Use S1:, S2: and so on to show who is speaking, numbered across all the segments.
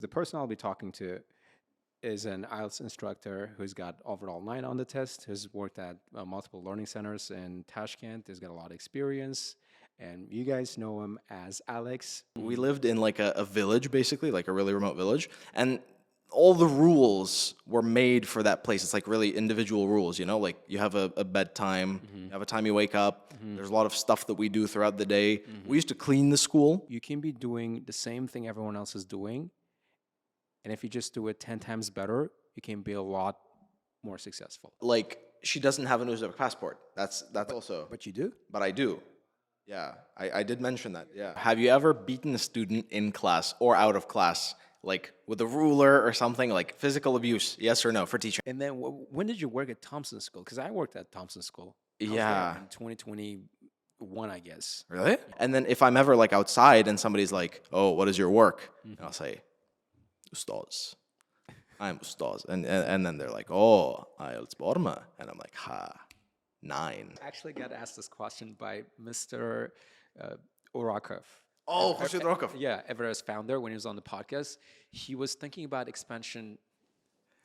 S1: The person I'll be talking to is an IELTS instructor who's got overall 9 on the test, who's worked at multiple learning centers in Tashkent, has got a lot of experience, and you guys know him as Alex.
S2: We lived in like a village, basically, like a really remote village, and all the rules were made for that place. It's like really individual rules, you know, like you have a bedtime, you have a time you wake up, there's a lot of stuff that we do throughout the day. We used to clean the school.
S1: You can be doing the same thing everyone else is doing, and if you just do it 10 times better, you can be a lot more successful.
S2: Like, she doesn't have an Uzbek passport. That's also.
S1: But you do?
S2: But I do. Yeah, I did mention that. Yeah. Have you ever beaten a student in class or out of class, like with a ruler or something, like physical abuse? Yes or no for teaching?
S1: And then when did you work at Thompson School? Because I worked at Thompson School. I was there
S2: Yeah.
S1: in 2021, I guess.
S2: Really? And then if I'm ever like outside and somebody's like, "Oh, what is your work?" And I'll say, "Ustaz." I'm Ustaz. And then they're like, "Oh, IELTS Borma." And I'm like, "Ha, 9."
S1: I actually got asked this question by Mr. Urakov.
S2: Oh, Khurshid Rokov.
S1: Yeah, Everest founder, when he was on the podcast, he was thinking about expansion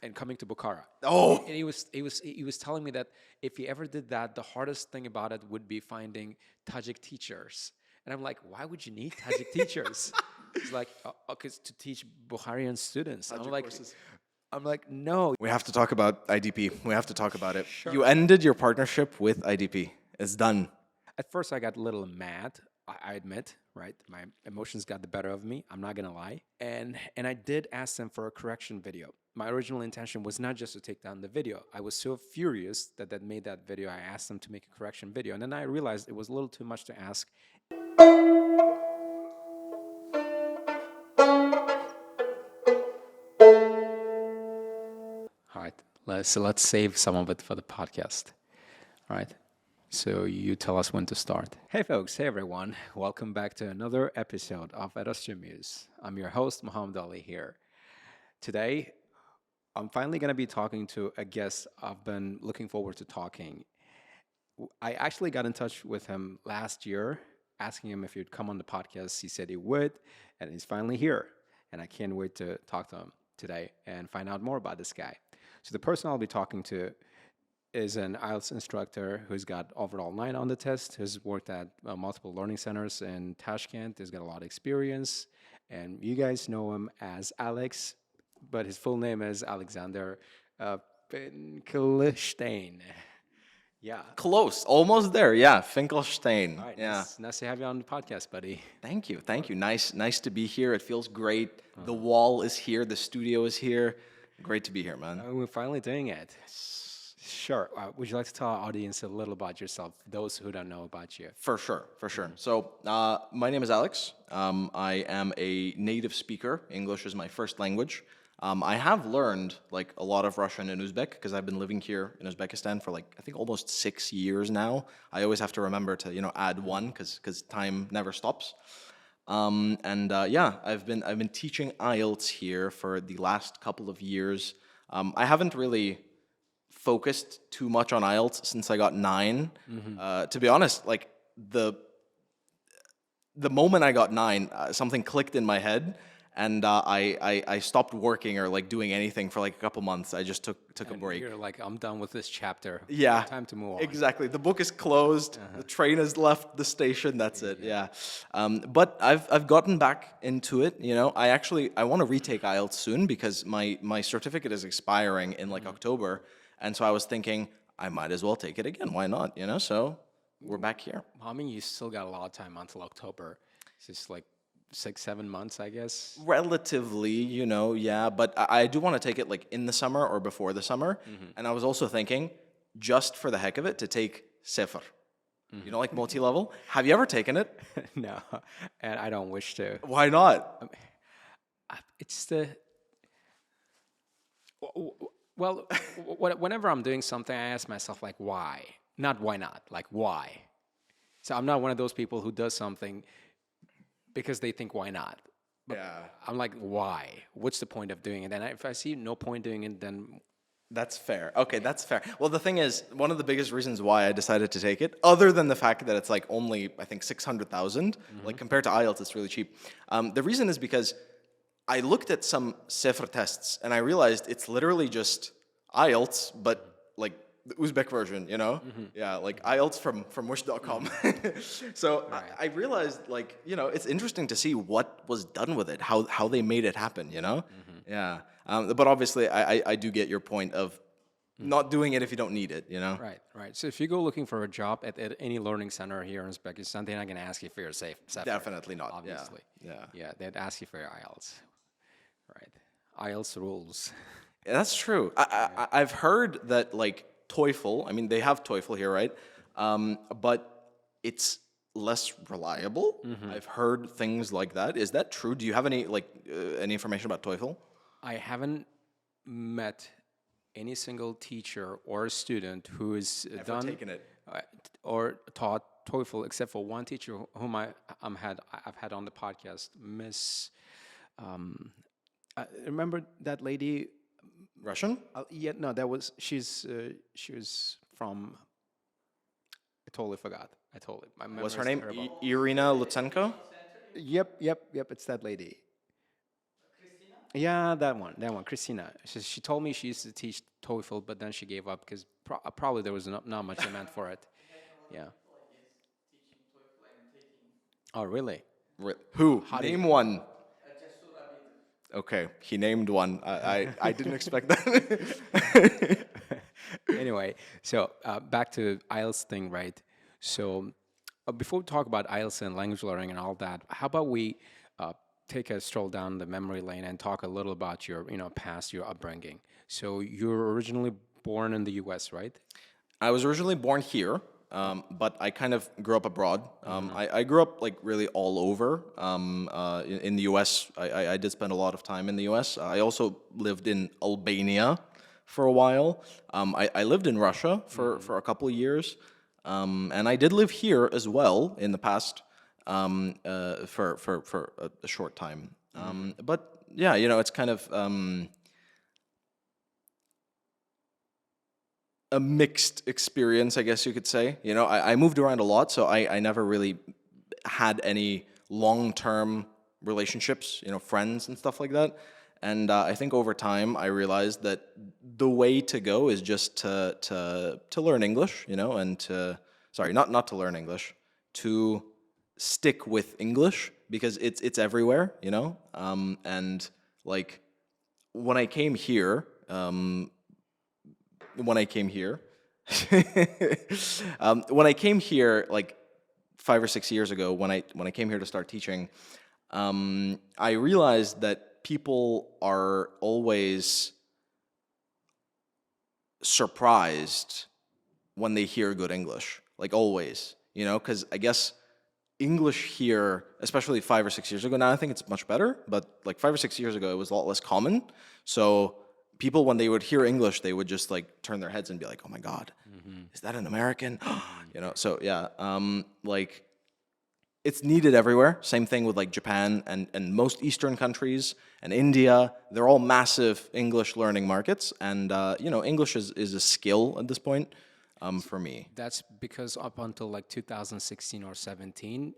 S1: and coming to Bukhara.
S2: Oh.
S1: And he was telling me that if he ever did that, the hardest thing about it would be finding Tajik teachers. And I'm like, why would you need Tajik teachers? He's like, okay, to teach Bukharian students. I'm like, no.
S2: We have to talk about IDP. We have to talk about it.
S1: Sure.
S2: You ended your partnership with IDP. It's done.
S1: At first, I got a little mad. I admit, right? My emotions got the better of me. I'm not gonna lie. And I did ask them for a correction video. My original intention was not just to take down the video. I was so furious that made that video. I asked them to make a correction video, and then I realized it was a little too much to ask. All right, let's save some of it for the podcast. All right. So you tell us when to start. Hey folks, hey everyone. Welcome back to another episode of Astra Muse. I'm your host, Muhammad Ali here. Today, I'm finally going to be talking to a guest I've been looking forward to talking. I actually got in touch with him last year, asking him if he'd come on the podcast. He said he would, and he's finally here. And I can't wait to talk to him today and find out more about this guy. So the person I'll be talking to is an IELTS instructor who's got overall 9 on the test, who's worked at multiple learning centers in Tashkent, has got a lot of experience, and you guys know him as Alex, but his full name is Aleksandr Finkelshteyn. Yeah.
S2: Close. Almost there. Yeah. Finkelshteyn.
S1: All right,
S2: Yeah.
S1: nice to have you on the podcast, buddy.
S2: Thank you. Thank you. Nice to be here. It feels great. The wall is here. The studio is here. Great to be here, man.
S1: We're finally doing it. Sure. Would you like to tell our audience a little about yourself, those who don't know about you?
S2: For sure. So, my name is Alex. I am a native speaker. English is my first language. I have learned like a lot of Russian and Uzbek because I've been living here in Uzbekistan for like I think almost 6 years now. I always have to remember to add one because time never stops. Yeah, I've been teaching IELTS here for the last couple of years. I haven't really focused too much on IELTS since I got 9. To be honest, like the moment I got 9, something clicked in my head, and I stopped working or like doing anything for like a couple months. I just took a break.
S1: You're like, I'm done with this chapter.
S2: Yeah,
S1: Time to move on.
S2: exactly. The book is closed. The train has left the station. That's it. Yeah, but I've gotten back into it. I want to retake IELTS soon because my certificate is expiring in like October. And so I was thinking, I might as well take it again. Why not? So we're back here.
S1: I mean, you still got a lot of time until October. It's just like 6-7 months, I guess.
S2: Relatively, yeah. But I do want to take it like in the summer or before the summer. And I was also thinking, just for the heck of it, to take Sefer. Like multi-level. Have you ever taken it?
S1: No, and I don't wish to.
S2: Why not?
S1: It's the... Well, whenever I'm doing something, I ask myself, like, why? Not why not, like, why? So I'm not one of those people who does something because they think, why not? But
S2: Yeah.
S1: I'm like, why? What's the point of doing it? And if I see no point doing it, then...
S2: That's fair. Okay, that's fair. Well, the thing is, one of the biggest reasons why I decided to take it, other than the fact that it's like only, I think, 600,000, like compared to IELTS, it's really cheap. The reason is because I looked at some Sefer tests and I realized it's literally just IELTS, but like the Uzbek version, you know? Yeah, like IELTS from wish.com. So I realized, like, you know, it's interesting to see what was done with it, how they made it happen, you know? Yeah. But obviously, I do get your point of not doing it if you don't need it, you know?
S1: Right, right. So if you go looking for a job at any learning center here in Uzbekistan, they're not going to ask you for your SEFR.
S2: Definitely not.
S1: Obviously.
S2: Yeah.
S1: Yeah, they'd ask you for your IELTS. Right. IELTS rules.
S2: Yeah, that's true. I've heard that like TOEFL. I mean, they have TOEFL here, right? But it's less reliable. I've heard things like that. Is that true? Do you have any any information about TOEFL?
S1: I haven't met any single teacher or student who has done
S2: taken it.
S1: Or taught TOEFL, except for one teacher whom I've had on the podcast, Miss. Remember that lady?
S2: Russian?
S1: Yeah, no, she was from. I totally forgot. My memory
S2: What's her
S1: is
S2: name?
S1: terrible.
S2: Irina Lutsenko?
S1: Yep. It's that lady. Yeah, that one, Christina. She told me she used to teach TOEFL, but then she gave up because probably there was not much demand for it. Yeah. Oh, really?
S2: Who? Name one. Okay, he named one. I didn't expect that.
S1: Anyway, so back to IELTS thing, right? So before we talk about IELTS and language learning and all that, how about we take a stroll down the memory lane and talk a little about your, past, your upbringing. So you're originally born in the U.S., right?
S2: I was originally born here, but I kind of grew up abroad. I grew up like really all over. In the U.S., I did spend a lot of time in the U.S. I also lived in Albania for a while. I lived in Russia for a couple of years, and I did live here as well in the past for a short time. But yeah, it's kind of a mixed experience, I guess you could say. I moved around a lot, so I never really had any long-term relationships, friends and stuff like that. And I think over time I realized that the way to go is just to learn English, and not to learn English, to stick with English because it's everywhere, and like when I came here. When I came here, like 5 or 6 years ago, when I came here to start teaching, I realized that people are always surprised when they hear good English, like always, because I guess English here, especially 5 or 6 years ago, now I think it's much better, but like 5 or 6 years ago, it was a lot less common. So people, when they would hear English, they would just like turn their heads and be like, "Oh my God, is that an American?" So yeah, like it's needed everywhere. Same thing with like Japan and most Eastern countries and India. They're all massive English learning markets, and English is a skill at this point for me.
S1: That's because up until like 2016 or 17,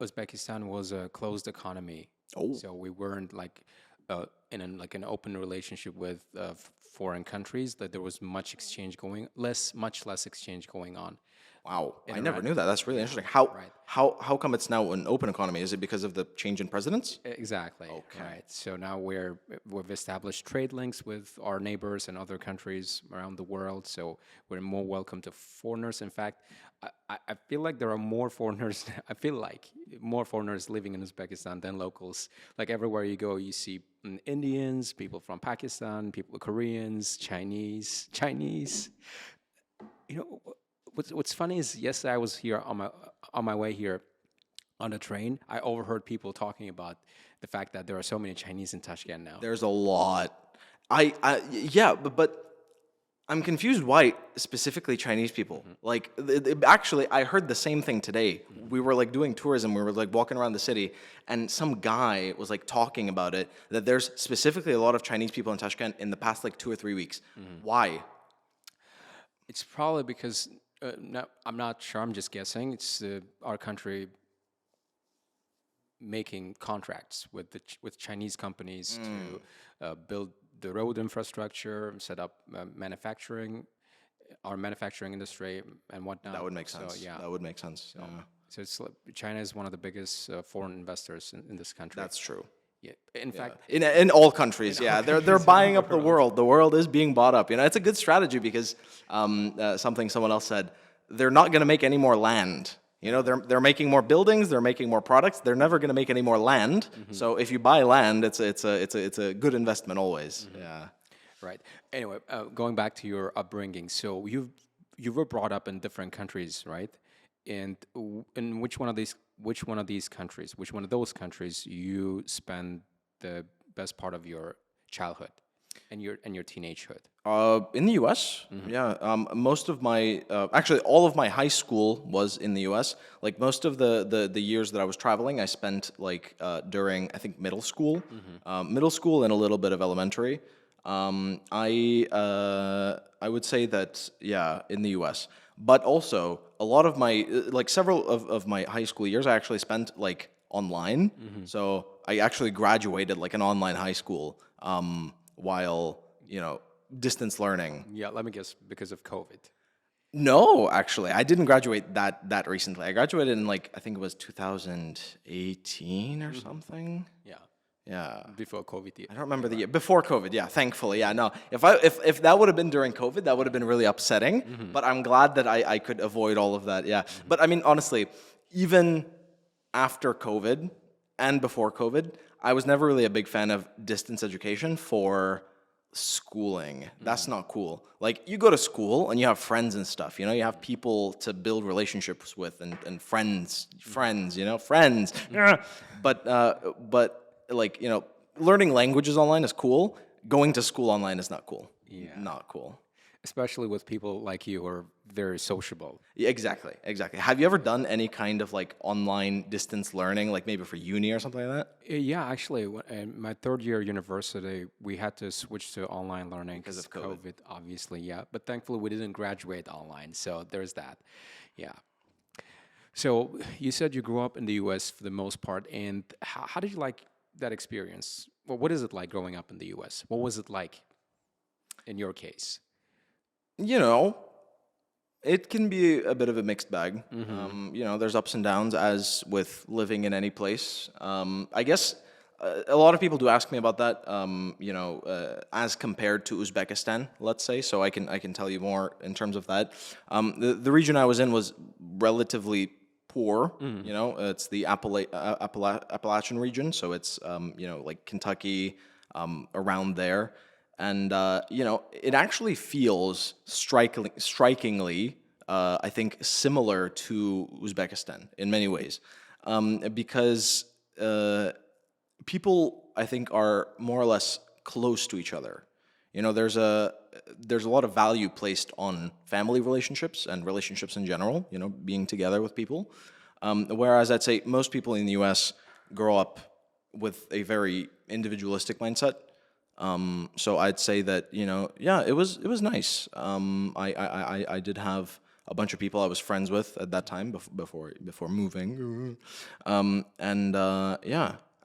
S1: Uzbekistan was a closed economy.
S2: Oh.
S1: So we weren't like in an open relationship with foreign countries. That there was much less exchange going on.
S2: Wow, I never knew that. That's really interesting. How come it's now an open economy? Is it because of the change in presidents?
S1: Exactly.
S2: Okay.
S1: Right. So now we've established trade links with our neighbors and other countries around the world. So we're more welcome to foreigners. In fact, I feel like there are more foreigners. I feel like more foreigners living in Uzbekistan than locals. Like everywhere you go, you see Indians, people from Pakistan, people Koreans, Chinese. What's funny is yesterday I was here on my way here on the train. I overheard people talking about the fact that there are so many Chinese in Tashkent now.
S2: There's a lot. But I'm confused why specifically Chinese people. Like actually, I heard the same thing today. We were like doing tourism. We were like walking around the city, and some guy was like talking about it. That there's specifically a lot of Chinese people in Tashkent in the past like 2 or 3 weeks. Why?
S1: It's probably because. No, I'm not sure. I'm just guessing. It's our country making contracts with with Chinese companies to build the road infrastructure, set up our manufacturing industry and whatnot.
S2: That would make sense.
S1: So, yeah.
S2: That would make sense. Yeah.
S1: So China is one of the biggest foreign investors in this country.
S2: That's true.
S1: Yeah. In fact,
S2: In all countries, they're buying up the world. The world is being bought up. You know, it's a good strategy because something someone else said, they're not going to make any more land. You know, they're making more buildings, they're making more products. They're never going to make any more land. So if you buy land, it's a good investment always. Yeah.
S1: Right. Anyway, going back to your upbringing, so you were brought up in different countries, right? And in which one of those countries you spend the best part of your childhood and your teenagehood?
S2: In the U.S., yeah. Most of my, actually, all of my high school was in the U.S. Like most of the years that I was traveling, I spent like during I think middle school and a little bit of elementary. I would say that in the U.S. But also a lot of my like several of my high school years I actually spent like online. So I actually graduated like an online high school while distance learning.
S1: Yeah, let me guess, because of COVID.
S2: No, actually, I didn't graduate that recently. I graduated in like I think it was 2018 or something.
S1: Yeah.
S2: Yeah.
S1: Before COVID.
S2: I don't remember the year. Before COVID, yeah, thankfully. Yeah, no. If that would have been during COVID, that would have been really upsetting. But I'm glad that I could avoid all of that, yeah. But I mean, honestly, even after COVID and before COVID, I was never really a big fan of distance education for schooling. That's not cool. Like, you go to school and you have friends and stuff, you have people to build relationships with and friends, friends. But like, learning languages online is cool. Going to school online is not cool.
S1: Yeah.
S2: Not cool.
S1: Especially with people like you who are very sociable.
S2: Yeah, exactly. Have you ever done any kind of like online distance learning, like maybe for uni or something like that?
S1: Yeah, actually, in my third year university, we had to switch to online learning
S2: Because of COVID.
S1: obviously, yeah. But thankfully, we didn't graduate online, so there's that. Yeah. So you said you grew up in the U.S. for the most part, and how did you like that experience? Well, what is it like growing up in the U.S.? What was it like in your case?
S2: It can be a bit of a mixed bag. There's ups and downs as with living in any place. I guess a lot of people do ask me about that. As compared to Uzbekistan, let's say. So I can tell you more in terms of that. The region I was in was relatively poor. It's the Appalachian region, so it's like Kentucky, around there. And it actually feels strikingly, I think, similar to Uzbekistan in many ways, because people, I think, are more or less close to each other. There's a lot of value placed on family relationships and relationships in general. Being together with people, whereas I'd say most people in the U.S. grow up with a very individualistic mindset. So I'd say that it was nice. I did have a bunch of people I was friends with at that time before moving,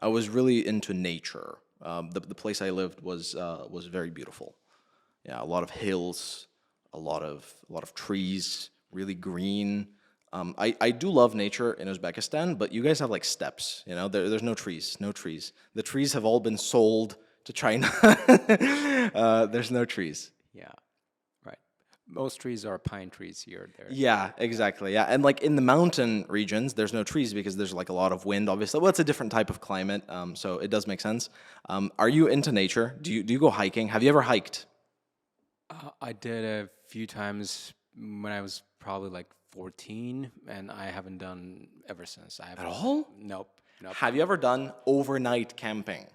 S2: I was really into nature. The place I lived was very beautiful. Yeah, a lot of hills, a lot of trees, really green. I do love nature in Uzbekistan, but you guys have like steppes. There's no trees. The trees have all been sold to China. There's no trees.
S1: Yeah, right. Most trees are pine trees here. There.
S2: Yeah, exactly. Yeah, and like in the mountain regions, there's no trees because there's like a lot of wind. Obviously, well, it's a different type of climate, so it does make sense. Are you into nature? Do you go hiking? Have you ever hiked?
S1: I did a few times when I was probably like 14, and I haven't done ever since. At
S2: all?
S1: Nope.
S2: Have you ever done overnight camping?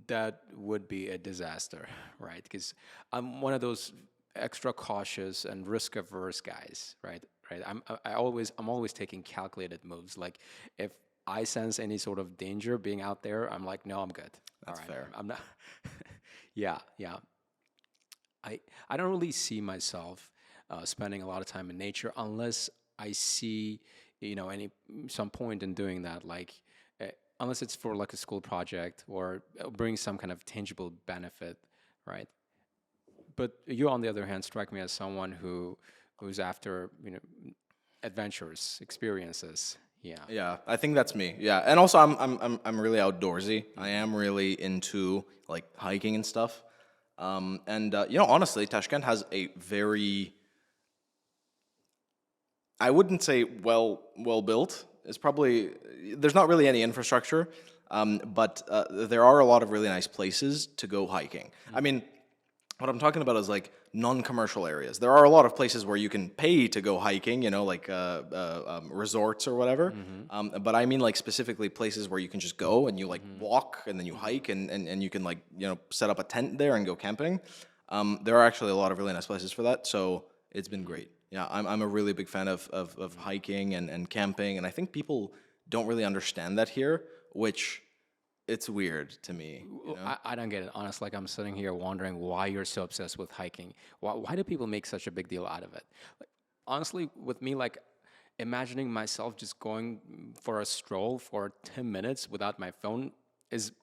S1: That would be a disaster, right? Because I'm one of those extra cautious and risk-averse guys, right? I'm always taking calculated moves. Like if I sense any sort of danger being out there, I'm like, no, I'm good.
S2: That's fair.
S1: I'm not. Yeah. I don't really see myself spending a lot of time in nature unless I see any some point in doing that, like unless it's for like a school project or bring some kind of tangible benefit, right? But you, on the other hand, strike me as someone who's after adventures, experiences. Yeah.
S2: Yeah, I think that's me. Yeah, and also I'm really outdoorsy. I am really into like hiking and stuff. And honestly, Tashkent has a very, I wouldn't say well built. It's probably there's not really any infrastructure, but there are a lot of really nice places to go hiking. I mean, what I'm talking about is like non-commercial areas. There are a lot of places where you can pay to go hiking, like resorts or whatever. But I mean like specifically places where you can just go and you like walk and then you hike and you can like set up a tent there and go camping. There are actually a lot of really nice places for that. So it's been great. Yeah, I'm a really big fan of hiking and camping, and I think people don't really understand that here, which it's weird to me.
S1: I don't get it. Honestly, like I'm sitting here wondering why you're so obsessed with hiking. Why do people make such a big deal out of it? Like, honestly, with me, like imagining myself just going for a stroll for 10 minutes without my phone is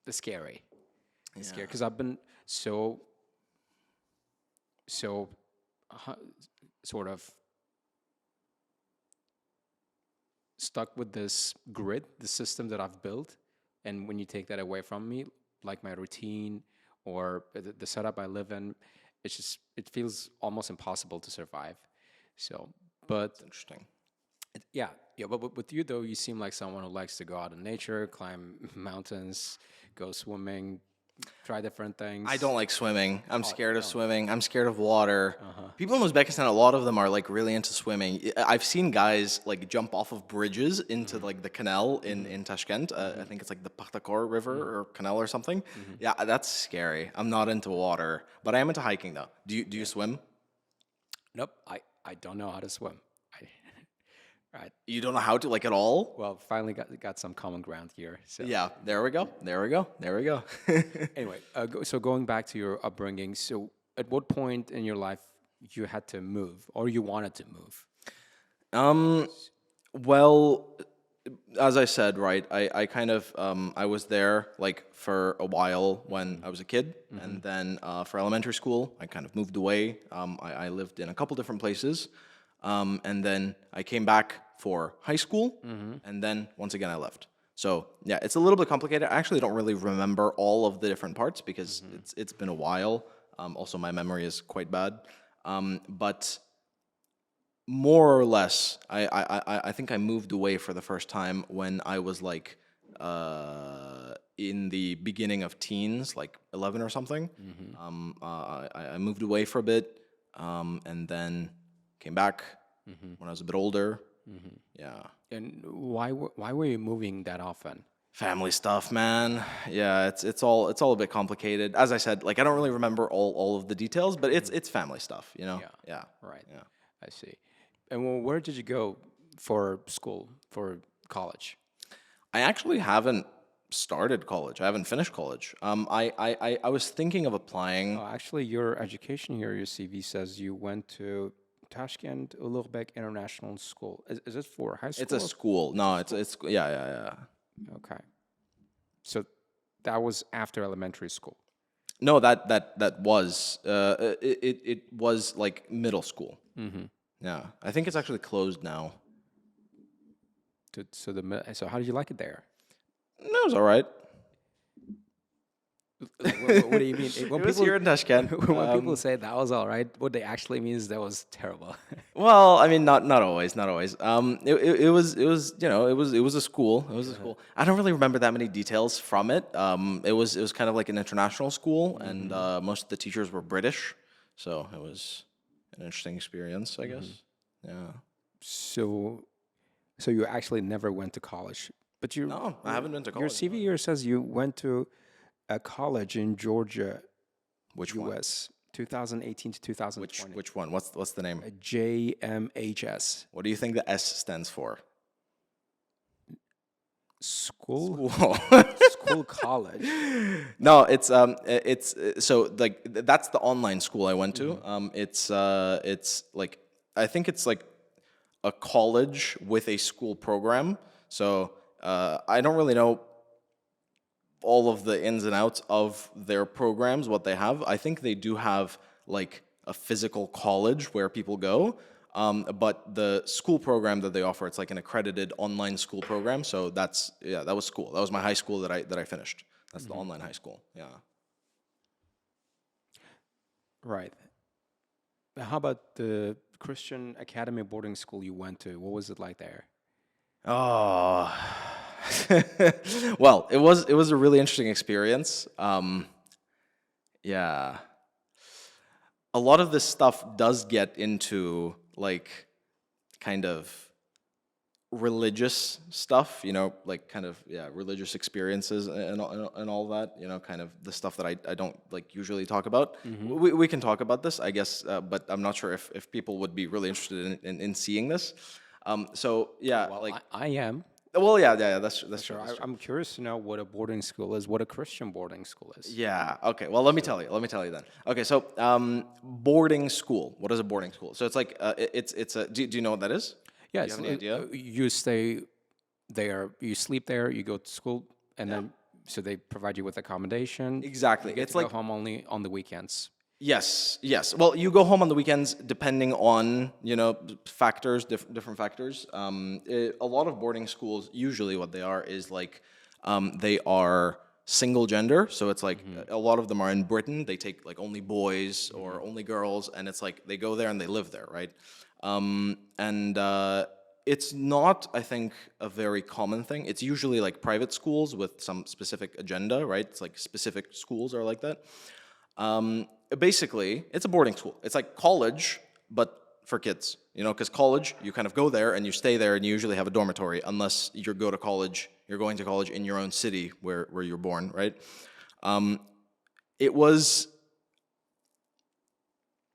S1: scary. It's scary because I've been so sort of stuck with this grid, the system that I've built, and when you take that away from me, like my routine or the setup I live in, it feels almost impossible to survive. So, but
S2: It's interesting.
S1: yeah. But with you though, you seem like someone who likes to go out in nature, climb mountains, go swimming, try different things.
S2: I don't like swimming. I'm scared of swimming. I'm scared of water. People in Uzbekistan, a lot of them are like really into swimming. I've seen guys like jump off of bridges into like the canal in Tashkent. I think it's like the Pakhtakor River or canal or something. Yeah, that's scary. I'm not into water, but I am into hiking though. Do you swim?
S1: Nope. I don't know how to swim. Right.
S2: You don't know how to like at all?
S1: Well, finally got some common ground here. So
S2: Yeah, there we go. There we go. There we go.
S1: anyway, so going back to your upbringing, so at what point in your life you had to move or you wanted to move?
S2: Well, as I said, right, I kind of I was there like for a while when I was a kid, and then for elementary school, I kind of moved away. I lived in a couple different places, and then I came back for high school, and then once again I left. So yeah, it's a little bit complicated. I actually don't really remember all of the different parts because it's been a while. Also, my memory is quite bad, but more or less, I think I moved away for the first time when I was like in the beginning of teens, like 11 or something. I moved away for a bit, and then came back when I was a bit older. Yeah.
S1: And why were you moving that often?
S2: Family stuff, man. Yeah, it's all a bit complicated. As I said, like I don't really remember all of the details, but it's family stuff, Yeah.
S1: Right.
S2: Yeah.
S1: I see. And where did you go for school, for college?
S2: I actually haven't started college. I haven't finished college. I was thinking of applying.
S1: Oh, actually, your education here, your CV says you went to Tashkent Ulug'bek International School. Is it for high school?
S2: It's a school. No, it's yeah.
S1: Okay. So that was after elementary school.
S2: No, that was it was like middle school. Yeah, I think it's actually closed now.
S1: So how did you like it there?
S2: No, it was all right.
S1: What do you mean?
S2: It was here in Tashkent.
S1: When people say that was all right, what they actually mean is that was terrible.
S2: Well, I mean, not always, not always. It was a school. It was a school. I don't really remember that many details from it. It was kind of like an international school, and most of the teachers were British, so it was an interesting experience, I guess. Yeah.
S1: So you actually never went to college, but
S2: No, I haven't been to
S1: your
S2: college.
S1: CV here says you went to a college in Georgia,
S2: Which one?
S1: U.S. 2018 to 2020.
S2: Which one? What's the name?
S1: JMHS
S2: What do you think the S stands for?
S1: school
S2: School.
S1: school college.
S2: No, it's so like that's the online school I went to. It's like I think it's like a college with a school program. So I don't really know all of the ins and outs of their programs, what they have. I think they do have like a physical college where people go. But the school program that they offer, it's like an accredited online school program. So that was school. That was my high school that I finished. That's the online high school. Yeah.
S1: Right. How about the Christian Academy boarding school you went to? What was it like there?
S2: Oh, well, it was a really interesting experience. Yeah, a lot of this stuff does get into like kind of religious stuff, like kind of religious experiences and all that, kind of the stuff that I don't like usually talk about. We can talk about this, I guess, but I'm not sure if people would be really interested in seeing this. So yeah,
S1: Well,
S2: like
S1: I am.
S2: well, yeah, that's true.
S1: Sure.
S2: That's true.
S1: I'm curious to know what a boarding school is, what a Christian boarding school is.
S2: Yeah. Okay. Well, let me tell you. Let me tell you then. Okay. So, boarding school. What is a boarding school? So it's like it's a. Do you know what that is?
S1: Yeah,
S2: Do you have any idea?
S1: you stay there, you sleep there, you go to school, and then so they provide you with accommodation.
S2: Exactly.
S1: You get
S2: It's
S1: to
S2: like
S1: go home only on the weekends.
S2: yes. Well, you go home on the weekends depending on factors, different factors. A lot of boarding schools, usually what they are is like they are single gender. So it's like a lot of them are in Britain. They take like only boys or only girls, and it's like they go there and they live there, right? And it's not, I think, a very common thing. It's usually like private schools with some specific agenda, right? It's like specific schools are like that. Basically, it's a boarding school. It's like college, but for kids, because college, you kind of go there and you stay there and you usually have a dormitory unless you're going to college in your own city where you're born, right? It was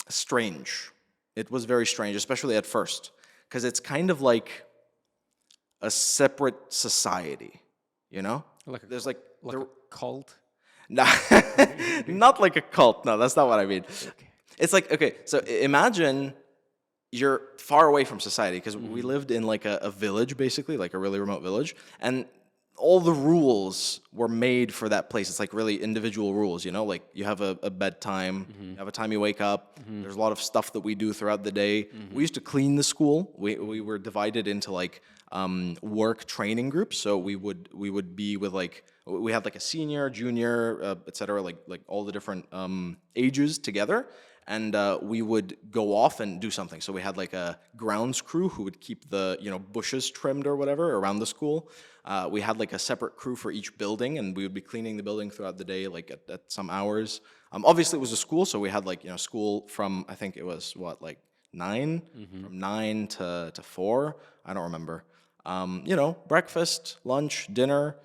S2: strange. It was very strange, especially at first, because it's kind of like a separate society, There's like
S1: a cult.
S2: No, not like a cult. No, that's not what I mean.
S1: Okay.
S2: It's like, okay, so imagine you're far away from society because we lived in like a village, basically, like a really remote village. And all the rules were made for that place. It's like really individual rules, like you have a bedtime, you have a time you wake up. There's a lot of stuff that we do throughout the day. We used to clean the school. We were divided into like work training groups. So we would be with like, we had like a senior, junior, etc., like all the different ages together. And we would go off and do something. So we had like a grounds crew who would keep the bushes trimmed or whatever around the school. We had like a separate crew for each building, and we would be cleaning the building throughout the day, like at some hours. Obviously, it was a school, so we had like school from, I think it was like 9, from 9 to 4. I don't remember. Breakfast, lunch, dinner.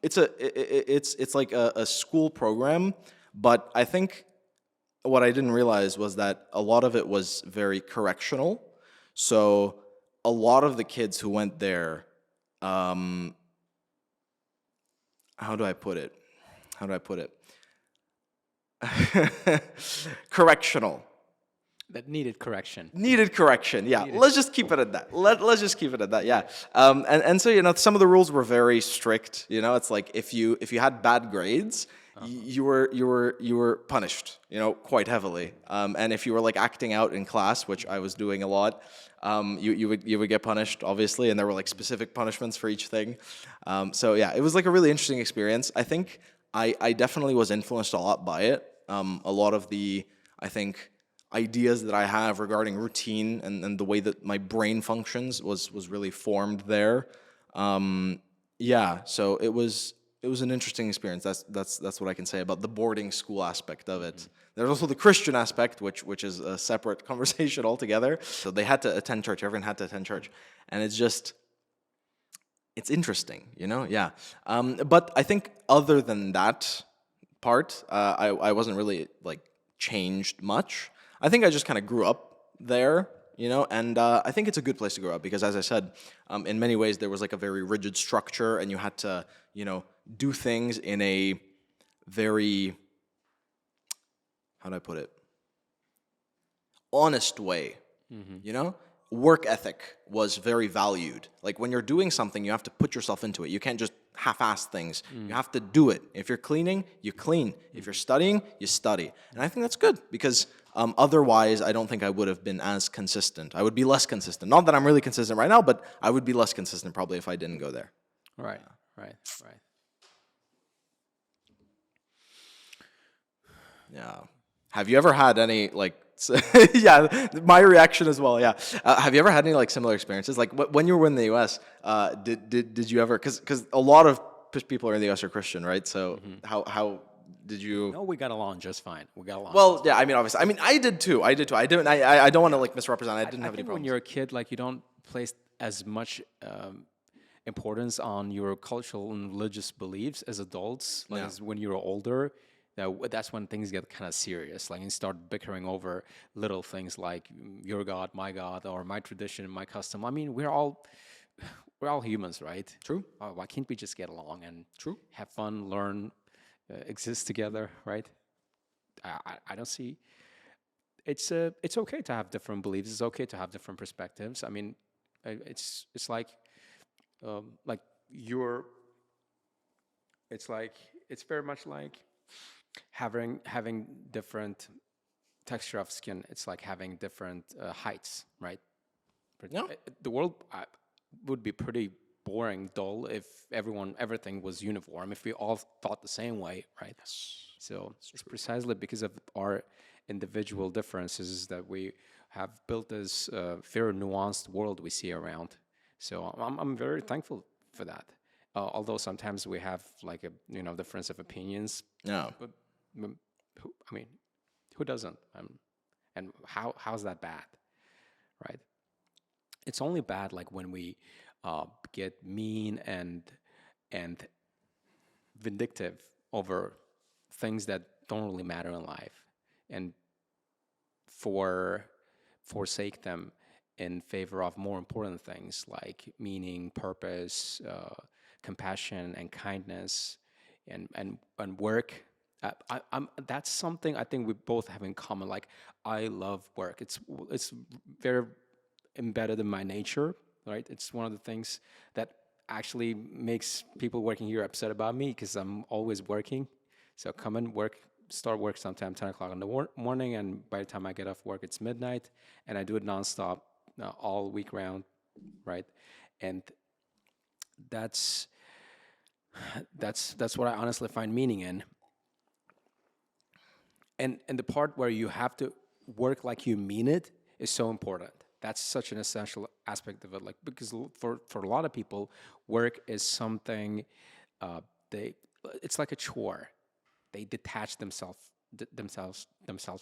S2: It's like a school program, but I think what I didn't realize was that a lot of it was very correctional. So a lot of the kids who went there, how do I put it? Correctional.
S1: That needed correction.
S2: Needed correction, yeah. Let's just keep it at that. Let's just keep it at that, yeah. And so some of the rules were very strict. It's like if you had bad grades, you were punished, quite heavily. And if you were like acting out in class, which I was doing a lot, you would get punished, obviously, and there were like specific punishments for each thing. So yeah, it was like a really interesting experience. I think I definitely was influenced a lot by it. A lot of the, I think, ideas that I have regarding routine and the way that my brain functions was really formed there. Yeah, so it was an interesting experience. That's what I can say about the boarding school aspect of it. There's also the Christian aspect, which is a separate conversation altogether. So they had to attend church. Everyone had to attend church, and it's interesting, Yeah. But I think other than that part, I wasn't really like changed much. I think I just kind of grew up there, and I think it's a good place to grow up because, as I said, in many ways there was like a very rigid structure, and you had to, do things in a very, how do I put it, honest way, work ethic was very valued. Like when you're doing something, you have to put yourself into it. You can't just half-ass things. You have to do it. If you're cleaning, you clean. If you're studying, you study. And I think that's good because otherwise, I don't think I would have been as consistent. I would be less consistent. Not that I'm really consistent right now, but I would be less consistent probably if I didn't go there.
S1: Right.
S2: Yeah. Have you ever had any like? Yeah, my reaction as well. Yeah. Have you ever had any like similar experiences? Like when you were in the U.S., did you ever? Because a lot of people in the U.S. are Christian, right? So how did you?
S1: No, we got along just fine. We got along.
S2: Well, yeah. I mean, obviously. I mean, I did too. I don't want to like misrepresent. I didn't have any
S1: think
S2: problems.
S1: when you're a kid, like you don't place as much importance on your cultural and religious beliefs as adults. Like as when you're older, that's when things get kind of serious. Like you start bickering over little things like your God, my God, or my tradition, my custom. I mean, we're all humans, right?
S2: True.
S1: Why can't we just get along and
S2: True.
S1: have fun, learn, exist together, right? I don't see. It's okay to have different beliefs. It's okay to have different perspectives. I mean, it's like you're. It's very much like having different texture of skin. It's like having different heights, right?
S2: Yeah.
S1: The world would be pretty boring, dull if everything was uniform. If we all thought the same way, right? So it's precisely because of our individual differences that we have built this very nuanced world we see around. So I'm very thankful for that. Although sometimes we have like a difference of opinions.
S2: Yeah.
S1: But who doesn't? And how's that bad, right? It's only bad like when we get mean and vindictive over things that don't really matter in life, and forsake them in favor of more important things like meaning, purpose, compassion, and kindness, and work. That's something I think we both have in common. Like I love work. It's very embedded in my nature, right? It's one of the things that actually makes people working here upset about me because I'm always working. So come and start work sometime 10 o'clock in the morning, and by the time I get off work, it's midnight, and I do it nonstop all week round, right? And that's what I honestly find meaning in. And the part where you have to work like you mean it is so important. That's such an essential aspect of it. Like because for a lot of people, work is something it's like a chore. They detach themselves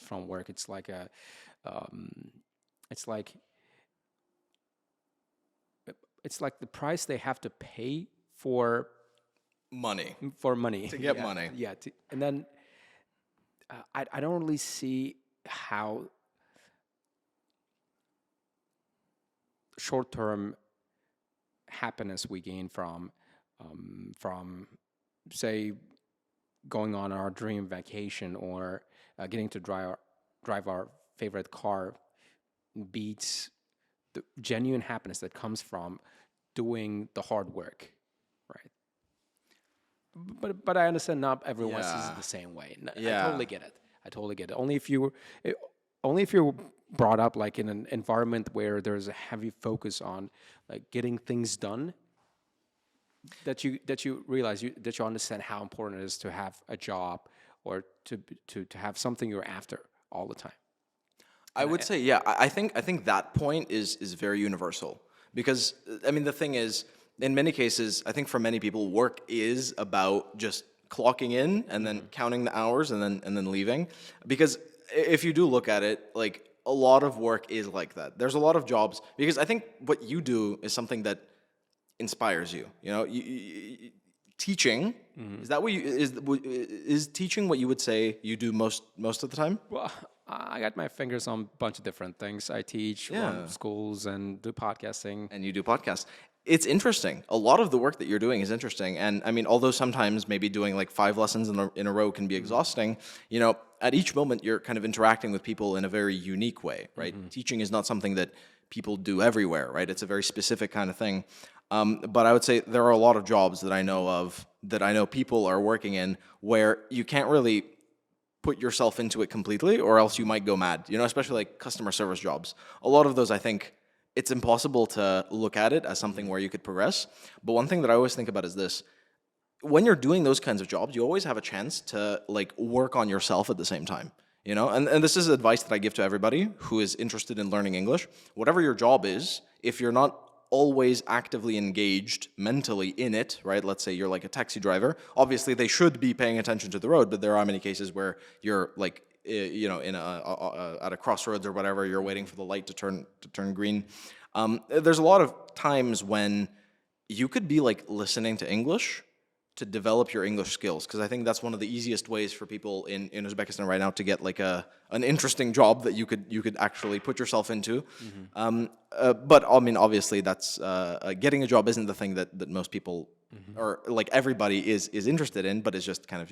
S1: from work. It's like it's like the price they have to pay for
S2: money
S1: to
S2: get money.
S1: Yeah, and then I don't really see how short-term happiness we gain from say going on our dream vacation or getting to drive our favorite car beats the genuine happiness that comes from doing the hard work, right? But I understand not everyone sees it the same way. I totally get it. Only if you're brought up like in an environment where there's a heavy focus on like getting things done, that you realize that you understand how important it is to have a job or to have something you're after all the time.
S2: I would say, yeah, I think that point is very universal because I mean the thing is, in many cases, I think for many people, work is about just clocking in and then counting the hours and then leaving. Because if you do look at it, like a lot of work is like that. There's a lot of jobs because I think what you do is something that inspires you. You know, teaching is that what is teaching what you would say you do most of the time?
S1: Well, I got my fingers on a bunch of different things. I teach, run schools, and do podcasting.
S2: And you do podcasts. It's interesting. A lot of the work that you're doing is interesting. And I mean, although sometimes maybe doing like 5 lessons in a row can be exhausting, you know, at each moment you're kind of interacting with people in a very unique way, right? Teaching is not something that people do everywhere, right? It's a very specific kind of thing. But I would say there are a lot of jobs that I know people are working in where you can't really put yourself into it completely, or else you might go mad, especially like customer service jobs. A lot of those, I think, it's impossible to look at it as something where you could progress. But one thing that I always think about is this: when you're doing those kinds of jobs, you always have a chance to like work on yourself at the same time. And this is advice that I give to everybody who is interested in learning English. Whatever your job is, if you're not always actively engaged mentally in it, right? Let's say you're like a taxi driver. Obviously, they should be paying attention to the road, but there are many cases where you're like, in at a crossroads or whatever, you're waiting for the light to turn green. There's a lot of times when you could be like listening to English to develop your English skills, because I think that's one of the easiest ways for people in Uzbekistan right now to get like an interesting job that you could actually put yourself into. But I mean, obviously, that's getting a job isn't the thing that most people or like everybody is interested in, but it's just kind of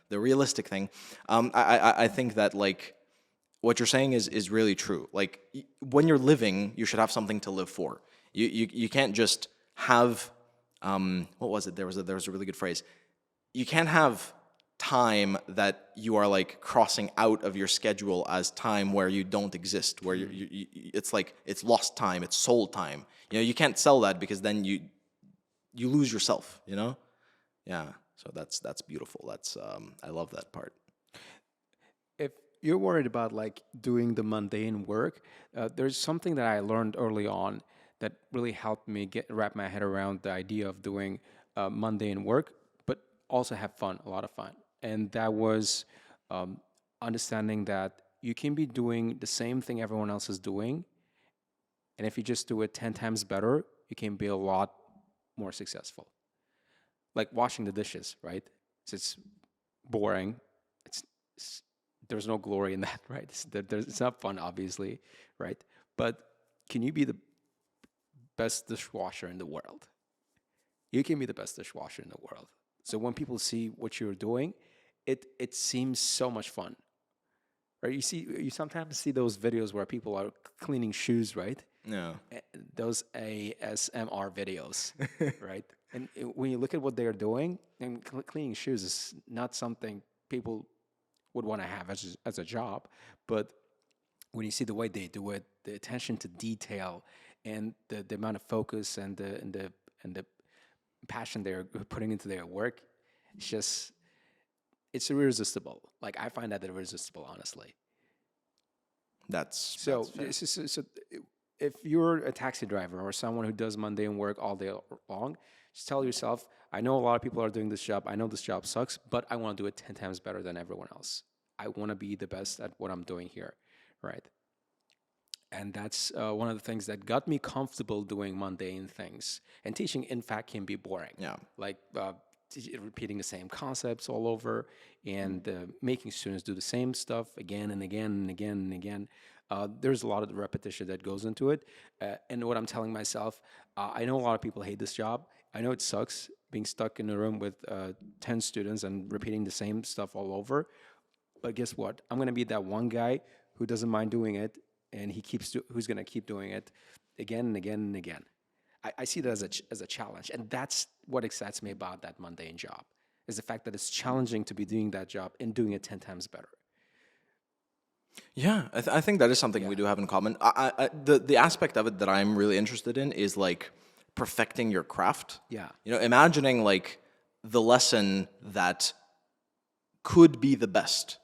S2: the realistic thing. I think that like what you're saying is really true. Like when you're living, you should have something to live for. You can't just have what was it? There was a really good phrase. You can't have time that you are like crossing out of your schedule as time where you don't exist, where it's like it's lost time, it's soul time. You can't sell that, because then you lose yourself. Yeah. So that's beautiful. That's I love that part.
S1: If you're worried about like doing the mundane work, there's something that I learned early on that really helped me wrap my head around the idea of doing mundane work, but also have fun, a lot of fun. And that was understanding that you can be doing the same thing everyone else is doing, and if you just do it 10 times better, you can be a lot more successful. Like washing the dishes, right? It's boring. There's no glory in that, right? It's not fun, obviously, right? But can you be the best dishwasher in the world? You can be the best dishwasher in the world. So when people see what you're doing, it seems so much fun. Right? You sometimes see those videos where people are cleaning shoes, right?
S2: No.
S1: Those ASMR videos, right? And when you look at what they're doing, and cleaning shoes is not something people would want to have as a job, but when you see the way they do it, the attention to detail, and the amount of focus and the passion they're putting into their work, it's irresistible. Like I find that irresistible, honestly.
S2: That's
S1: So
S2: fair.
S1: if you're a taxi driver or someone who does mundane work all day long, just tell yourself, I know a lot of people are doing this job. I know this job sucks, but I want to do it 10 times better than everyone else. I want to be the best at what I'm doing here, right? And that's one of the things that got me comfortable doing mundane things. And teaching, in fact, can be boring.
S2: Yeah.
S1: Like repeating the same concepts all over and making students do the same stuff again and again and again and again. There's a lot of repetition that goes into it. And what I'm telling myself, I know a lot of people hate this job. I know it sucks being stuck in a room with 10 students and repeating the same stuff all over. But guess what? I'm going to be that one guy who doesn't mind doing it, and who's going to keep doing it again and again and again. I see that as a challenge, and that's what excites me about that mundane job, is the fact that it's challenging to be doing that job and doing it 10 times better.
S2: Yeah, I think that is something we do have in common. The aspect of it that I'm really interested in is like perfecting your craft.
S1: Yeah.
S2: Imagining like the lesson that could be the best.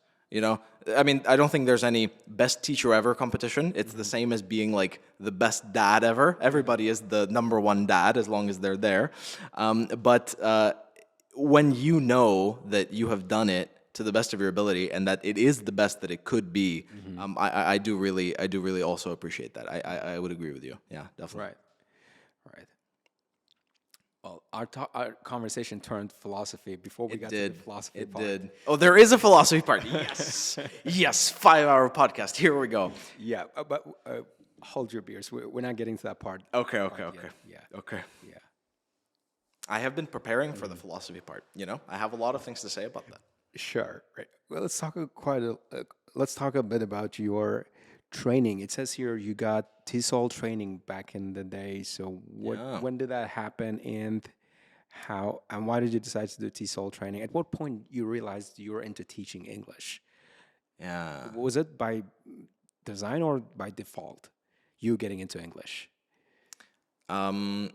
S2: I mean, I don't think there's any best teacher ever competition. It's the same as being like the best dad ever. Everybody is the number one dad as long as they're there. But when you know that you have done it to the best of your ability and that it is the best that it could be, I do really also appreciate that. I would agree with you. Yeah, definitely.
S1: Right. Well, our conversation turned philosophy before we got to the philosophy part.
S2: It did. Oh, there is a philosophy part. Yes. Yes, 5-hour podcast. Here we go.
S1: Yeah, but hold your beers. We're not getting to that part.
S2: Okay.
S1: Yeah.
S2: Okay.
S1: Yeah.
S2: I have been preparing for the philosophy part. I have a lot of things to say about that.
S1: Sure. Right. Well, let's talk a bit about your training. It says here you got TESOL training back in the day. So
S2: Yeah.
S1: when did that happen, and why did you decide to do TESOL training? At what point you realized you were into teaching English?
S2: Yeah.
S1: Was it by design or by default, you getting into English?
S2: Um,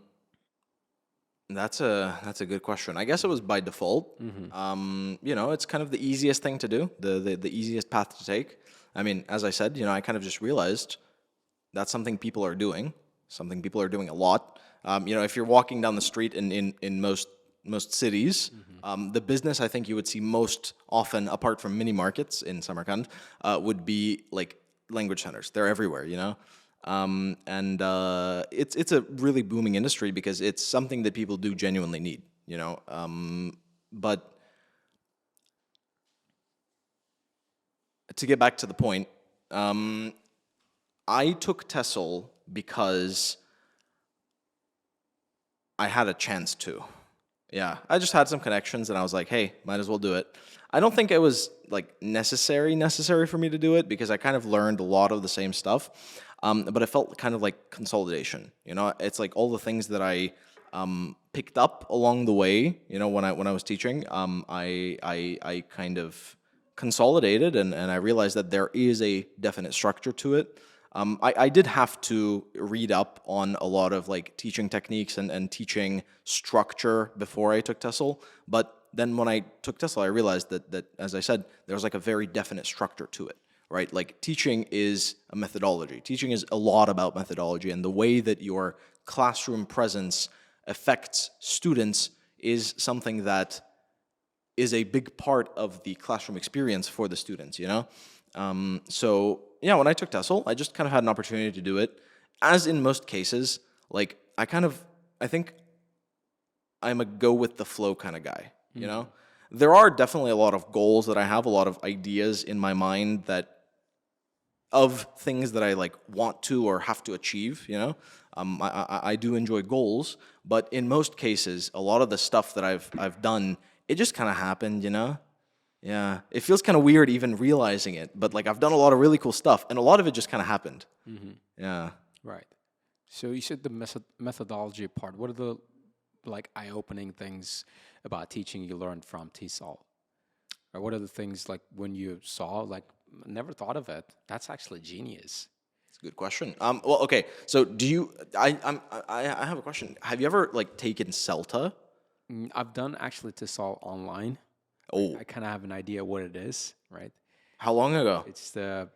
S2: that's a good question. I guess it was by default. It's kind of the easiest thing to do, the easiest path to take. I mean, as I said, I kind of just realized that's something people are doing, something people are doing a lot. If you're walking down the street in most cities, the business I think you would see most often, apart from mini markets in Samarkand, would be like language centers. They're everywhere. It's a really booming industry because it's something that people do genuinely need. But to get back to the point, I took TESOL because I had a chance to. Yeah, I just had some connections and I was like, hey, might as well do it. I don't think it was like necessary for me to do it because I kind of learned a lot of the same stuff. But it felt kind of like consolidation. It's like all the things that I picked up along the way. When I was teaching, I kind of consolidated and I realized that there is a definite structure to it. I did have to read up on a lot of like teaching techniques and teaching structure before I took TESOL. But then when I took TESOL, I realized that as I said, there's like a very definite structure to it, right? Like teaching is a methodology. Teaching is a lot about methodology, and the way that your classroom presence affects students is something that is a big part of the classroom experience for the students, So yeah, when I took TESOL, I just kind of had an opportunity to do it. As in most cases, like I think I'm a go with the flow kind of guy, There are definitely a lot of goals that I have, a lot of ideas in my mind of things that I like want to or have to achieve, I do enjoy goals, but in most cases, a lot of the stuff that I've done, it just kind of happened, Yeah, it feels kind of weird even realizing it, but like I've done a lot of really cool stuff, and a lot of it just kind of happened. Yeah.
S1: Right. So you said the methodology part. What are the like eye-opening things about teaching you learned from TESOL? Or what are the things like when you saw like never thought of it? That's actually genius.
S2: It's a good question. Well, okay. So do you? I have a question. Have you ever like taken CELTA?
S1: I've done actually TESOL online.
S2: Oh,
S1: I kind of have an idea what it is, right?
S2: how long ago?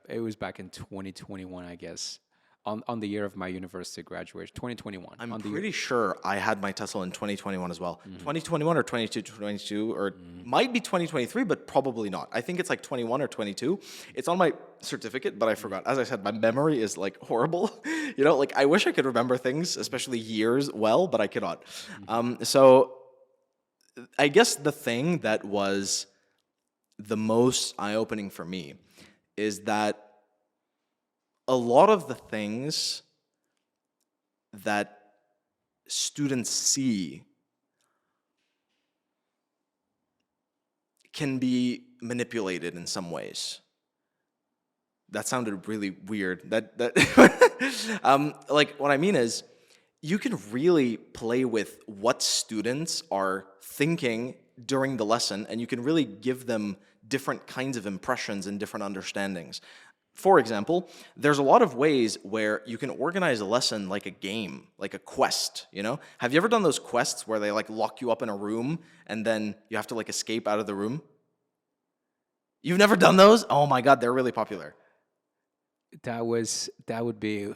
S1: It was back in 2021, I guess, on the year of my university graduation, 2021.
S2: I'm pretty sure I had my TESOL in 2021 as well. 2021 or 22, or might be 2023, but probably not. I think it's like 21 or 22. It's on my certificate, but I forgot. As I said, my memory is like horrible. Like I wish I could remember things, especially years, well, but I cannot. So I guess the thing that was the most eye-opening for me is that a lot of the things that students see can be manipulated in some ways. That sounded really weird. Like what I mean is, you can really play with what students are thinking during the lesson, and you can really give them different kinds of impressions and different understandings. For example, there's a lot of ways where you can organize a lesson like a game, like a quest, Have you ever done those quests where they like lock you up in a room and then you have to like escape out of the room? You've never done those? Oh my God, they're really popular.
S1: That would be,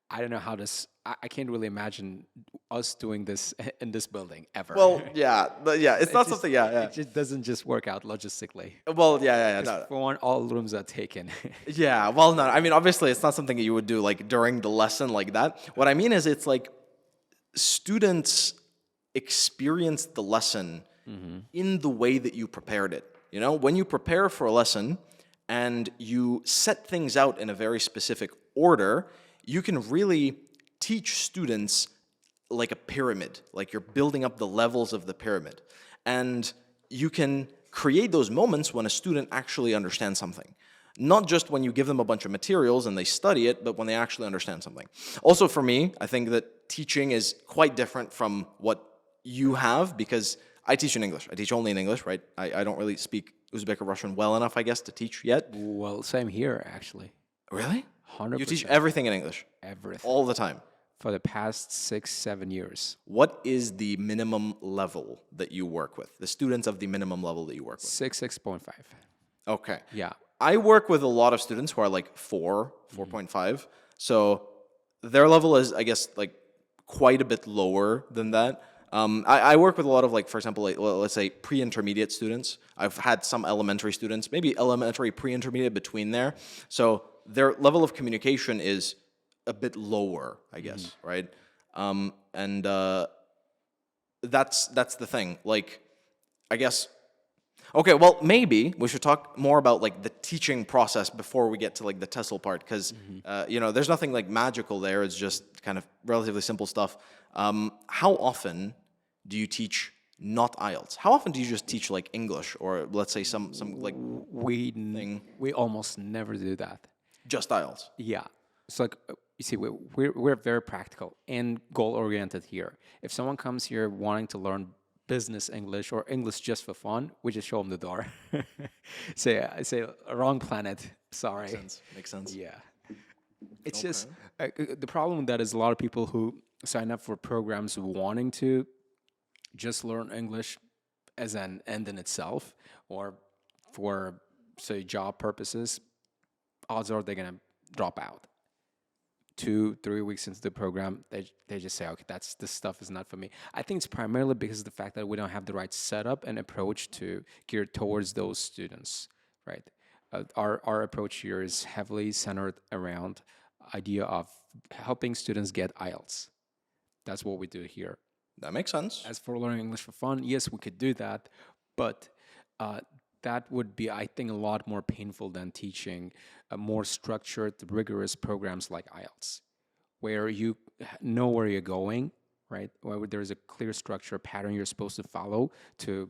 S1: I don't know how this. I can't really imagine us doing this in this building ever.
S2: Well, yeah, it's not something. Yeah.
S1: It just doesn't just work out logistically.
S2: Well, yeah. No.
S1: For one, all rooms are taken.
S2: Yeah, well, no, I mean, obviously, it's not something that you would do like during the lesson like that. What I mean is, it's like students experience the lesson in the way that you prepared it. When you prepare for a lesson and you set things out in a very specific order, you can really teach students like a pyramid, like you're building up the levels of the pyramid. And you can create those moments when a student actually understands something. Not just when you give them a bunch of materials and they study it, but when they actually understand something. Also for me, I think that teaching is quite different from what you have, because I teach in English. I teach only in English, right? I don't really speak Uzbek or Russian well enough, I guess, to teach yet.
S1: Well, same here, actually.
S2: Really?
S1: 100%.
S2: You teach everything in English?
S1: Everything.
S2: All the time?
S1: For the past 6-7 years.
S2: What is the minimum level that you work with? The students of the minimum level that you work with?
S1: 6.5.
S2: Okay.
S1: Yeah.
S2: I work with a lot of students who are like 4.5. So their level is, I guess, like quite a bit lower than that. I work with a lot of, like, for example, like, let's say pre-intermediate students. I've had some elementary students, maybe elementary, pre-intermediate between there. So their level of communication is a bit lower, I guess, right? And that's the thing. Like, I guess. Okay, well, maybe we should talk more about like the teaching process before we get to like the TESOL part, because there's nothing like magical there. It's just kind of relatively simple stuff. How often do you teach not IELTS? How often do you just teach like English, or let's say some like
S1: We almost never do that.
S2: just IELTS?
S1: Yeah. It's like, you see, we're very practical and goal oriented here. If someone comes here wanting to learn business English or English just for fun, we just show them the door. say wrong planet. Sorry.
S2: Makes sense.
S1: Yeah. It's just the problem with that is a lot of people who sign up for programs wanting to just learn English as an end in itself, or for, say, job purposes, odds are they're gonna drop out. 2-3 weeks into the program, they just say, okay, this stuff is not for me. I think it's primarily because of the fact that we don't have the right setup and approach to gear towards those students, right? Our approach here is heavily centered around idea of helping students get IELTS. That's what we do here.
S2: That makes sense.
S1: As for learning English for fun, yes, we could do that, but that would be, I think, a lot more painful than teaching more structured, rigorous programs like IELTS, where you know where you're going, right? Where there's a clear structure, pattern you're supposed to follow to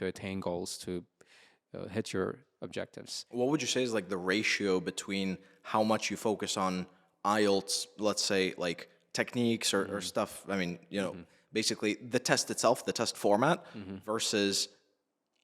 S1: attain goals, to hit your objectives.
S2: What would you say is like the ratio between how much you focus on IELTS, let's say like techniques or stuff? I mean, basically the test itself, the test format, versus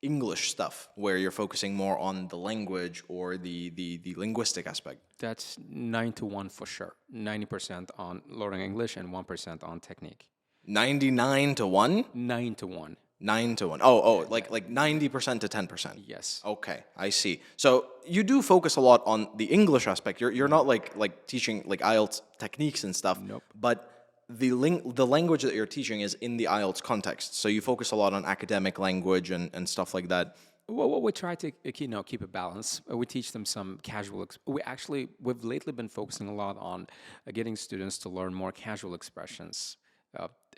S2: English stuff, where you're focusing more on the language or the linguistic aspect?
S1: That's 9-1 for sure. 90% on learning English and 1% on technique.
S2: 99 to 1?
S1: 9-1.
S2: 9 to 1. Oh, like 90% to 10%.
S1: Yes.
S2: Okay, I see. So you do focus a lot on the English aspect. You're not like teaching like IELTS techniques and stuff.
S1: Nope.
S2: But the language that you're teaching is in the IELTS context. So you focus a lot on academic language and stuff like that.
S1: Well, we try to keep a balance. We teach them some casual. We've lately been focusing a lot on getting students to learn more casual expressions,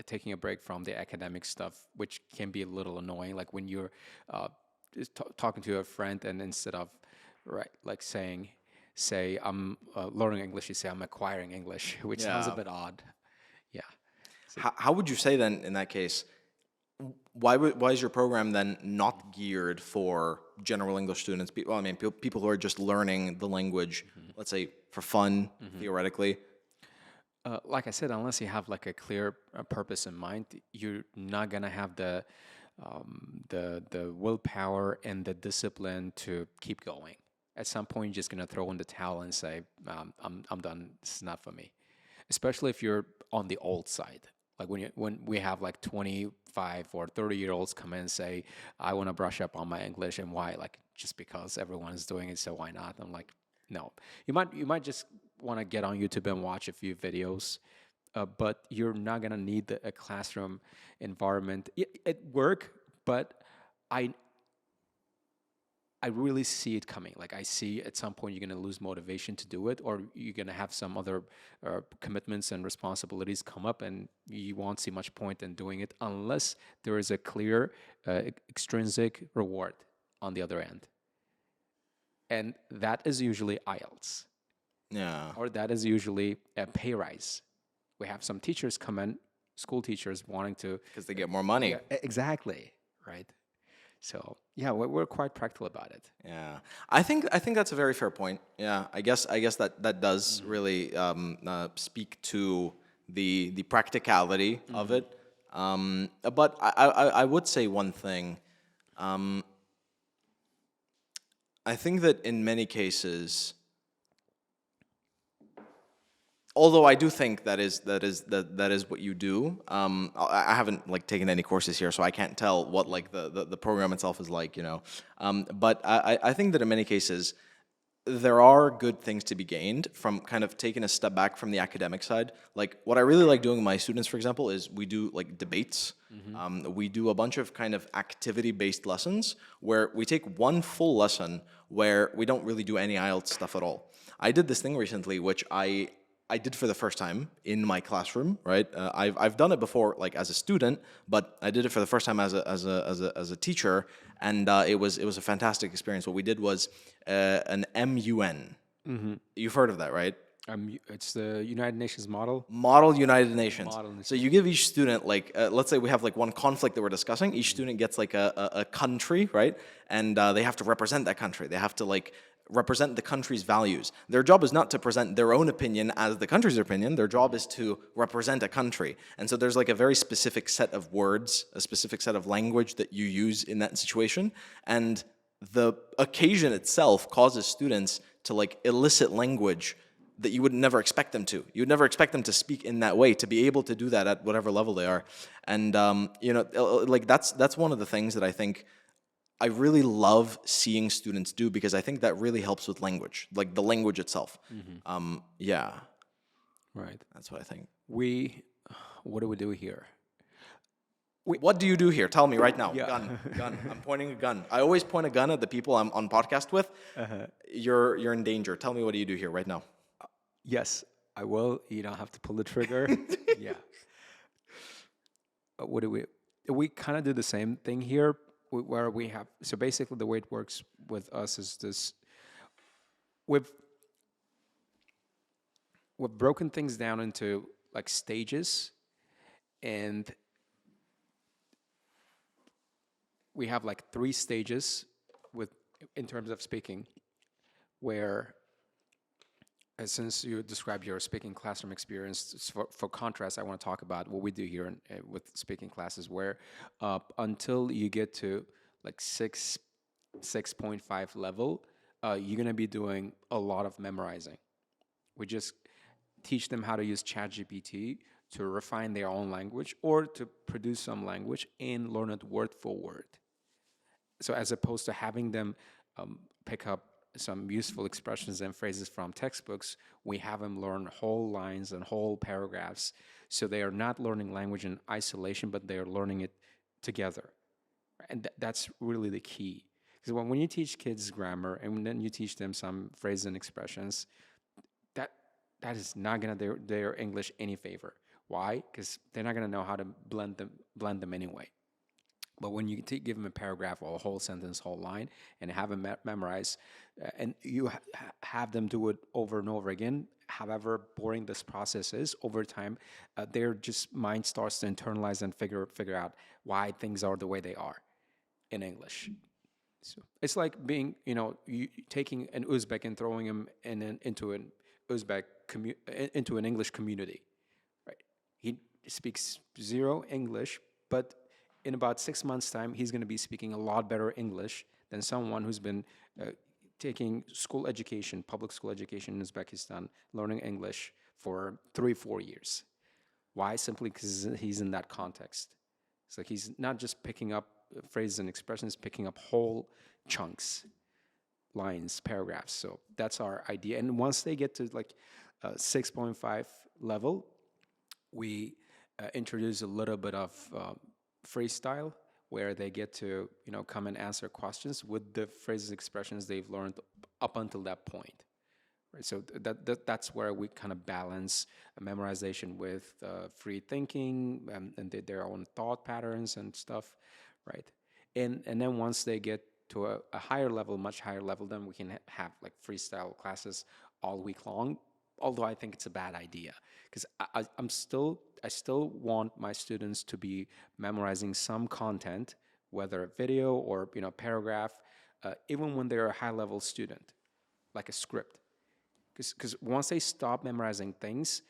S1: taking a break from the academic stuff, which can be a little annoying. Like when you're just talking to a friend, and instead of say I'm learning English, you say I'm acquiring English, which sounds a bit odd. Yeah.
S2: How would you say then in that case? Why is your program then not geared for general English students? Well, I mean, people who are just learning the language, let's say for fun, theoretically.
S1: Like I said, unless you have like a clear purpose in mind, you're not gonna have the willpower and the discipline to keep going. At some point, you're just gonna throw in the towel and say, "I'm done. This is not for me." Especially if you're on the old side. Like when we have like 25 or 30-year-olds come in and say, I want to brush up on my English, and why? Like, just because everyone is doing it, so why not? I'm like, no. You might just want to get on YouTube and watch a few videos, but you're not gonna need a classroom environment at work. But I really see it coming. Like, I see at some point you're going to lose motivation to do it, or you're going to have some other commitments and responsibilities come up, and you won't see much point in doing it unless there is a clear extrinsic reward on the other end. And that is usually IELTS.
S2: Yeah.
S1: Or that is usually a pay rise. We have some teachers come in, school teachers wanting to...
S2: Because they get more money.
S1: Yeah, exactly, right? So yeah, we're quite practical about it.
S2: Yeah, I think that's a very fair point. Yeah, I guess that does really speak to the practicality of it. But I would say one thing. I think that in many cases, although I do think that is what you do. I haven't like taken any courses here, so I can't tell what like the program itself is like, you know. But I think that in many cases there are good things to be gained from kind of taking a step back from the academic side. Like what I really like doing with my students, for example, is we do like debates. We do a bunch of kind of activity-based lessons where we take one full lesson where we don't really do any IELTS stuff at all. I did this thing recently, which I did for the first time in my classroom, right? I've done it before, like as a student, but I did it for the first time as a teacher, and it was a fantastic experience. What we did was an MUN. You've heard of that, right?
S1: It's the United Nations model.
S2: Model United Nations.
S1: Model Nations.
S2: So you give each student like, let's say we have like one conflict that we're discussing. Each student gets like a country, right? And they have to represent that country. They have to like represent the country's values. Their job is not to present their own opinion as the country's opinion. Their job is to represent a country. And so there's like a very specific set of words, a specific set of language that you use in that situation. And the occasion itself causes students to like elicit language that you would never expect them to. You would never expect them to speak in that way, to be able to do that at whatever level they are. And, like that's one of the things that I think I really love seeing students do, because I think that really helps with language, like the language itself. Yeah,
S1: Right.
S2: that's what I think.
S1: What do we do here?
S2: What do you do here? Tell me right now. Gun. I'm pointing a gun. I always point a gun at the people I'm on podcast with. You're in danger. Tell me, what do you do here right now?
S1: Yes, I will. You don't have to pull the trigger. Yeah. What do we kind of do the same thing here, where we have, so basically the way it works with us is this: we've broken things down into like stages, and we have like 3 stages in terms of speaking, where since you described your speaking classroom experience, for contrast, I want to talk about what we do here with speaking classes, where until you get to like 6.5 level, you're going to be doing a lot of memorizing. We just teach them how to use ChatGPT to refine their own language, or to produce some language and learn it word for word. So as opposed to having them pick up some useful expressions and phrases from textbooks, we have them learn whole lines and whole paragraphs. So they are not learning language in isolation, but they are learning it together. And that's really the key. Because when you teach kids grammar and then you teach them some phrases and expressions, that is not going to do their English any favor. Why? Because they're not going to know how to blend them anyway. But when you give them a paragraph or a whole sentence, whole line, and have them memorize, and you have them do it over and over again, however boring this process is, over time, their just mind starts to internalize and figure out why things are the way they are in English. So it's like being, you taking an Uzbek and throwing him into an into an English community, right? He speaks zero English, but in about 6 months' time, he's going to be speaking a lot better English than someone who's been taking school education, public school education in Uzbekistan, learning English for 3-4 years. Why? Simply because he's in that context. It's like he's not just picking up phrases and expressions, picking up whole chunks, lines, paragraphs. So that's our idea. And once they get to like 6.5 level, we introduce a little bit of freestyle, where they get to come and answer questions with the phrases, expressions they've learned up until that point, right? So that's where we kind of balance memorization with free thinking and their own thought patterns and stuff, right? And then once they get to a higher level, much higher level, then we can have like freestyle classes all week long. Although I think it's a bad idea, because I still want my students to be memorizing some content whether a video or paragraph, even when they're a high-level student, like a script. Because once they stop memorizing things,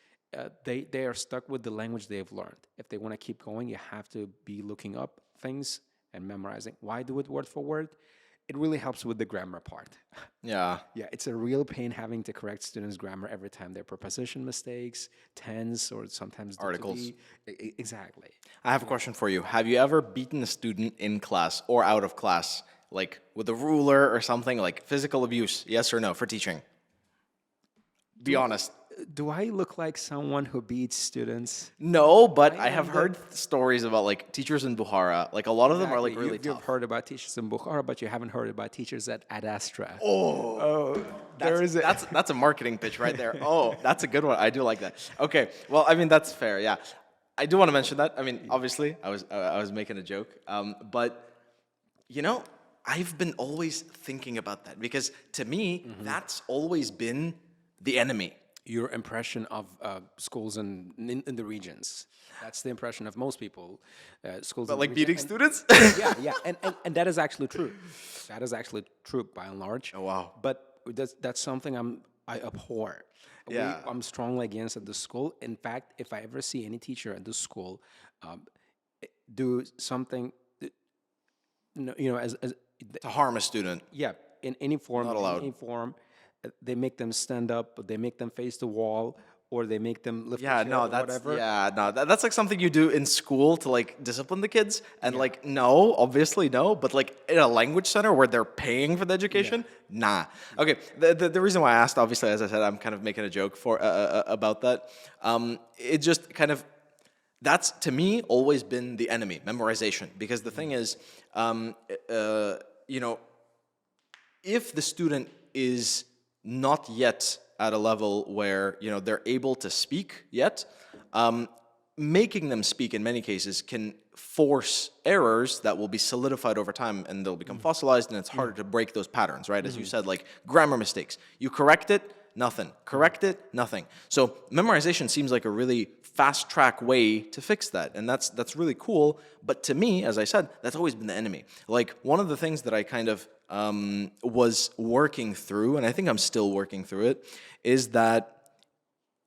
S1: they are stuck with the language they've learned. If they want to keep going, you have to be looking up things and memorizing. Why do it word for word? It really helps with the grammar part.
S2: Yeah.
S1: Yeah, it's a real pain having to correct students' grammar every time there are preposition mistakes, tense, or sometimes the to
S2: Articles.
S1: be. Exactly.
S2: I have a question for you. Have you ever beaten a student in class or out of class, like with a ruler or something, like physical abuse? Yes or no for teaching? Be honest.
S1: Do I look like someone who beats students?
S2: No, but I
S1: am
S2: have heard stories about like teachers in Bukhara. Like a lot of them are like
S1: Exactly.
S2: really
S1: You've
S2: tough.
S1: heard about teachers in Bukhara, but you haven't heard about teachers at Astra.
S2: That's a marketing pitch right there. Oh, that's a good one. I do like that. Okay, well, I mean that's fair. Yeah, I do want to mention that. I mean, obviously, I was making a joke, but you know, I've been always thinking about that because to me, that's always been the enemy.
S1: Your impression of schools in the regions. That's the impression of most people. Schools
S2: But
S1: in the
S2: like
S1: region.
S2: beating students?
S1: Yeah, and that is actually true. That is actually true by and large.
S2: Oh, wow.
S1: But that's something I abhor.
S2: Yeah.
S1: I'm strongly against at the school. In fact, if I ever see any teacher at the school do something, as
S2: To harm a student.
S1: yeah, in any form,
S2: Not allowed.
S1: in any form, they make them stand up, they make them face the wall, or they make them lift
S2: Yeah,
S1: the chair,
S2: no,
S1: or
S2: that's
S1: whatever.
S2: that's like something you do in school to like discipline the kids, and like no, obviously no, but like in a language center where they're paying for the education, nah. Okay, the reason why I asked, obviously, as I said, I'm kind of making a joke for about that. It just kind of that's to me always been the enemy, memorization, because the thing is, you know, if the student is not yet at a level where they're able to speak yet, making them speak in many cases can force errors that will be solidified over time and they'll become fossilized, and it's harder to break those patterns, right? As you said, like grammar mistakes. You correct it, nothing. Correct it, nothing. So memorization seems like a really fast track way to fix that, and that's really cool. But to me, as I said, that's always been the enemy. Like one of the things that I kind of was working through, and I think I'm still working through it, is that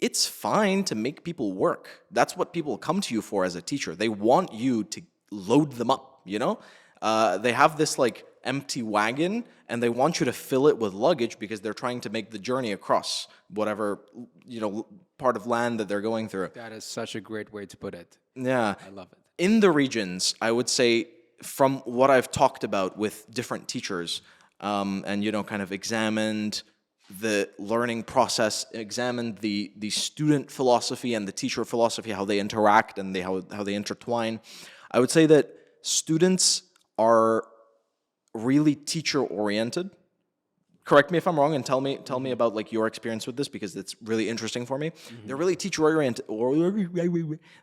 S2: it's fine to make people work. That's what people come to you for as a teacher. They want you to load them up, They have this like empty wagon and they want you to fill it with luggage because they're trying to make the journey across whatever, part of land that they're going through.
S1: That is such a great way to put it.
S2: Yeah.
S1: I love it.
S2: In the regions, I would say from what I've talked about with different teachers, and kind of examined the learning process, examined the student philosophy and the teacher philosophy, how they interact and how they intertwine. I would say that students are really teacher oriented. Correct me if I'm wrong, and tell me about like your experience with this, because it's really interesting for me. They're really teacher oriented.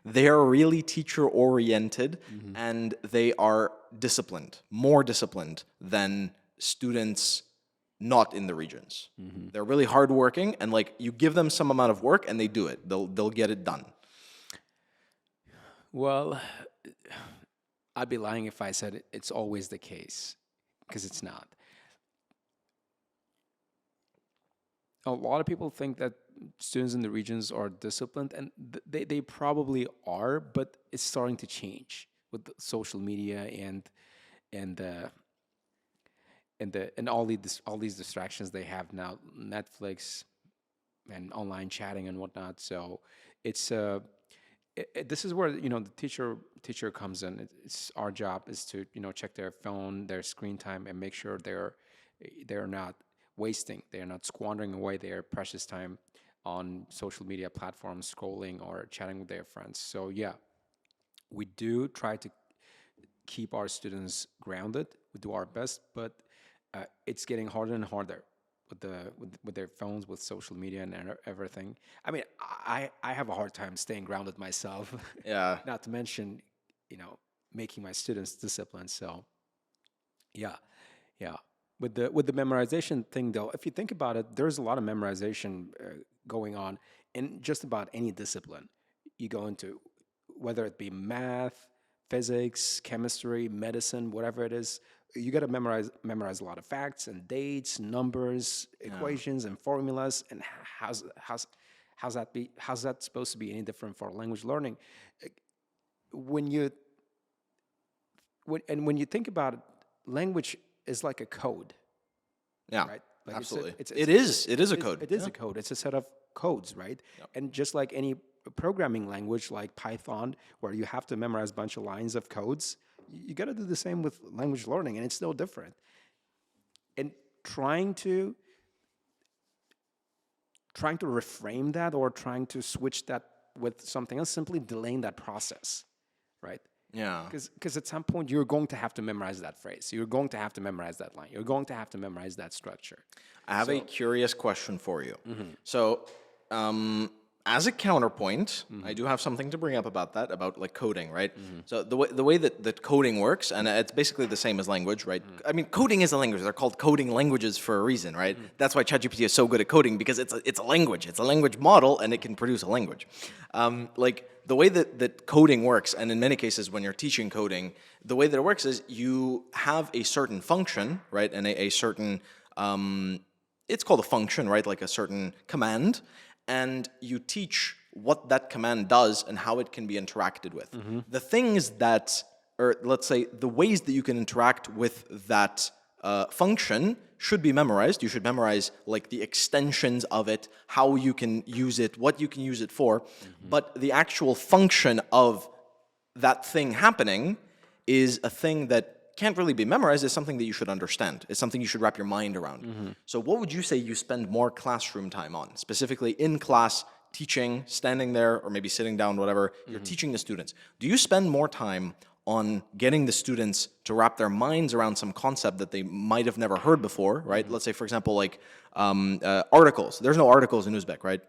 S2: They're really teacher oriented, and they are disciplined, more disciplined than students not in the regions. They're really hardworking, and like you give them some amount of work, and they do it. They'll get it done.
S1: Well, I'd be lying if I said it's always the case, because it's not. A lot of people think that students in the regions are disciplined, and they probably are, but it's starting to change with the social media and and uh, and all these distractions they have now, Netflix and online chatting and whatnot. So it's this is where the teacher comes in. It's our job is to check their phone, their screen time, and make sure they're not wasting, they're not squandering away their precious time on social media platforms, scrolling or chatting with their friends. So yeah, we do try to keep our students grounded. We do our best, but it's getting harder and harder with their phones, with social media and everything. I mean, I have a hard time staying grounded myself.
S2: Yeah.
S1: Not to mention, making my students disciplined. So yeah, yeah. With the memorization thing, though, if you think about it, there's a lot of memorization going on in just about any discipline you go into, whether it be math, physics, chemistry, medicine, whatever it is, you got to memorize a lot of facts and dates, numbers, equations, and formulas. And how's that supposed to be any different for language learning? When you when you think about it, language is like a code.
S2: Yeah,
S1: right? Like
S2: absolutely.
S1: It
S2: is a code.
S1: It is a code. It's a set of codes, right?
S2: Yep.
S1: And just like any programming language like Python, where you have to memorize a bunch of lines of codes, you got to do the same with language learning, and it's no different. And trying to reframe that or trying to switch that with something else, simply delaying that process, right?
S2: Yeah.
S1: Because at some point you're going to have to memorize that phrase. You're going to have to memorize that line. You're going to have to memorize that structure.
S2: I have a curious question for you. So, as a counterpoint, I do have something to bring up about that, about like coding, right? So the way that coding works, and it's basically the same as language, right? I mean, coding is a language. They're called coding languages for a reason, right? That's why ChatGPT is so good at coding, because it's a language. It's a language model, and it can produce a language. Like the way that coding works, and in many cases when you're teaching coding, the way that it works is you have a certain function, right? And a certain, it's called a function, right? Like a certain command. And you teach what that command does and how it can be interacted with. The things that, or let's say the ways that you can interact with that function should be memorized. You should memorize like the extensions of it, how you can use it, what you can use it for. But the actual function of that thing happening is a thing that can't really be memorized. Is something that you should understand. It's something you should wrap your mind around. So what would you say you spend more classroom time on? Specifically in class, teaching, standing there, or maybe sitting down, whatever, you're teaching the students. Do you spend more time on getting the students to wrap their minds around some concept that they might have never heard before, right? Let's say, for example, like articles. There's no articles in Uzbek, right?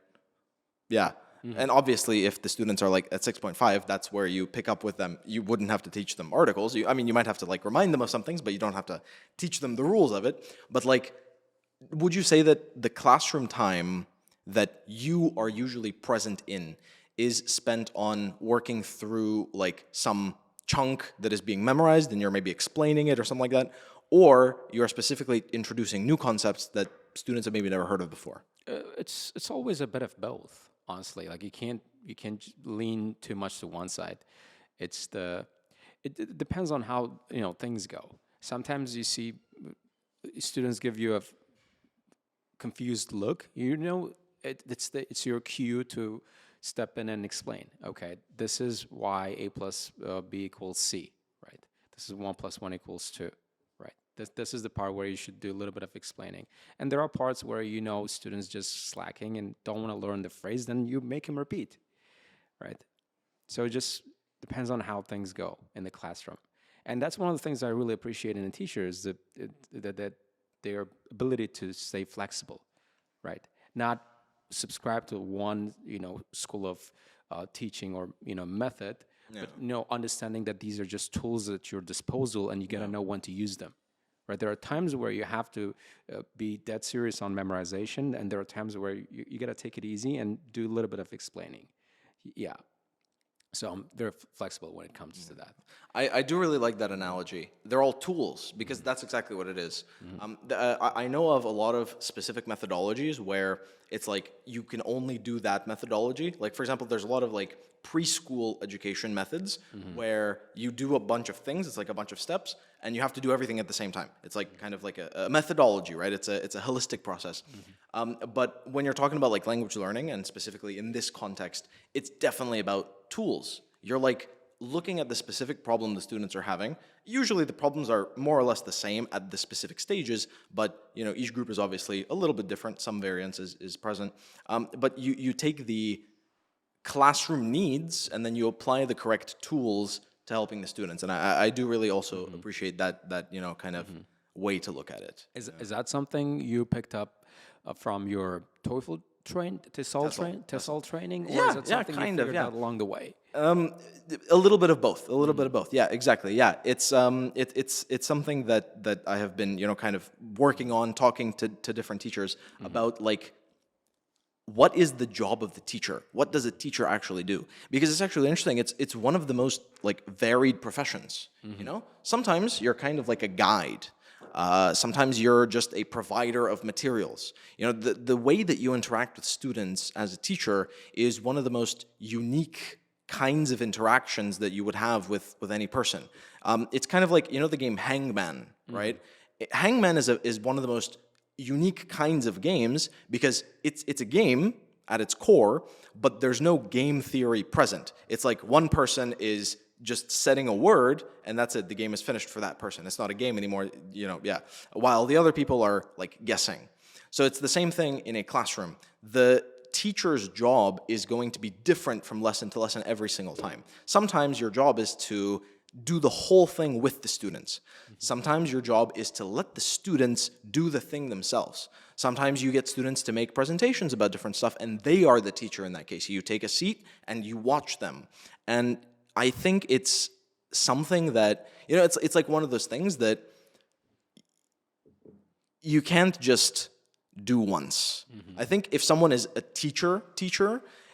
S2: Yeah. And obviously, if the students are like at 6.5, that's where you pick up with them. You wouldn't have to teach them articles. You might have to like remind them of some things, but you don't have to teach them the rules of it. But like, would you say that the classroom time that you are usually present in is spent on working through like some chunk that is being memorized and you're maybe explaining it or something like that? Or you're specifically introducing new concepts that students have maybe never heard of before?
S1: It's always a bit of both. Honestly, like you can't lean too much to one side. It depends on how things go. Sometimes you see students give you a confused look. It's your cue to step in and explain. Okay, this is why A plus B equals C, right? This is 1 plus 1 equals 2. This is the part where you should do a little bit of explaining. And there are parts where students just slacking and don't want to learn the phrase, then you make them repeat, right? So it just depends on how things go in the classroom. And that's one of the things I really appreciate in a teacher is that their ability to stay flexible, right? Not subscribe to one, school of teaching or, method, but, understanding that these are just tools at your disposal and you got to know when to use them. Right, there are times where you have to be dead serious on memorization, and there are times where you got to take it easy and do a little bit of explaining. Yeah. So I'm very flexible when it comes to that.
S2: I do really like that analogy. They're all tools, because that's exactly what it is. I know of a lot of specific methodologies where it's like you can only do that methodology. Like, for example, there's a lot of like preschool education methods where you do a bunch of things. It's like a bunch of steps, and you have to do everything at the same time. It's like kind of like a methodology, right? It's a holistic process. But when you're talking about like language learning, and specifically in this context, it's definitely about tools. You're like looking at the specific problem the students are having. Usually the problems are more or less the same at the specific stages, but each group is obviously a little bit different. Some variance is present. But you take the classroom needs and then you apply the correct tools to helping the students. And I do really also appreciate that kind of way to look at it.
S1: Is that something you picked up from your TOEFL TESOL training, or is it something you figured out along the way?
S2: A little bit of both. A little bit of both. Yeah, exactly. Yeah, it's something that I have been kind of working on, talking to different teachers about, like what is the job of the teacher? What does a teacher actually do? Because it's actually interesting. It's one of the most like varied professions. You know, sometimes you're kind of like a guide. Sometimes you're just a provider of materials. You know, the way that you interact with students as a teacher is one of the most unique kinds of interactions that you would have with any person. It's kind of like, you know, the game Hangman, right? Hangman is one of the most unique kinds of games because it's a game at its core, but there's no game theory present. It's like one person is just setting a word, and that's it. The game is finished for that person. It's not a game anymore, you know, yeah. While the other people are, like, guessing. So it's the same thing in a classroom. The teacher's job is going to be different from lesson to lesson every single time. Sometimes your job is to do the whole thing with the students. Sometimes your job is to let the students do the thing themselves. Sometimes you get students to make presentations about different stuff, and they are the teacher in that case. You take a seat and you watch them. And I think it's something that, you know, it's like one of those things that you can't just do once. I think if someone is a teacher,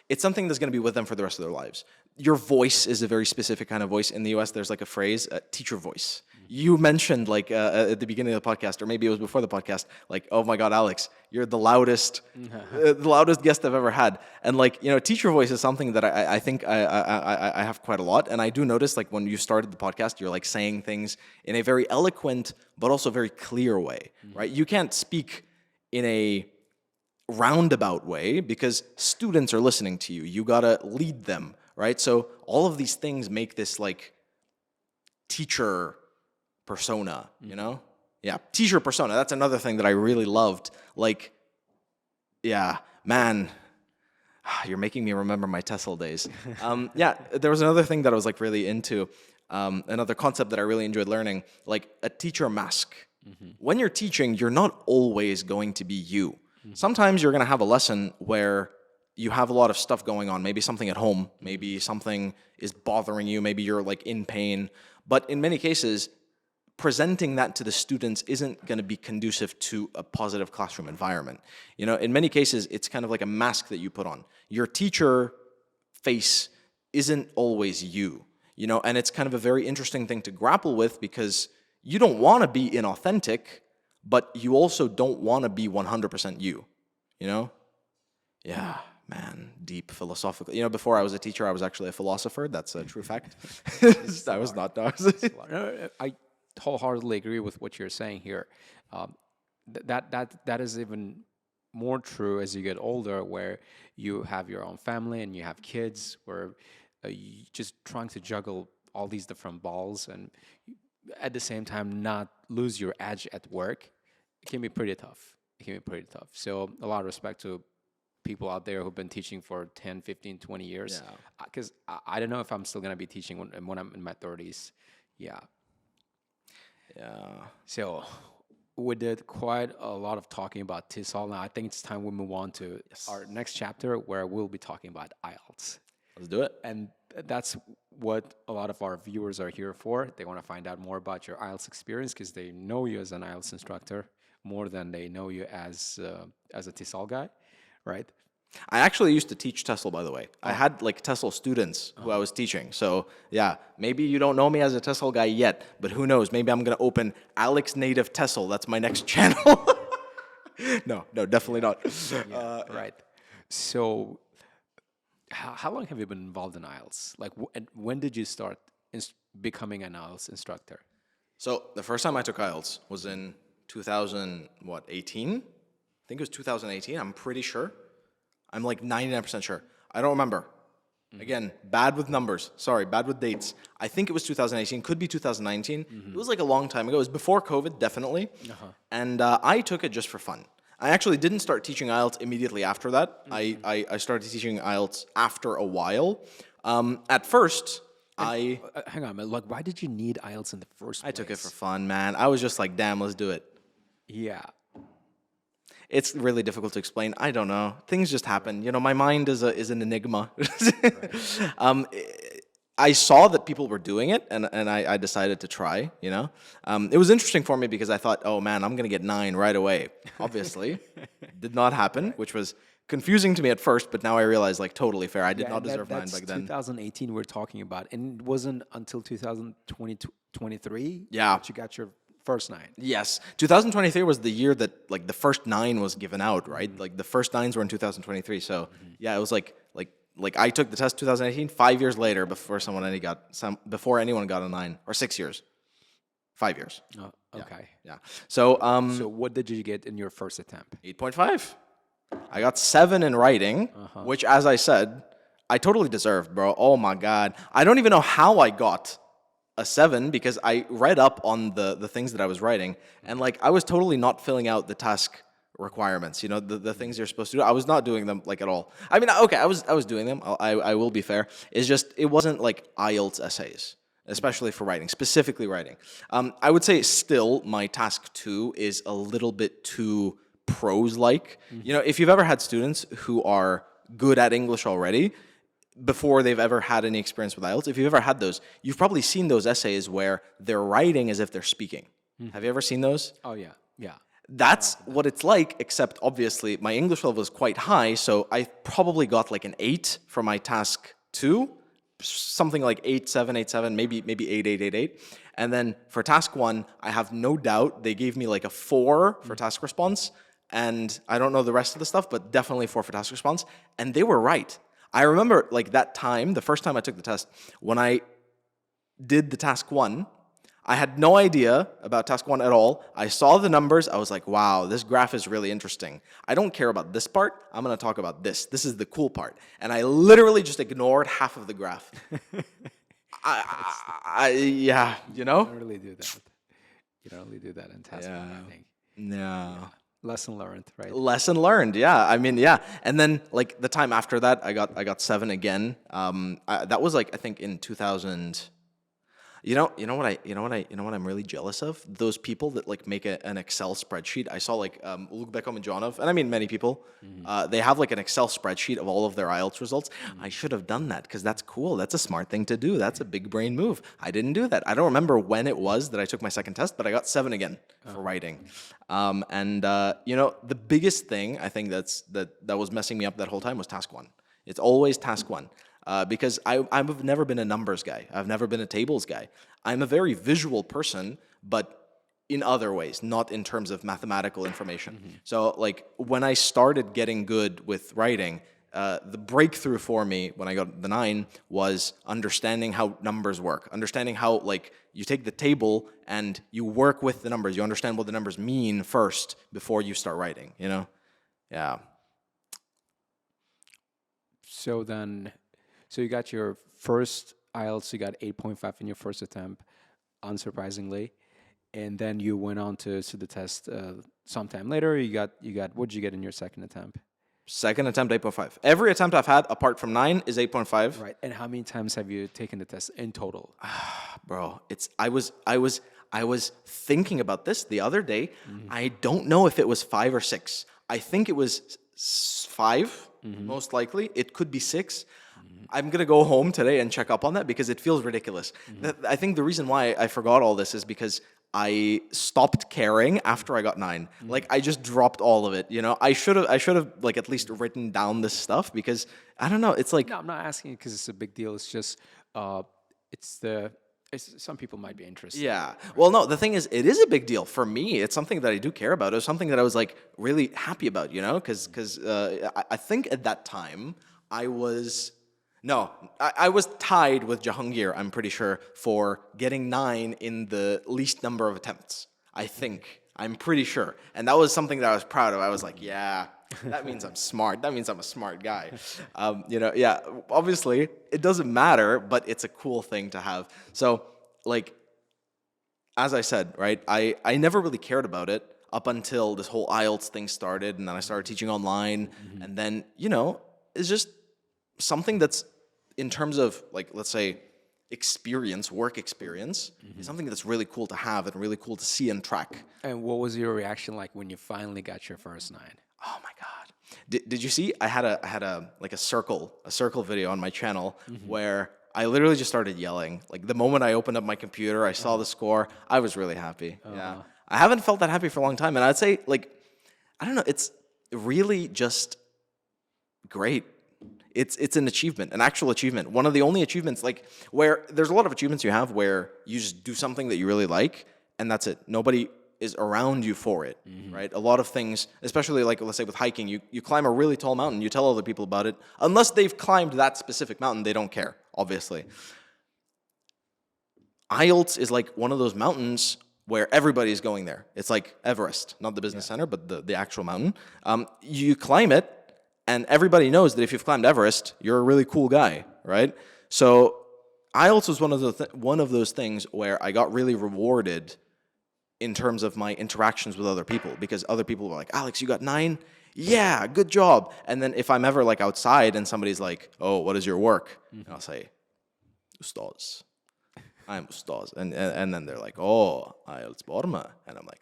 S2: it's something that's going to be with them for the rest of their lives. Your voice is a very specific kind of voice. In the US, there's like a phrase, teacher voice. You mentioned like at the beginning of the podcast, or maybe it was before the podcast, like, oh my God, Alex, you're the loudest guest I've ever had. And like, you know, teacher voice is something that I think I have quite a lot. And I do notice like when you started the podcast, you're like saying things in a very eloquent, but also very clear way, right? You can't speak in a roundabout way because students are listening to you. You gotta lead them, right? So all of these things make this like teacher persona, you know? Yeah, teacher persona. That's another thing that I really loved. Like, yeah, man, you're making me remember my TESOL days. Yeah, there was another thing that I was like really into, another concept that I really enjoyed learning, like a teacher mask. When you're teaching, you're not always going to be you. Sometimes you're going to have a lesson where you have a lot of stuff going on, maybe something at home, maybe something is bothering you, maybe you're like in pain. But in many cases, presenting that to the students isn't going to be conducive to a positive classroom environment. You know, in many cases, it's kind of like a mask that you put on. Your teacher face isn't always you, you know, and it's kind of a very interesting thing to grapple with because you don't want to be inauthentic, but you also don't want to be 100% you, you know? Yeah, man, deep philosophical. You know, before I was a teacher, I was actually a philosopher. That's a true fact. I was not.
S1: I wholeheartedly agree with what you're saying here. That is even more true as you get older, where you have your own family and you have kids, where you just trying to juggle all these different balls and at the same time not lose your edge at work. It can be pretty tough. So a lot of respect to people out there who've been teaching for 10, 15, 20 years. Because I don't know if I'm still going to be teaching when I'm in my 30s. Yeah. So we did quite a lot of talking about TESOL. Now I think it's time we move on to our next chapter where we'll be talking about IELTS.
S2: Let's do it.
S1: And that's what a lot of our viewers are here for. They want to find out more about your IELTS experience because they know you as an IELTS instructor more than they know you as a TESOL guy, right?
S2: I actually used to teach TESOL, by the way. I had like TESOL students who I was teaching. So yeah, maybe you don't know me as a TESOL guy yet, but who knows? Maybe I'm going to open Alex Native TESOL. That's my next channel. No, definitely not.
S1: Right. So how long have you been involved in IELTS? Like, when did you start becoming an IELTS instructor?
S2: So the first time I took IELTS was in 2018? I think it was 2018. I'm pretty sure. I'm like 99% sure. I don't remember. Again, bad with numbers. Sorry, bad with dates. I think it was 2018. Could be 2019. It was like a long time ago. It was before COVID, definitely. And I took it just for fun. I actually didn't start teaching IELTS immediately after that. I started teaching IELTS after a while. At first, hang
S1: on, man. Like, why did you need IELTS in the first place?
S2: I took it for fun, man. I was just like, damn, let's do it.
S1: Yeah.
S2: It's really difficult to explain. I don't know. Things just happen. You know, my mind is an enigma. I saw that people were doing it, and I decided to try, you know. It was interesting for me because I thought, oh, man, I'm going to get 9 right away. Obviously. Did not happen, which was confusing to me at first, but now I realize like totally fair. I did not
S1: and
S2: deserve 9
S1: that's
S2: back then.
S1: 2018 we're talking about, and it wasn't until 2023
S2: Yeah.
S1: that you got your first 9.
S2: Yes, 2023 was the year that like the first 9 was given out, right? Like the first 9s were in 2023. So yeah, it was like I took the test 2018, 5 years later before before anyone got a 9, or 6 years, 5 years.
S1: Oh, okay.
S2: Yeah. So
S1: So what did you get in your first attempt?
S2: 8.5. I got 7 in writing, which, as I said, I totally deserved, bro. Oh my God. I don't even know how I got a 7 because I read up on the things that I was writing, and like I was totally not filling out the task requirements, you know, the things you're supposed to do. I was not doing them like at all. I mean, okay, I was doing them. I will be fair. It's just it wasn't like IELTS essays, especially for writing, specifically writing. I would say still my task 2 is a little bit too prose-like. You know, if you've ever had students who are good at English already, before they've ever had any experience with IELTS, if you've ever had those, you've probably seen those essays where they're writing as if they're speaking. Have you ever seen those?
S1: Oh yeah, yeah.
S2: That's what it's like, except obviously my English level is quite high, so I probably got like an 8 for my task 2, something like 8.7, 8.7, maybe 8.8, 8.8. And then for task 1, I have no doubt they gave me like a 4 for task response, and I don't know the rest of the stuff, but definitely 4 for task response, and they were right. I remember like that time, the first time I took the test, when I did the task 1, I had no idea about task 1 at all. I saw the numbers. I was like, wow, this graph is really interesting. I don't care about this part. I'm going to talk about this. This is the cool part. And I literally just ignored half of the graph. Yeah, you know?
S1: You don't really do that. You don't really do that in task 1, I think.
S2: No.
S1: Lesson learned, right?
S2: Lesson learned, yeah. I mean, yeah. And then like the time after that, I got 7 again. That was like I think in 2000. You know what I'm really jealous of? Those people that like make an Excel spreadsheet. I saw like Luke Beckham and Jonov, and I mean many people. They have like an Excel spreadsheet of all of their IELTS results. I should have done that because that's cool. That's a smart thing to do. That's a big brain move. I didn't do that. I don't remember when it was that I took my second test, but I got 7 again for writing. You know, the biggest thing I think that was messing me up that whole time was task 1. It's always task 1. Because I've never been a numbers guy. I've never been a tables guy. I'm a very visual person, but in other ways, not in terms of mathematical information. So like when I started getting good with writing, the breakthrough for me when I got the 9 was understanding how numbers work, understanding how like you take the table and you work with the numbers. You understand what the numbers mean first before you start writing, you know? Yeah.
S1: So you got your first IELTS, you got 8.5 in your first attempt, unsurprisingly, and then you went on to the test sometime later. You got what did you get in your second attempt?
S2: Second attempt, 8.5. Every attempt I've had apart from 9 is 8.5.
S1: Right. And how many times have you taken the test in total?
S2: Bro, I was thinking about this the other day. I don't know if it was 5 or 6. I think it was 5, most likely. It could be 6. I'm going to go home today and check up on that because it feels ridiculous. I think the reason why I forgot all this is because I stopped caring after I got 9. Like I just dropped all of it, you know. I should have like at least written down this stuff because I don't know, it's like
S1: No, I'm not asking because it's a big deal. It's just some people might be interested.
S2: yeah. Well, no, the thing is, it is a big deal for me. It's something that I do care about. It was something that I was like really happy about, you know, because I think at that time I was tied with Jahangir, I'm pretty sure, for getting 9 in the least number of attempts. I think. I'm pretty sure. And that was something that I was proud of. I was like, yeah, that means I'm smart. That means I'm a smart guy. You know, yeah, obviously, it doesn't matter, but it's a cool thing to have. So, like, as I said, right, I never really cared about it up until this whole IELTS thing started, and then I started teaching online, and then, you know, it's just something that's, in terms of, like, let's say, work experience, is something that's really cool to have and really cool to see and track.
S1: And what was your reaction like when you finally got your first 9?
S2: Oh my God. Did you see? I had a circle video on my channel where I literally just started yelling. Like the moment I opened up my computer, I saw the score, I was really happy. Yeah. I haven't felt that happy for a long time. And I'd say, like, I don't know, it's really just great. It's an achievement, an actual achievement. One of the only achievements, like, where there's a lot of achievements you have where you just do something that you really like, and that's it. Nobody is around you for it, right? A lot of things, especially like, let's say with hiking, you climb a really tall mountain, you tell other people about it. Unless they've climbed that specific mountain, they don't care, obviously. IELTS is like one of those mountains where everybody's going there. It's like Everest, not the business center, but the actual mountain. You climb it, and everybody knows that if you've climbed Everest, you're a really cool guy, right? So IELTS was one of those things where I got really rewarded in terms of my interactions with other people, because other people were like, Alex, you got 9? Yeah, good job. And then if I'm ever like outside and somebody's like, oh, what is your work? And I'll say, Ustaz. I'm Ustaz. And then they're like, oh, IELTS Borma. And I'm like,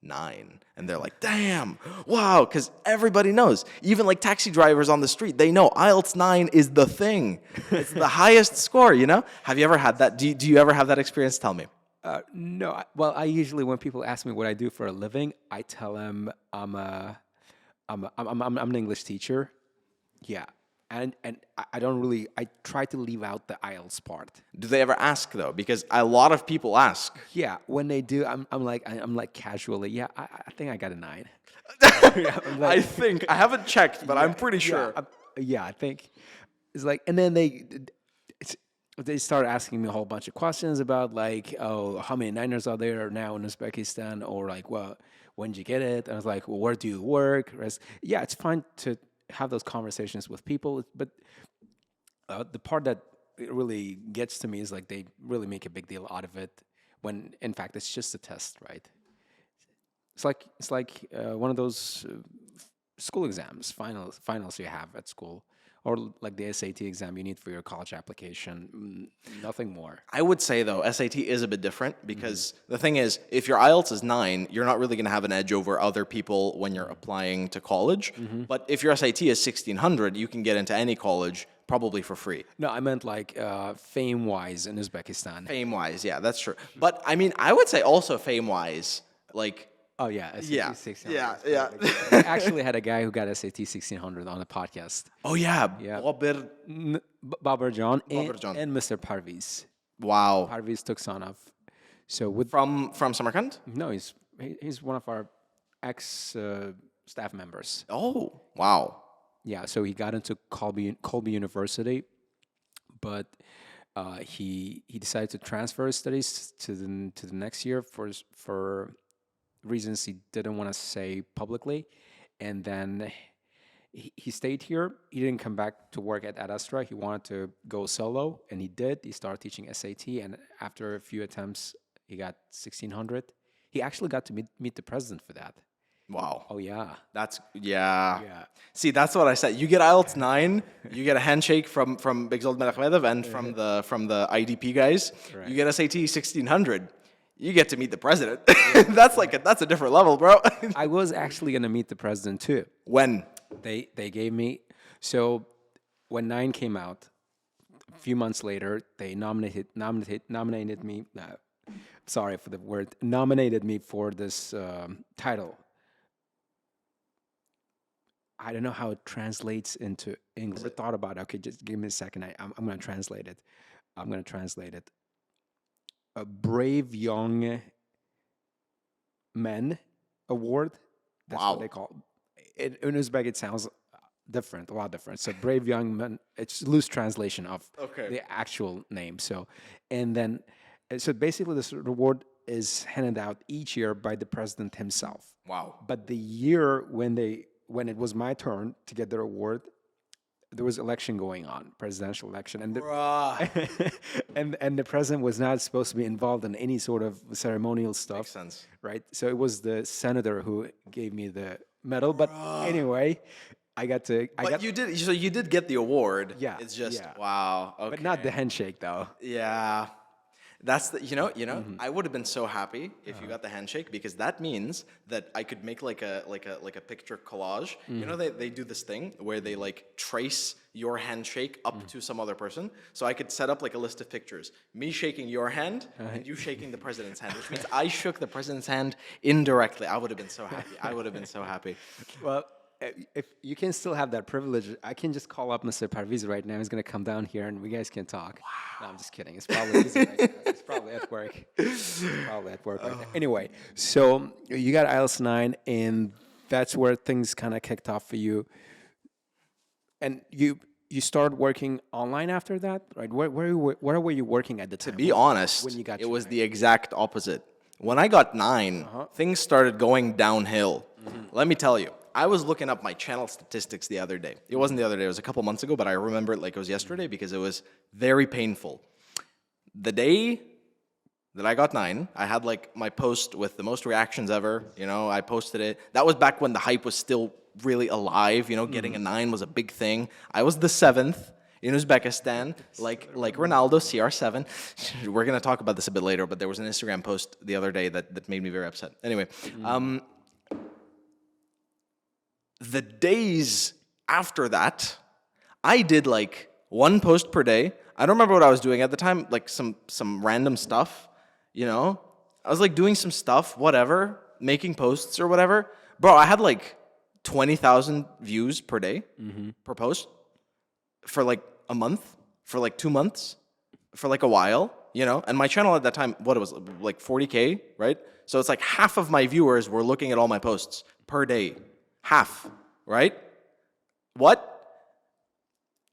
S2: 9. And they're like, damn, wow, because everybody knows. Even like taxi drivers on the street, they know IELTS 9 is the thing. It's the highest score, you know? Have you ever had that? Do you ever have that experience? Tell me.
S1: No. Well, I usually, when people ask me what I do for a living, I tell them I'm an English teacher. Yeah. And I don't really, I try to leave out the IELTS part.
S2: Do they ever ask though? Because a lot of people ask.
S1: Yeah, when they do, I'm like casually, yeah, I think I got a 9. Yeah,
S2: I think, I haven't checked, but I'm pretty sure.
S1: Yeah, I think it's like, and then they start asking me a whole bunch of questions about like, oh, how many Niners are there now in Uzbekistan, or like, well, when did you get it? And I was like, well, where do you work? Yeah, it's fine to have those conversations with people, but the part that really gets to me is like they really make a big deal out of it when in fact it's just a test, right? It's like one of those school exams, finals you have at school, or like the SAT exam you need for your college application. Nothing more.
S2: I would say though, SAT is a bit different, because the thing is, if your IELTS is 9, you're not really going to have an edge over other people when you're applying to college. But if your SAT is 1600, you can get into any college probably for free.
S1: No, I meant like fame-wise in Uzbekistan.
S2: Fame-wise, yeah, that's true. But I mean, I would say also fame-wise, like,
S1: oh yeah, SAT
S2: yeah,
S1: 1600.
S2: yeah.
S1: I actually had a guy who got SAT 1600 on a podcast.
S2: Oh yeah,
S1: Yeah.
S2: Babur
S1: John
S2: John.
S1: and Mr. Parviz.
S2: Wow.
S1: Parviz Tuksanov. So with
S2: From Samarkand?
S1: no, he's one of our ex staff members.
S2: Oh, wow.
S1: Yeah, so he got into Colby University, but he decided to transfer his studies to the next year for reasons he didn't want to say publicly, and then he stayed here. He didn't come back to work at Astra. He wanted to go solo, and he did. He started teaching SAT, and after a few attempts, he got 1600. He actually got to meet the president for that.
S2: Wow.
S1: Oh yeah.
S2: Yeah.
S1: Yeah.
S2: See, that's what I said. You get IELTS 9, you get a handshake from Begzod Melakhmedov and from the IDP guys.
S1: Right.
S2: You get SAT 1600. You get to meet the president. That's a different level, bro.
S1: I was actually gonna meet the president too.
S2: When?
S1: They gave me, so when 9 came out, a few months later, they nominated me. Sorry for the word. Nominated me for this title. I don't know how it translates into English. I thought about it. Okay, just give me a second. I'm going to translate it. A Brave Young Men Award. That's
S2: Wow.
S1: what they call it. In Uzbek, it sounds different, a lot different. So Brave Young Men, it's loose translation of the actual name. So, and then, so basically this reward is handed out each year by the president himself.
S2: Wow.
S1: But the year when it was my turn to get the award, there was election going on, presidential election, and and the president was not supposed to be involved in any sort of ceremonial stuff.
S2: Makes sense.
S1: Right? So it was the senator who gave me the medal. But anyway,
S2: You did get the award.
S1: Yeah,
S2: It's just
S1: yeah.
S2: wow. Okay.
S1: but not the handshake though.
S2: Yeah. That's I would have been so happy if you got the handshake, because that means that I could make like a picture collage. You know, they do this thing where they like trace your handshake up to some other person. So I could set up like a list of pictures. Me shaking your hand and you shaking the president's hand, which means I shook the president's hand indirectly. I would have been so happy. Well,
S1: if you can still have that privilege, I can just call up Mr. Parviz right now. He's gonna come down here and we guys can talk. Wow. No, I'm just kidding. It's probably busy right now. It's probably at work. It's probably at work right now. Anyway, so you got IELTS 9, and that's where things kind of kicked off for you. And you started working online after that, right? Where were you working at the time?
S2: To be honest,
S1: when you got
S2: it
S1: your
S2: was
S1: 9?
S2: the exact opposite. When I got 9, things started going downhill. Let me tell you, I was looking up my channel statistics the other day. It wasn't the other day, it was a couple months ago, but I remember it like it was yesterday because it was very painful. The day that I got 9, I had like my post with the most reactions ever. You know, I posted it. That was back when the hype was still really alive. You know, getting a 9 was a big thing. I was the 7th in Uzbekistan, like Ronaldo, CR7. We're gonna talk about this a bit later, but there was an Instagram post the other day that made me very upset. Anyway, the days after that, I did like 1 post per day. I don't remember what I was doing at the time, like some random stuff, you know? I was like doing some stuff, whatever, making posts or whatever. Bro, I had like 20,000 views per day, per post, for like a month, for like 2 months, for like a while, you know? And my channel at that time, what it was, like 40K, right? So it's like half of my viewers were looking at all my posts per day. Half, right? What?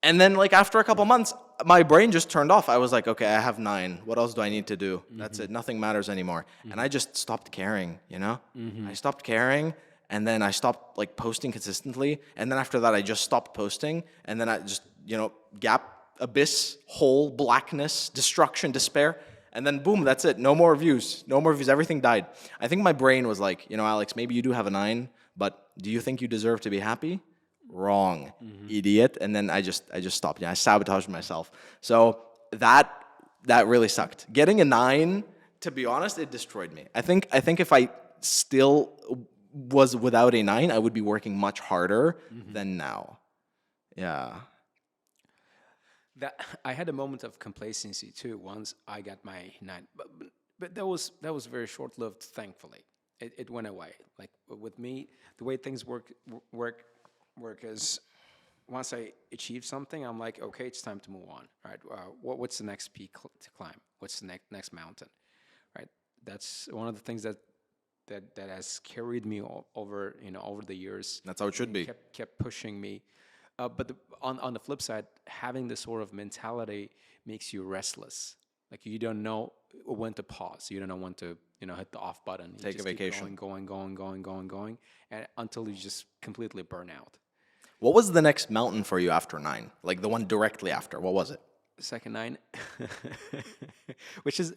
S2: And then like after a couple months, my brain just turned off. I was like, okay, I have 9. What else do I need to do? That's it. Nothing matters anymore. And I just stopped caring, you know? I stopped caring, and then I stopped like posting consistently. And then after that, I just stopped posting. And then I just, you know, gap, abyss, hole, blackness, destruction, despair. And then boom, that's it. No more views. No more views. Everything died. I think my brain was like, you know, Alex, maybe you do have a 9, but do you think you deserve to be happy? Wrong, idiot. And then I just stopped. Yeah, I sabotaged myself. So that really sucked. Getting a 9, to be honest, it destroyed me. I think if I still was without a 9, I would be working much harder than now. Yeah.
S1: That I had a moment of complacency too once I got my 9, but that was very short lived. Thankfully, it went away. Like with me, the way things work is once I achieve something, I'm like, okay, it's time to move on. Right? What's the next peak to climb? What's the next mountain? Right? That's one of the things that has carried me over over the years.
S2: That's how it should be.
S1: Kept pushing me. But on the flip side, having this sort of mentality makes you restless. Like you don't know when to pause. You don't know when to hit the off button. You
S2: Take
S1: just
S2: a vacation.
S1: Keep going, and until you just completely burn out.
S2: What was the next mountain for you after 9? Like the one directly after. What was it?
S1: The second 9, which is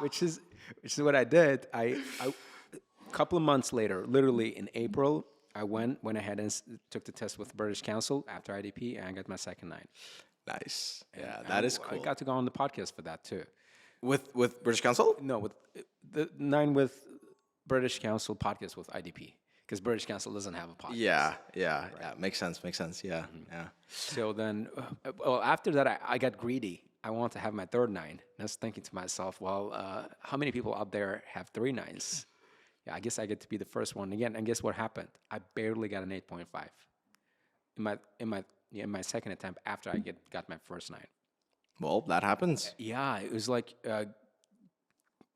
S1: which is what I did. I a couple of months later, literally in April, I went ahead and took the test with British Council after IDP, and I got my second 9.
S2: Nice. Yeah,
S1: And
S2: that is cool.
S1: I got to go on the podcast for that too.
S2: With British Council?
S1: No, with the 9 with British Council podcast with IDP, because British Council doesn't have a podcast.
S2: Yeah. Makes sense. Yeah.
S1: So then, well, after that, I got greedy. I wanted to have my third 9. And I was thinking to myself, well, how many people out there have 3 9s? Yeah, I guess I get to be the first one again. And guess what happened? I barely got an 8.5 in my second attempt after I got my first 9.
S2: Well, that happens.
S1: Yeah, it was like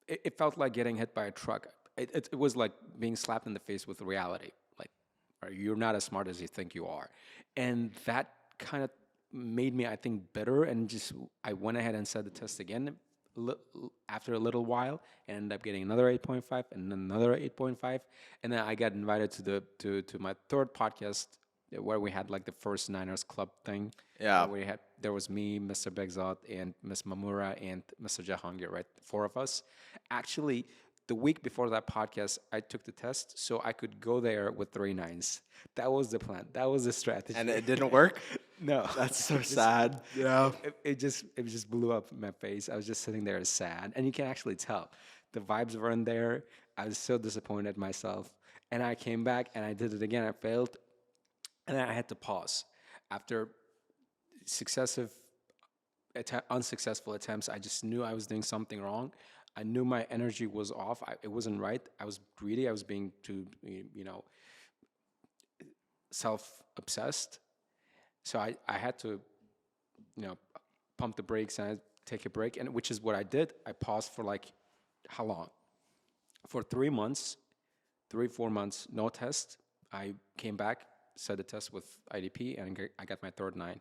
S1: it felt like getting hit by a truck. It was like being slapped in the face with reality. Like, you're not as smart as you think you are, and that kind of made me, I think, bitter. And just I went ahead and said the test again after a little while, and ended up getting another 8.5 and another 8.5, and then I got invited to my third podcast where we had like the first Niners Club thing.
S2: Yeah.
S1: There was me, Mr. Begzot, and Miss Mamura, and Mr. Jahangir, right? 4 of us. Actually, the week before that podcast, I took the test so I could go there with 3 9s. That was the plan. That was the strategy.
S2: And it didn't work?
S1: No.
S2: That's so sad. Yeah.
S1: It just blew up in my face. I was just sitting there sad, and you can actually tell the vibes weren't there. I was so disappointed in myself, and I came back and I did it again. I failed, and then I had to pause after successive unsuccessful attempts. I just knew I was doing something wrong. I knew my energy was off. It wasn't right. I was greedy. I was being too, self-obsessed. So I had to, pump the brakes and take a break, and which is what I did. I paused for like, how long? For 3 months, 4 months, no test. I came back, said the test with IDP, and I got my third 9.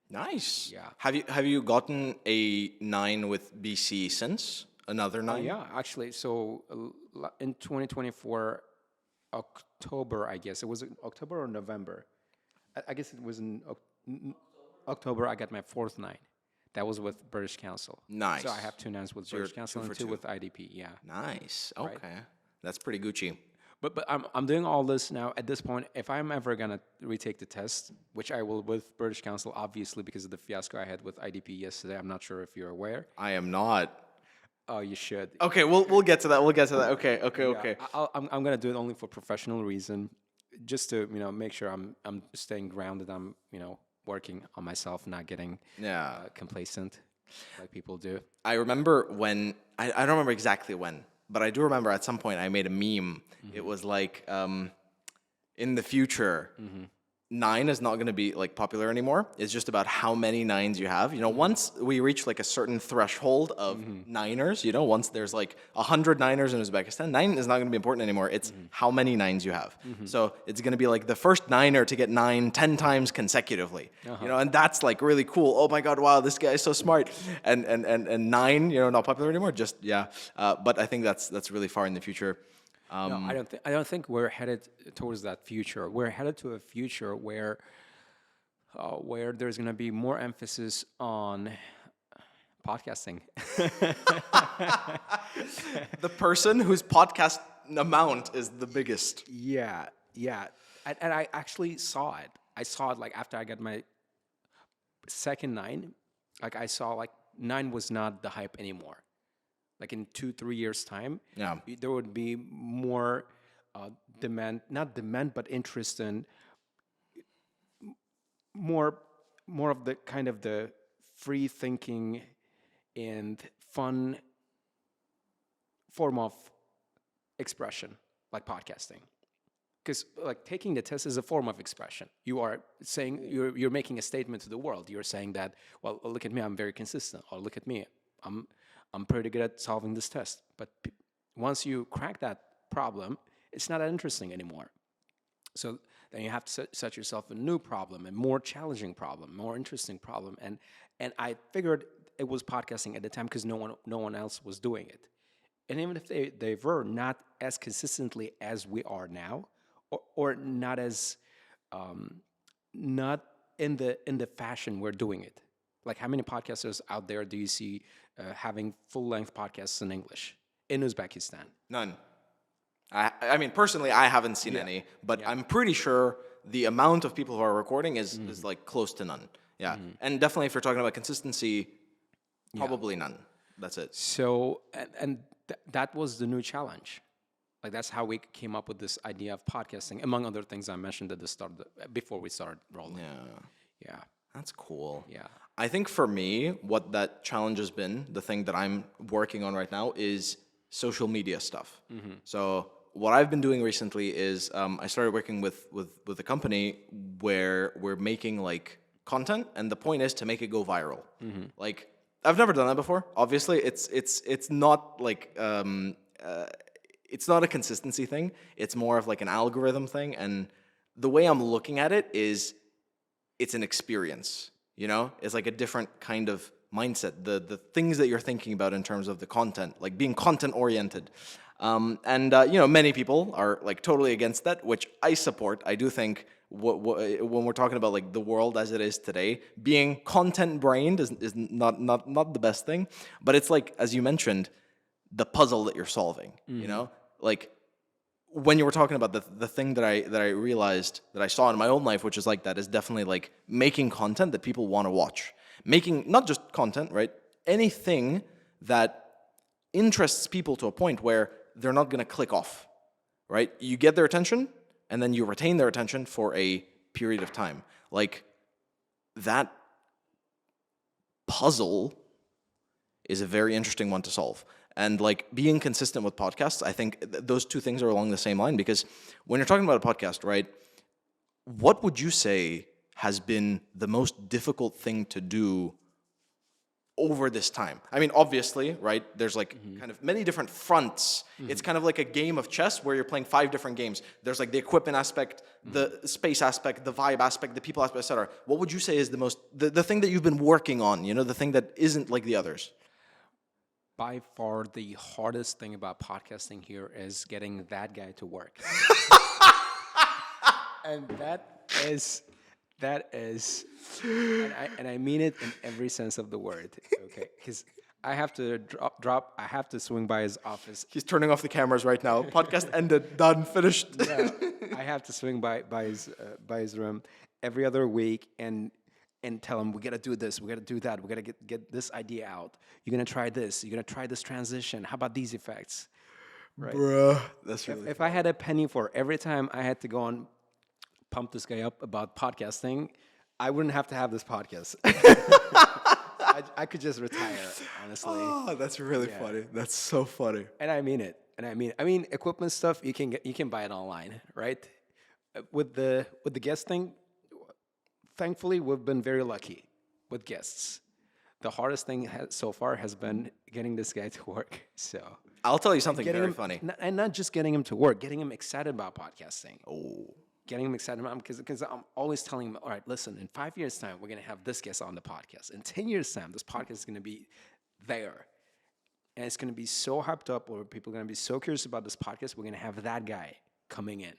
S2: Nice.
S1: Yeah.
S2: Have you gotten a 9 with BC since? Another 9?
S1: Yeah, actually. So in 2024, October, I guess. It was October or November. I guess it was in October, I got my fourth 9. That was with British Council.
S2: Nice.
S1: So I have 2 9s with British Council and 2 with IDP. Yeah.
S2: Nice. Okay.
S1: Right.
S2: That's pretty Gucci.
S1: But I'm doing all this now. At this point, if I'm ever gonna retake the test, which I will with British Council, obviously because of the fiasco I had with IDP yesterday. I'm not sure if you're aware.
S2: I am not.
S1: Oh, you should.
S2: Okay, we'll get to that. We'll get to that. Okay.
S1: Yeah, I'm gonna do it only for professional reason, just to make sure I'm staying grounded. I'm working on myself, not getting complacent like people do.
S2: I remember when I don't remember exactly when, but I do remember at some point I made a meme. It was like in the future. 9 is not going to be like popular anymore. It's just about how many 9s you have. Once we reach like a certain threshold of 9ers, once there's like 100 9ers in Uzbekistan, 9 is not going to be important anymore. It's how many 9s you have. So it's going to be like the first 9er to get 9 10 times consecutively. And that's like really cool. Oh my God, wow, this guy is so smart. And 9, not popular anymore. Just but I think that's really far in the future.
S1: No, I don't think we're headed towards that future. We're headed to a future where there's going to be more emphasis on podcasting.
S2: The person whose podcast amount is the biggest.
S1: Yeah. And I actually saw it. I saw it like after I got my second 9. Like I saw like 9 was not the hype anymore. Like in 2-3 years' time, there would be more not demand, but interest in more of the kind of the free thinking and fun form of expression, like podcasting. Because like taking the test is a form of expression. You are saying you're making a statement to the world. You're saying that, well, look at me, I'm very consistent. Or look at me, I'm pretty good at solving this test. But once you crack that problem, it's not that interesting anymore. So then you have to set yourself a new problem, a more challenging problem, more interesting problem. And I figured it was podcasting at the time because no one else was doing it. And even if they were not as consistently as we are now, or not as not in the fashion we're doing it. Like how many podcasters out there do you see having full-length podcasts in English in Uzbekistan?
S2: None. I mean, personally, I haven't seen any, but I'm pretty sure the amount of people who are recording is like close to none. Yeah, and definitely if you're talking about consistency, probably none. That's it.
S1: So, and that was the new challenge. Like that's how we came up with this idea of podcasting, among other things I mentioned at the start, before we started rolling. Yeah.
S2: That's cool.
S1: Yeah.
S2: I think for me, what that challenge has been, the thing that I'm working on right now is social media stuff. So what I've been doing recently is I started working with a company where we're making like content, and the point is to make it go viral. Like I've never done that before. Obviously, it's not like it's not a consistency thing. It's more of like an algorithm thing, and the way I'm looking at it is it's an experience. It's like a different kind of mindset. The things that you're thinking about in terms of the content, like being content oriented. Many people are like totally against that, which I support. I do think when we're talking about like the world as it is today, being content brained is not the best thing. But it's like, as you mentioned, the puzzle that you're solving. Like when you were talking about the thing that I realized that I saw in my own life, which is like that, is definitely like making content that people want to watch. Making not just content, right? Anything that interests people to a point where they're not going to click off, right? You get their attention, and then you retain their attention for a period of time. Like that puzzle is a very interesting one to solve. and like being consistent with podcasts. I think those two things are along the same line, because when you're talking about a podcast, right, what would you say has been the most difficult thing to do over this time? I mean, obviously, right, there's like kind of many different fronts. It's kind of like a game of chess where you're playing 5 different games. There's like the equipment aspect, the space aspect, the vibe aspect, the people aspect, etc. What would you say is the thing that you've been working on, the thing that isn't like the others?
S1: By far, the hardest thing about podcasting here is getting that guy to work. And that is, and I mean it in every sense of the word, okay? Because I have to I have to swing by his office.
S2: He's turning off the cameras right now. Podcast ended, done, finished.
S1: Yeah, I have to swing by his room every other week and tell him, we gotta do this, we gotta do that, we gotta get this idea out. You're gonna try this. You're gonna try this transition. How about these effects? Right.
S2: Bruh, that's really.
S1: If I had a penny for every time I had to go and pump this guy up about podcasting, I wouldn't have to have this podcast. I could just retire, honestly.
S2: Oh, that's really funny. That's so funny.
S1: And I mean it. I mean equipment stuff you can buy it online, right? With the guest thing, thankfully we've been very lucky with guests. The hardest thing so far has been getting this guy to work. So
S2: I'll tell you something very funny.
S1: And not just getting him to work, getting him excited about podcasting.
S2: Oh.
S1: Getting him excited about because I'm always telling him, all right, listen, in 5 years' time, we're going to have this guest on the podcast. In 10 years' time, this podcast is going to be there. And it's going to be so hyped up, or people are going to be so curious about this podcast, we're going to have that guy coming in.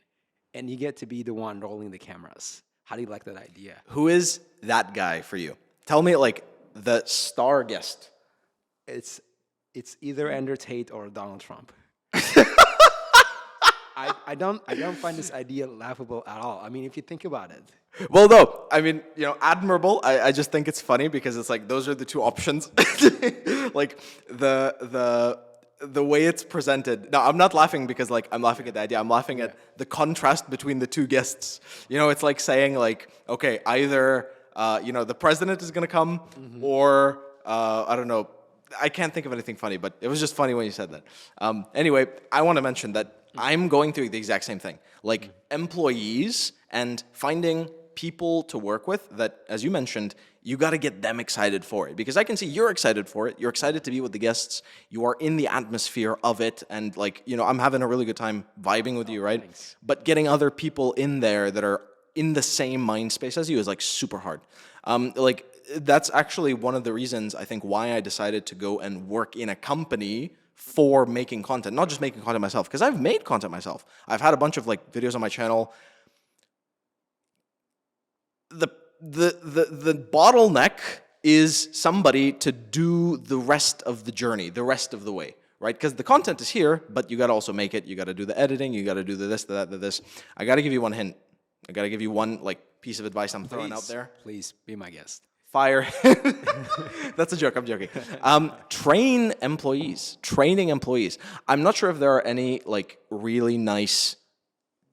S1: And you get to be the one rolling the cameras. How do you like that idea?
S2: Who is that guy for you? Tell me, like, the star guest.
S1: It's either Andrew Tate or Donald Trump. I don't find this idea laughable at all. I mean, if you think about it.
S2: Well, no, I mean, admirable. I just think it's funny because it's like those are the two options. Like the way it's presented. No, I'm not laughing because like I'm laughing at the idea. I'm laughing at the contrast between the two guests. It's like saying like, okay, either the president is gonna come or I don't know. I can't think of anything funny, but it was just funny when you said that. Anyway, I want to mention that I'm going through the exact same thing. Like employees and finding people to work with that, as you mentioned, you got to get them excited for it. Because I can see you're excited for it. You're excited to be with the guests. You are in the atmosphere of it. And like, I'm having a really good time vibing with you, right?
S1: Thanks.
S2: But getting other people in there that are in the same mind space as you is like super hard. Like that's actually one of the reasons I think why I decided to go and work in a company for making content, not just making content myself, because I've made content myself. I've had a bunch of like videos on my channel. The bottleneck is somebody to do the rest of the journey, the rest of the way, right? Because the content is here, but you got to also make it. You got to do the editing. You got to do the this, the that, the this. I got to give you one hint. I got to give you one like piece of advice I'm throwing out there.
S1: Please be my guest.
S2: Fire. That's a joke. I'm joking. Training employees. I'm not sure if there are any like really nice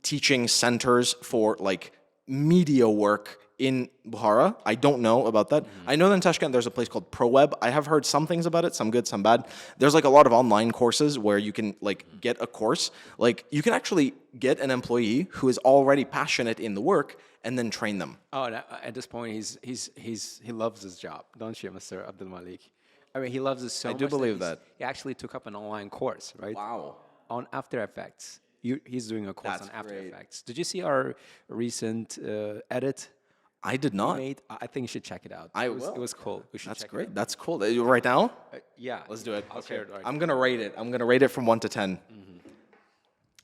S2: teaching centers for like media work in Bukhara. I don't know about that. I know that in Tashkent there's a place called ProWeb. I have heard some things about it, some good, some bad. There's like a lot of online courses where you can like get a course. Like you can actually get an employee who is already passionate in the work and then train them.
S1: Oh, and at this point, he loves his job, don't you, Mr. Abdul Malik? I mean, he loves it so much.
S2: I do believe that.
S1: He actually took up an online course, right?
S2: Wow.
S1: On After Effects. He's doing a course on After
S2: great.
S1: Effects. Did you see our recent edit?
S2: I did not.
S1: I think you should check it out.
S2: I
S1: will. It was cool. We should
S2: That's
S1: check
S2: great.
S1: It out.
S2: That's cool. Right now?
S1: Yeah.
S2: Let's do it.
S1: I'll share it right
S2: I'm going to rate it. I'm going to rate it from 1 to 10.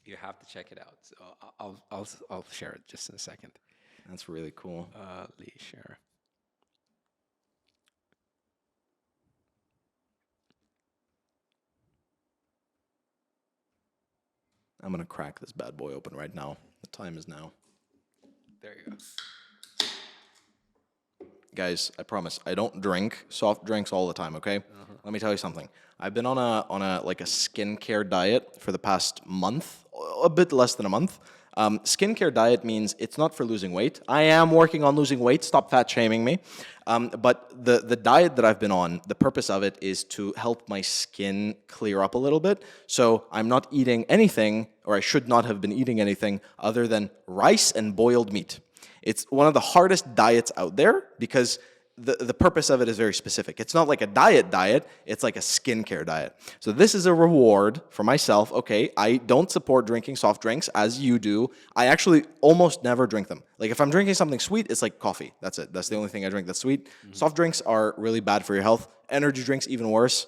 S1: You have to check it out. So I'll share it just in a second.
S2: That's really cool.
S1: Lee, share.
S2: I'm going to crack this bad boy open right now. The time is now.
S1: There you go.
S2: Guys, I promise, I don't drink soft drinks all the time, okay? Let me tell you something. I've been on a like a skincare diet for the past month, a bit less than a month. Skincare diet means it's not for losing weight. I am working on losing weight. Stop fat shaming me. But the diet that I've been on, the purpose of it is to help my skin clear up a little bit. So I'm not eating anything, or I should not have been eating anything other than rice and boiled meat. It's one of the hardest diets out there because the purpose of it is very specific. It's not like a diet, it's like a skincare diet. So this is a reward for myself. Okay, I don't support drinking soft drinks as you do. I actually almost never drink them. Like if I'm drinking something sweet, it's like coffee. That's it. That's the only thing I drink that's sweet. Soft drinks are really bad for your health. Energy drinks, even worse.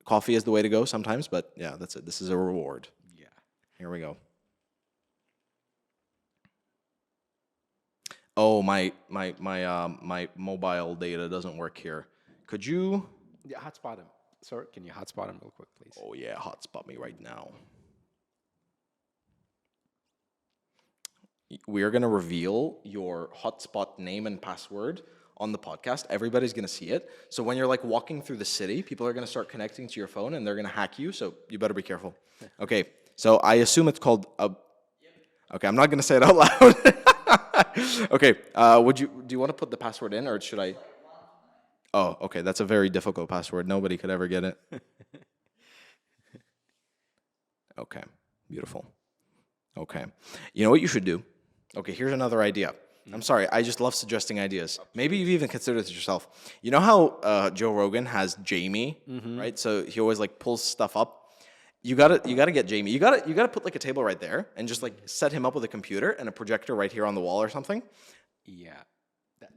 S2: Coffee is the way to go sometimes, but yeah, that's it. This is a reward.
S1: Yeah.
S2: Here we go. Oh, my mobile data doesn't work here. Could you?
S1: Yeah, hotspot him. Sir, can you hotspot him real quick, please?
S2: Oh yeah, hotspot me right now. We are gonna reveal your hotspot name and password on the podcast. Everybody's gonna see it. So when you're like walking through the city, people are gonna start connecting to your phone and they're gonna hack you. So you better be careful. Okay. So I assume it's called. Okay, I'm not gonna say it out loud. Okay, do you want to put the password in, or should I? Oh, okay, that's a very difficult password. Nobody could ever get it. Okay, beautiful. Okay, you know what you should do? Okay, here's another idea. I'm sorry, I just love suggesting ideas. Maybe you've even considered it yourself. You know how Joe Rogan has Jamie, right? So he always like pulls stuff up. You gotta get Jamie. You gotta put like a table right there and just like set him up with a computer and a projector right here on the wall or something.
S1: Yeah,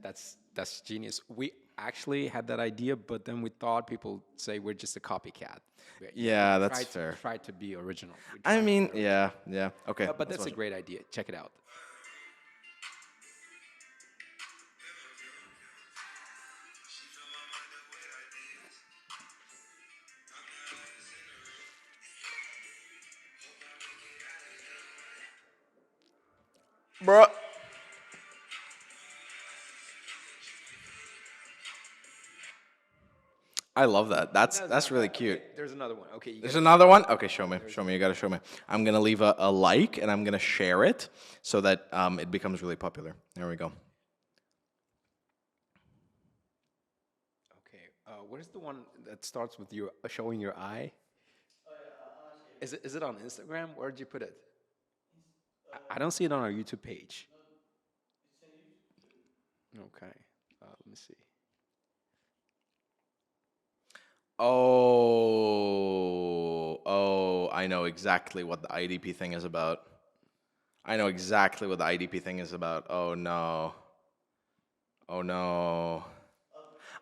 S1: that's genius. We actually had that idea, but then we thought people say we're just a copycat.
S2: Yeah, that's fair.
S1: Try to be original.
S2: I mean, yeah, okay.
S1: But that's a great idea. Check it out.
S2: Bro. I love that. That's really cute.
S1: There's another one. Okay.
S2: There's another one? Okay, show me. You gotta show me. I'm gonna leave a like and I'm gonna share it so that it becomes really popular. There we go.
S1: Okay. What is the one that starts with you showing your eye? Is it on Instagram? Where did you put it? I don't see it on our YouTube page. Okay. Let me see.
S2: Oh, I know exactly what the IDP thing is about. Oh no.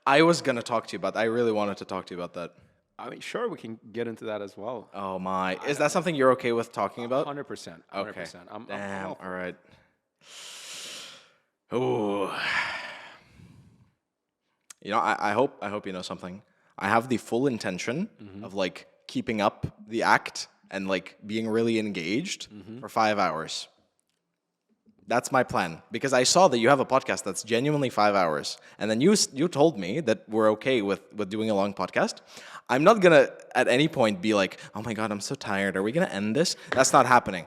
S2: I was gonna talk to you about that. I really wanted to talk to you about that.
S1: I mean, sure, we can get into that as well.
S2: Oh my. Is that something you're okay with talking about?
S1: 100%.
S2: Okay.
S1: I'm
S2: Damn,
S1: all
S2: all right. Ooh. You know, I hope you know something. I have the full intention of like keeping up the act and like being really engaged for 5 hours. That's my plan, because I saw that you have a podcast that's genuinely 5 hours, and then you told me that we're okay with doing a long podcast. I'm not gonna at any point be like, oh my god, I'm so tired. Are we gonna end this? That's not happening.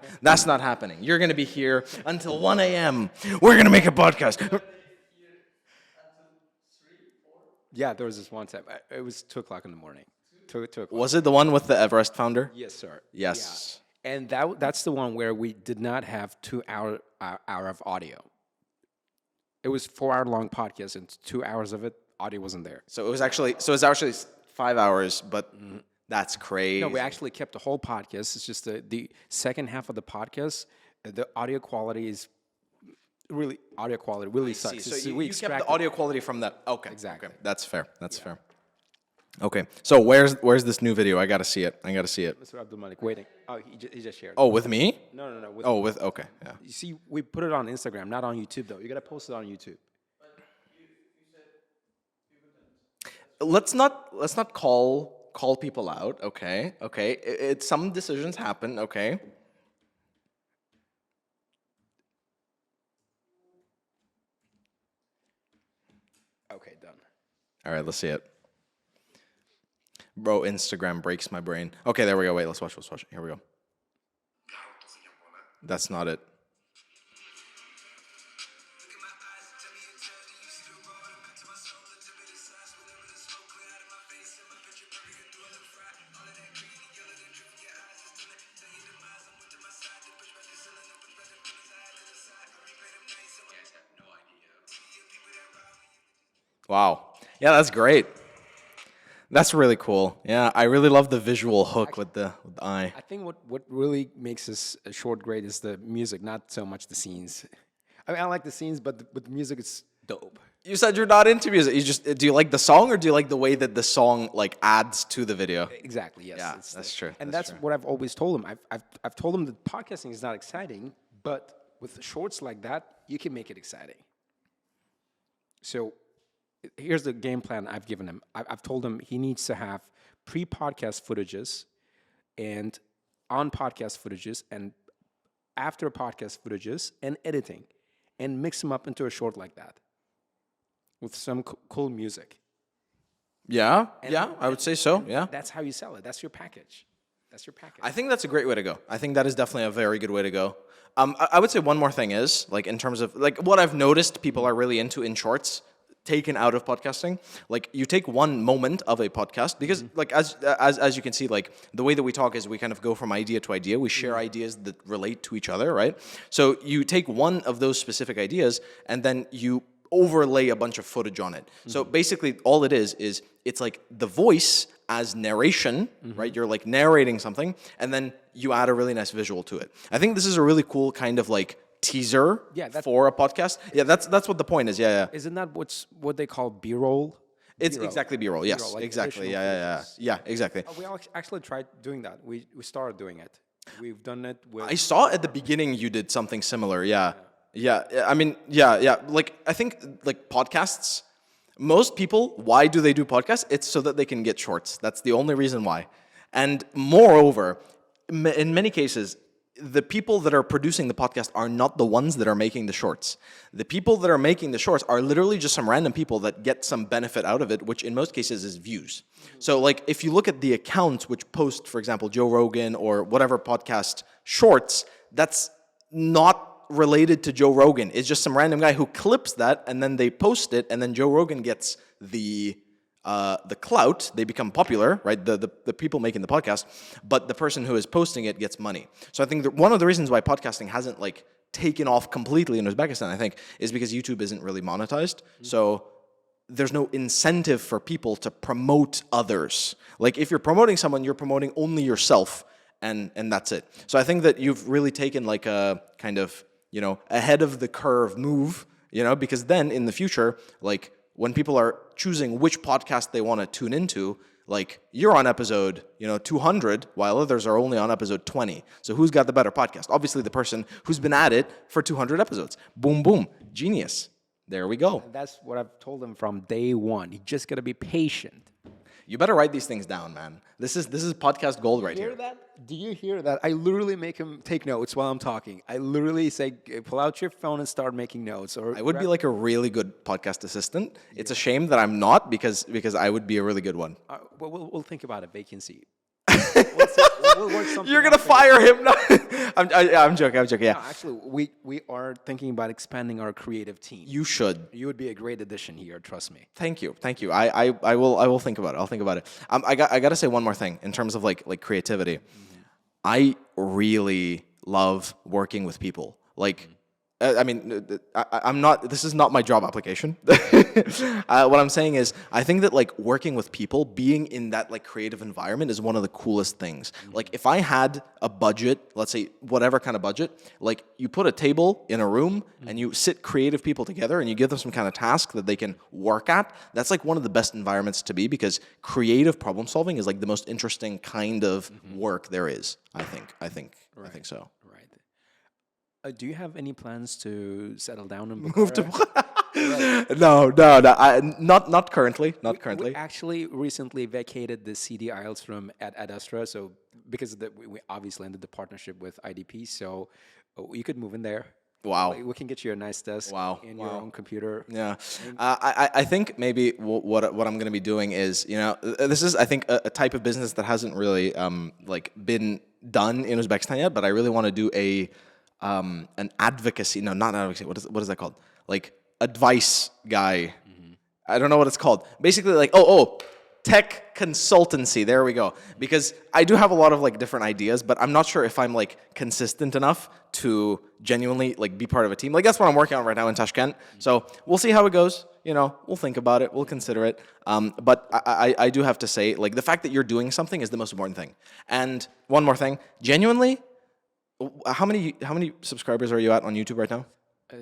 S2: You're gonna be here until 1 a.m. We're gonna make a podcast.
S1: Yeah, there was this one time. It was 2 o'clock in the morning. 2 o'clock.
S2: Was it the one with the Everest founder?
S1: Yes, sir.
S2: Yes.
S1: Yeah. And that's the one where we did not have 2 hour of audio. It was 4-hour long podcast, and 2 hours of it, audio wasn't there.
S2: So it's actually 5 hours, but that's crazy.
S1: No, we actually kept the whole podcast. It's just the second half of the podcast, the audio quality really sucks.
S2: So you kept the audio quality from that. Okay,
S1: exactly.
S2: Okay. That's fair. Fair. Okay, so where's this new video? I gotta see it.
S1: Mr. Abdulmalik, waiting. Oh, he just shared.
S2: Oh, with me?
S1: No.
S2: Okay, yeah.
S1: You see, we put it on Instagram, not on YouTube though. You gotta post it on YouTube.
S2: Let's not call people out. Okay. It's some decisions happen. Okay.
S1: Okay, done.
S2: All right, let's see it. Bro, Instagram breaks my brain. Okay, there we go. Wait, let's watch it. Here we go. That's not it. Wow. Yeah, that's great. That's really cool. Yeah, I really love the visual hook with the eye.
S1: I think what really makes this short great is the music, not so much the scenes. I mean, I like the scenes, but the music is dope.
S2: You said you're not into music. You just do you like the song, or do you like the way that the song like adds to the video?
S1: Exactly. Yes.
S2: Yeah, that's true.
S1: And
S2: That's
S1: that's
S2: true.
S1: what I've always told him. I've told him that podcasting is not exciting, but with shorts like that, you can make it exciting. So here's the game plan I've given him. I've told him he needs to have pre-podcast footages and on-podcast footages and after podcast footages and editing and mix them up into a short like that with some cool music.
S2: Yeah, I would say so. Yeah.
S1: That's how you sell it. That's your package. That's your package.
S2: I think that's a great way to go. I think that is definitely a very good way to go. I would say one more thing is, like, in terms of, like, what I've noticed people are really into in shorts, taken out of podcasting. Like, you take one moment of a podcast, because, like, as you can see, like, the way that we talk is we kind of go from idea to idea. We share ideas that relate to each other, right? So you take one of those specific ideas, and then you overlay a bunch of footage on it. So basically all it is it's like the voice as narration, right? You're like narrating something, and then you add a really nice visual to it. I think this is a really cool kind of like teaser for a podcast. Yeah, that's what the point is. Yeah.
S1: Isn't that what they call B-roll?
S2: It's exactly B-roll. Yes,
S1: B-roll, like
S2: exactly.
S1: additional
S2: Yeah. Yeah, exactly.
S1: We actually tried doing that. We started doing it. We've done it with.
S2: I saw at the beginning you did something similar. Yeah. I mean, yeah. Like, I think, like, podcasts, most people, why do they do podcasts? It's so that they can get shorts. That's the only reason why. And moreover, in many cases, the people that are producing the podcast are not the ones that are making the shorts. The people that are making the shorts are literally just some random people that get some benefit out of it, which in most cases is views. So, like, if you look at the accounts which post, for example, Joe Rogan or whatever podcast shorts, that's not related to Joe Rogan. It's just some random guy who clips that, and then they post it, and then Joe Rogan gets the clout. They become popular, right? The people making the podcast, but the person who is posting it gets money. So I think that one of the reasons why podcasting hasn't like taken off completely in Uzbekistan, I think, is because YouTube isn't really monetized. So there's no incentive for people to promote others. Like, if you're promoting someone, you're promoting only yourself, and that's it. So I think that you've really taken like a kind of, you know, ahead of the curve move, you know, because then in the future, like, when people are choosing which podcast they want to tune into, like, you're on episode, 200, while others are only on episode 20. So who's got the better podcast? Obviously the person who's been at it for 200 episodes. Boom, boom. Genius. There we go.
S1: And that's what I've told them from day one. You just got to be patient.
S2: You better write these things down, man. This is podcast gold right here.
S1: Hear that? Do you hear that? I literally make him take notes while I'm talking. I literally say, pull out your phone and start making notes. Or
S2: I would be like a really good podcast assistant. It's a shame that I'm not, because I would be a really good one.
S1: We'll think about a vacancy. We'll work something.
S2: You're gonna fire him? No, I'm joking. Yeah.
S1: No, actually, we are thinking about expanding our creative team.
S2: You should.
S1: You would be a great addition here. Trust me.
S2: Thank you. I will think about it. I'll think about it. I got to say one more thing in terms of like creativity. I really love working with people. Like, I mean, I'm not. This is not my job application. What I'm saying is, I think that like working with people, being in that like creative environment, is one of the coolest things. Like, if I had a budget, let's say whatever kind of budget, like, you put a table in a room and you sit creative people together and you give them some kind of task that they can work at. That's like one of the best environments to be, because creative problem solving is like the most interesting kind of work there is. I think so.
S1: Do you have any plans to settle down in Bukhara?
S2: Move to No, not currently. Not currently.
S1: We actually recently vacated the CD IELTS room at Astra, so because we obviously ended the partnership with IDP, so you could move in there.
S2: Wow.
S1: We can get you a nice desk and your own computer.
S2: Yeah. I think maybe what I'm going to be doing is, this is, I think, a type of business that hasn't really like been done in Uzbekistan yet, but I really want to do an advocacy. No, not advocacy. What is that called? Like, advice guy. I don't know what it's called. Basically, like, tech consultancy. There we go. Because I do have a lot of like different ideas, but I'm not sure if I'm like consistent enough to genuinely like be part of a team. Like that's what I'm working on right now in Tashkent. So we'll see how it goes. You know, we'll think about it. We'll consider it. But I do have to say, like the fact that you're doing something is the most important thing. And one more thing, genuinely, how many subscribers are you at on YouTube right now?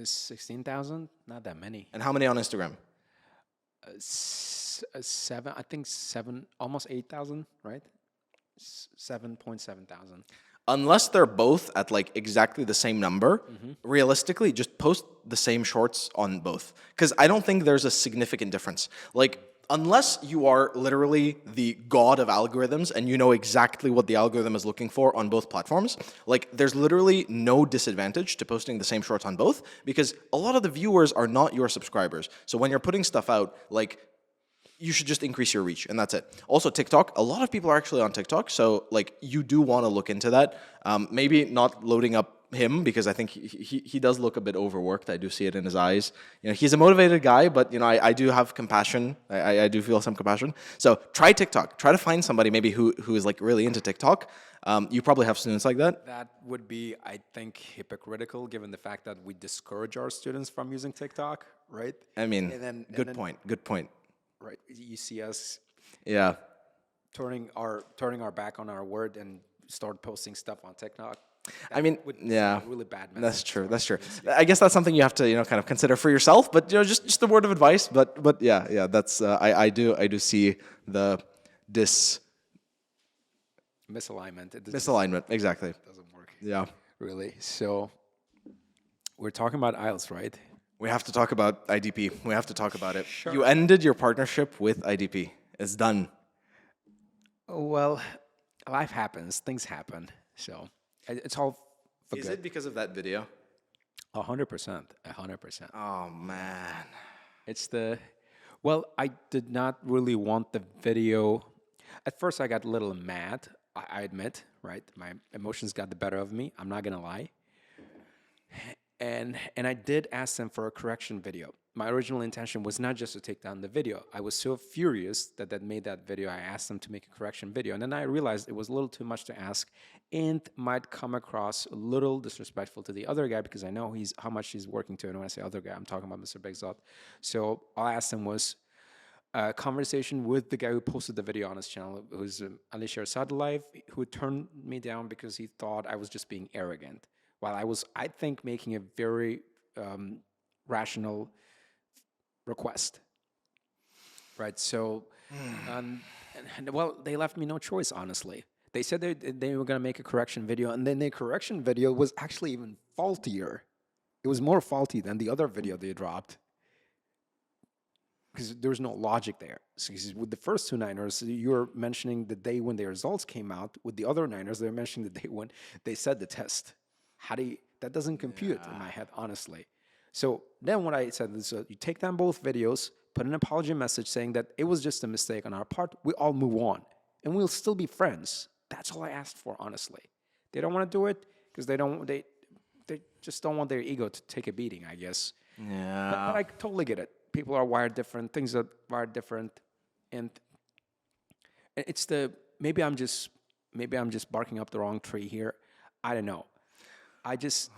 S1: 16,000, not that many.
S2: And how many on Instagram?
S1: 7, I think 7, almost 8,000, right? 7.7 thousand.
S2: Unless they're both at like exactly the same number, realistically, just post the same shorts on both. Because I don't think there's a significant difference. Like, unless you are literally the god of algorithms and you know exactly what the algorithm is looking for on both platforms, like there's literally no disadvantage to posting the same shorts on both because a lot of the viewers are not your subscribers. So when you're putting stuff out, like you should just increase your reach and that's it. Also TikTok, a lot of people are actually on TikTok. So like you do want to look into that. Maybe not loading up him because I think he does look a bit overworked. I do see it in his eyes. You know, he's a motivated guy, but you know, I do have compassion. I do feel some compassion. So try TikTok. Try to find somebody maybe who is like really into TikTok. You probably have students like that.
S1: That would be, I think, hypocritical given the fact that we discourage our students from using TikTok, right?
S2: I mean, good point. Good point.
S1: Right. You see us
S2: Yeah.
S1: turning our back on our word and start posting stuff on TikTok.
S2: I mean, yeah,
S1: really bad message.
S2: That's true. That's true. I guess that's something you have to, you know, kind of consider for yourself. But you know, just a word of advice. But yeah. That's I do see the
S1: misalignment.
S2: Misalignment. Exactly.
S1: It doesn't work.
S2: Yeah.
S1: Really. So we're talking about IELTS, right?
S2: We have to talk about IDP. We have to talk about it.
S1: Sure.
S2: You ended your partnership with IDP. It's done.
S1: Well, life happens. Things happen. So it's all for
S2: Is
S1: good.
S2: it because of that video?
S1: 100%. 100%.
S2: Oh man.
S1: It's well, I did not really want the video. At first, I got a little mad. I admit, right? My emotions got the better of me. I'm not gonna lie. And I did ask them for a correction video. My original intention was not just to take down the video. I was so furious that made that video. I asked them to make a correction video. And then I realized it was a little too much to ask and might come across a little disrespectful to the other guy because I know how much he's working to. And when I say other guy, I'm talking about Mr. Begzot. So all I asked him was a conversation with the guy who posted the video on his channel, who's Alisher Sadalive, who turned me down because he thought I was just being arrogant. While I was, I think, making a very rational request, right? So, and well, they left me no choice, honestly. They said they were going to make a correction video, and then the correction video was actually even faultier. It was more faulty than the other video they dropped because there's no logic there. So with the first two Niners, you're mentioning the day when their results came out. With the other Niners, they're mentioning the day when they said the test. That doesn't compute in my head, honestly. So then what I said is you take down both videos, put an apology message saying that it was just a mistake on our part. We all move on and we'll still be friends. That's all I asked for, honestly. They don't want to do it because they just don't want their ego to take a beating, I guess.
S2: Yeah.
S1: But I totally get it. People are wired different. Things are wired different. And it's maybe I'm just barking up the wrong tree here. I don't know.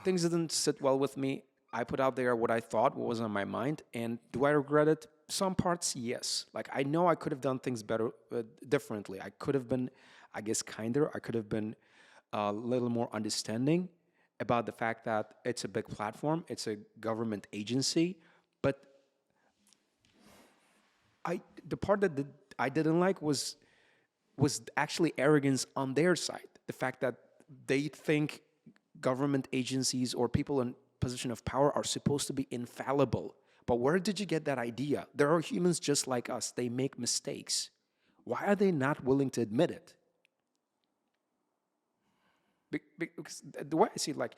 S1: Things didn't sit well with me. I put out there what I thought, what was on my mind, and do I regret it? Some parts, yes. Like, I know I could have done things better, differently. I could have been, I guess, kinder. I could have been a little more understanding about the fact that it's a big platform, it's a government agency, but the part that I didn't like was actually arrogance on their side. The fact that they think government agencies or people in position of power are supposed to be infallible. But where did you get that idea? There are humans just like us. They make mistakes. Why are they not willing to admit it? Because the way I see it, like,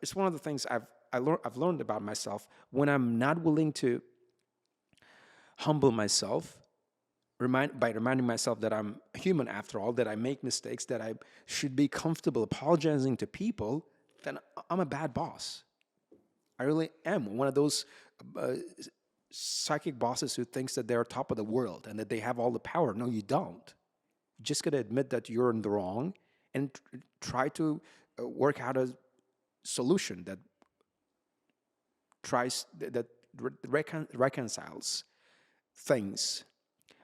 S1: it's one of the things I've learned about myself. When I'm not willing to humble myself, by reminding myself that I'm human after all, that I make mistakes, that I should be comfortable apologizing to people, then I'm a bad boss. I really am one of those psychic bosses who thinks that they're top of the world and that they have all the power. No, you don't. You just got to admit that you're in the wrong and try to work out a solution that reconciles things.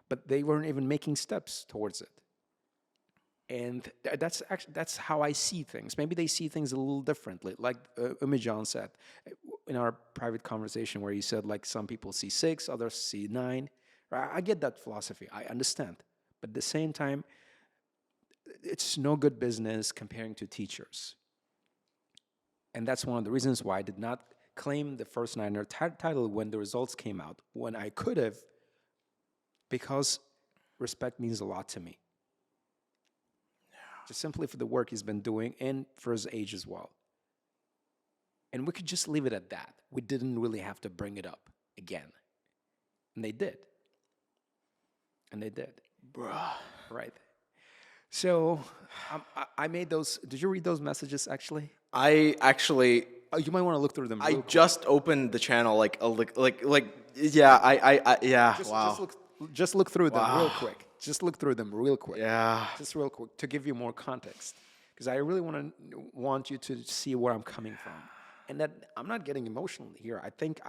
S1: But they weren't even making steps towards it. And that's how I see things. Maybe they see things a little differently. Like Umijan said in our private conversation, where he said, like, some people see 6, others see 9. I get that philosophy. I understand. But at the same time, it's no good business comparing to teachers. And that's one of the reasons why I did not claim the first Niner title when the results came out, when I could have, because respect means a lot to me. Just simply for the work he's been doing and for his age as well. And we could just leave it at that. We didn't really have to bring it up again. And they did.
S2: Bruh.
S1: Right. So I made those. Did you read those messages actually?
S2: I actually...
S1: You might want to look through them.
S2: I just opened the channel yeah, wow.
S1: Just look through them real quick. Just look through them real quick.
S2: Yeah.
S1: Just real quick to give you more context, because I really want you to see where I'm coming from, and that I'm not getting emotional here. I think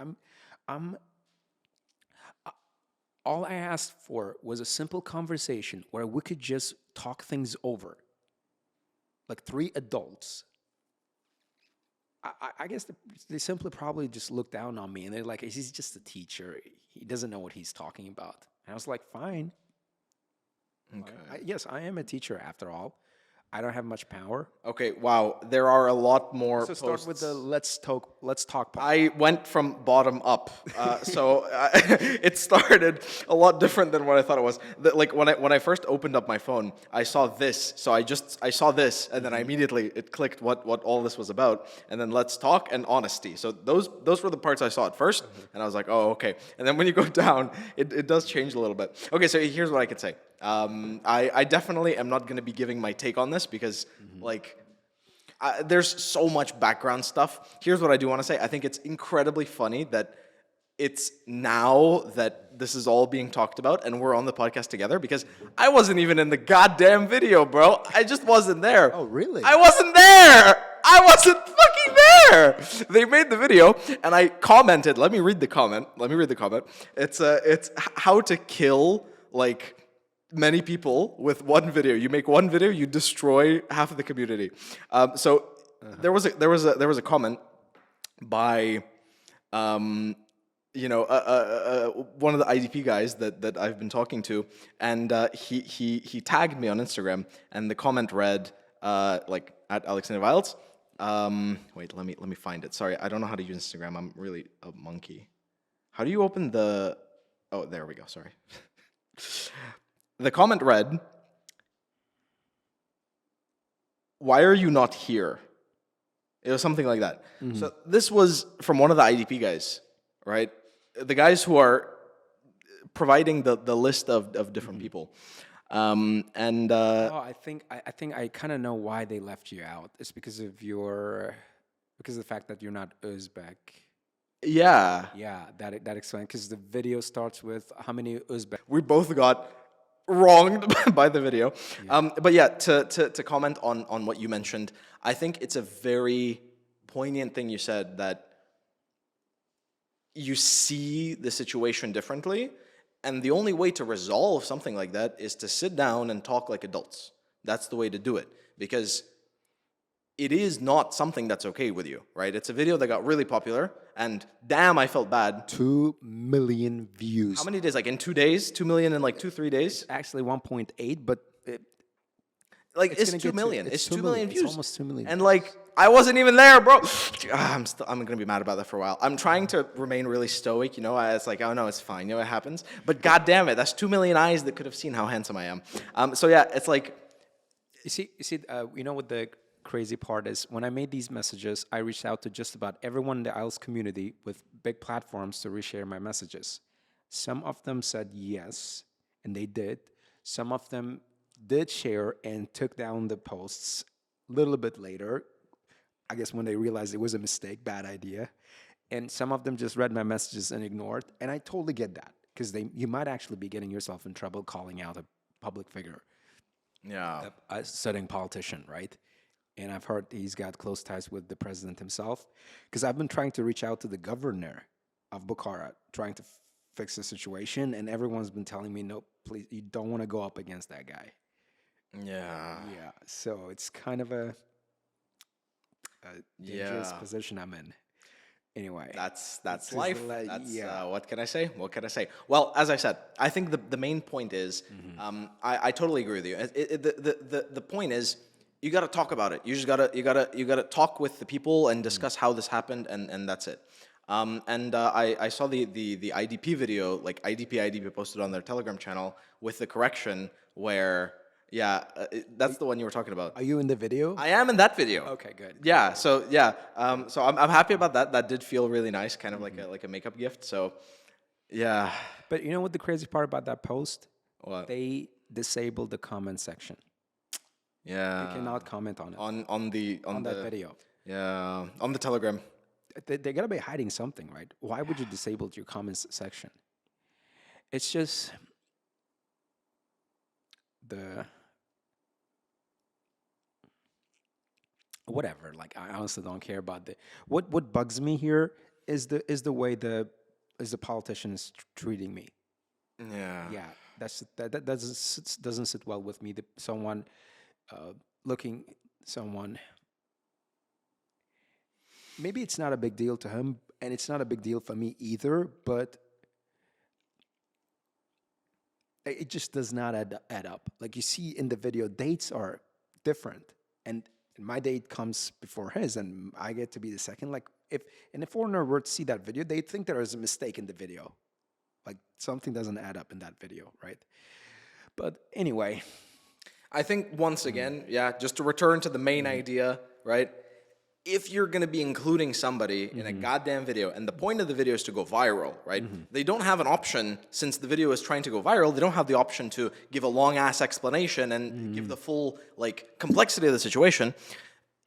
S1: all I asked for was a simple conversation where we could just talk things over, like 3 adults. I guess they simply probably just looked down on me, and they're like, he's just a teacher. He doesn't know what he's talking about. And I was like, fine.
S2: Okay.
S1: Yes, I am a teacher after all. I don't have much power.
S2: Okay, wow. There are a lot more
S1: So start
S2: posts.
S1: with the let's talk part.
S2: I went from bottom up, so it started a lot different than what I thought it was. Like when I first opened up my phone, I saw this. So I saw this, and then it clicked what all this was about, and then let's talk and honesty. So those were the parts I saw at first, and I was like, oh, okay. And then when you go down, it does change a little bit. Okay, so here's what I could say. I definitely am not going to be giving my take on this because there's so much background stuff. Here's what I do want to say. I think it's incredibly funny that it's now that this is all being talked about and we're on the podcast together, because I wasn't even in the goddamn video, bro. I just wasn't there.
S1: Oh, really?
S2: I wasn't there. I wasn't fucking there. They made the video and I commented. Let me read the comment. It's how to kill many people with one video. You make one video, you destroy half of the community. There was a comment by one of the IDP guys that I've been talking to, and he tagged me on Instagram, and the comment read at Aleksandr Finkelshteyn. Wait, let me find it. Sorry, I don't know how to use Instagram. I'm really a monkey. How do you open the? Oh, there we go. Sorry. The comment read, "Why are you not here?" It was something like that. Mm-hmm. So this was from one of the IDP guys, right? The guys who are providing the list of different people.
S1: I think I kind of know why they left you out. It's because of the fact that you're not Uzbek.
S2: Yeah.
S1: Yeah, that explains, because the video starts with how many Uzbek.
S2: We both got wronged by the video. Yeah. But yeah, to comment on what you mentioned, I think it's a very poignant thing you said, that you see the situation differently, and the only way to resolve something like that is to sit down and talk like adults. That's the way to do it, because it is not something that's okay with you, right? It's a video that got really popular, and damn, I felt bad.
S1: 2 million views.
S2: How many days? Like in 2 days? 2 million in 2-3 days?
S1: Actually 1.8, but
S2: it's 2 million. It's 2 million views.
S1: It's almost 2 million.
S2: And I wasn't even there, bro. I'm gonna be mad about that for a while. I'm trying to remain really stoic, it's like, oh no, it's fine, it happens. But god damn it, that's 2 million eyes that could have seen how handsome I am. So yeah, it's like,
S1: you see, what the crazy part is, when I made these messages, I reached out to just about everyone in the IELTS community with big platforms to reshare my messages. Some of them said yes, and they did. Some of them did share and took down the posts a little bit later, I guess when they realized it was a mistake, bad idea. And some of them just read my messages and ignored. And I totally get that, because you might actually be getting yourself in trouble calling out a public figure,
S2: Yeah.
S1: a sitting politician, right? And I've heard he's got close ties with the president himself, because I've been trying to reach out to the governor of Bukhara, trying to fix the situation, and everyone's been telling me, no, please, you don't want to go up against that guy.
S2: Yeah.
S1: Yeah, so it's kind of a dangerous
S2: Yeah.
S1: position I'm in. Anyway,
S2: That's
S1: this is
S2: life.
S1: the
S2: That's
S1: yeah.
S2: what can I say? What can I say? Well, as I said, I think the main point is, I totally agree with you. The point is, you got to talk about it. You just gotta talk with the people and discuss how this happened, and that's it. I saw the IDP video, like IDP posted on their Telegram channel with the correction where, yeah, that's the one you were talking about.
S1: Are you in the video?
S2: I am in that video.
S1: Okay, good.
S2: Yeah. So yeah. So I'm happy about that. That did feel really nice, kind of like a makeup gift. So yeah.
S1: But you know what the crazy part about that post?
S2: What?
S1: They disabled the comment section.
S2: Yeah.
S1: You cannot comment on it
S2: on
S1: that video.
S2: Yeah. On the Telegram.
S1: They gotta be hiding something, right? Why would you disable your comments section? It's just the whatever. Like, I honestly don't care about the what bugs me here is the way the politician is treating me.
S2: Yeah.
S1: Yeah, that doesn't sit well with me. Someone looking someone. Maybe it's not a big deal to him, and it's not a big deal for me either. But it just does not add up. Like, you see in the video, dates are different, and my date comes before his, and I get to be the second. Like, if a foreigner were to see that video, they'd think there is a mistake in the video. Like, something doesn't add up in that video, right? But anyway,
S2: I think once again, yeah, just to return to the main idea, right? If you're going to be including somebody in a goddamn video, and the point of the video is to go viral, right? They don't have an option, since the video is trying to go viral, they don't have the option to give a long-ass explanation and give the full, like, complexity of the situation.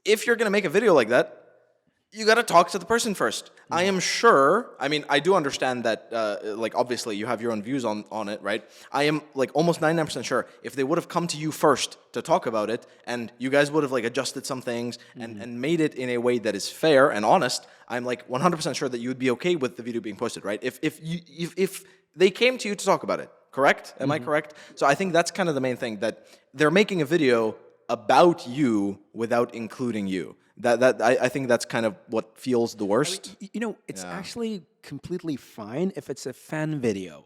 S2: If you're going to make a video like that, you got to talk to the person first. I am sure, I mean, I do understand that, like, obviously you have your own views on it, right? I am, like, almost 99% sure if they would have come to you first to talk about it, and you guys would have, like, adjusted some things and made it in a way that is fair and honest, I'm, like, 100% sure that you would be okay with the video being posted, right? If they came to you to talk about it, correct? Am I correct? So I think that's kind of the main thing, that they're making a video about you without including you. I think that's kind of what feels the worst.
S1: you know, it's actually completely fine if it's a fan video.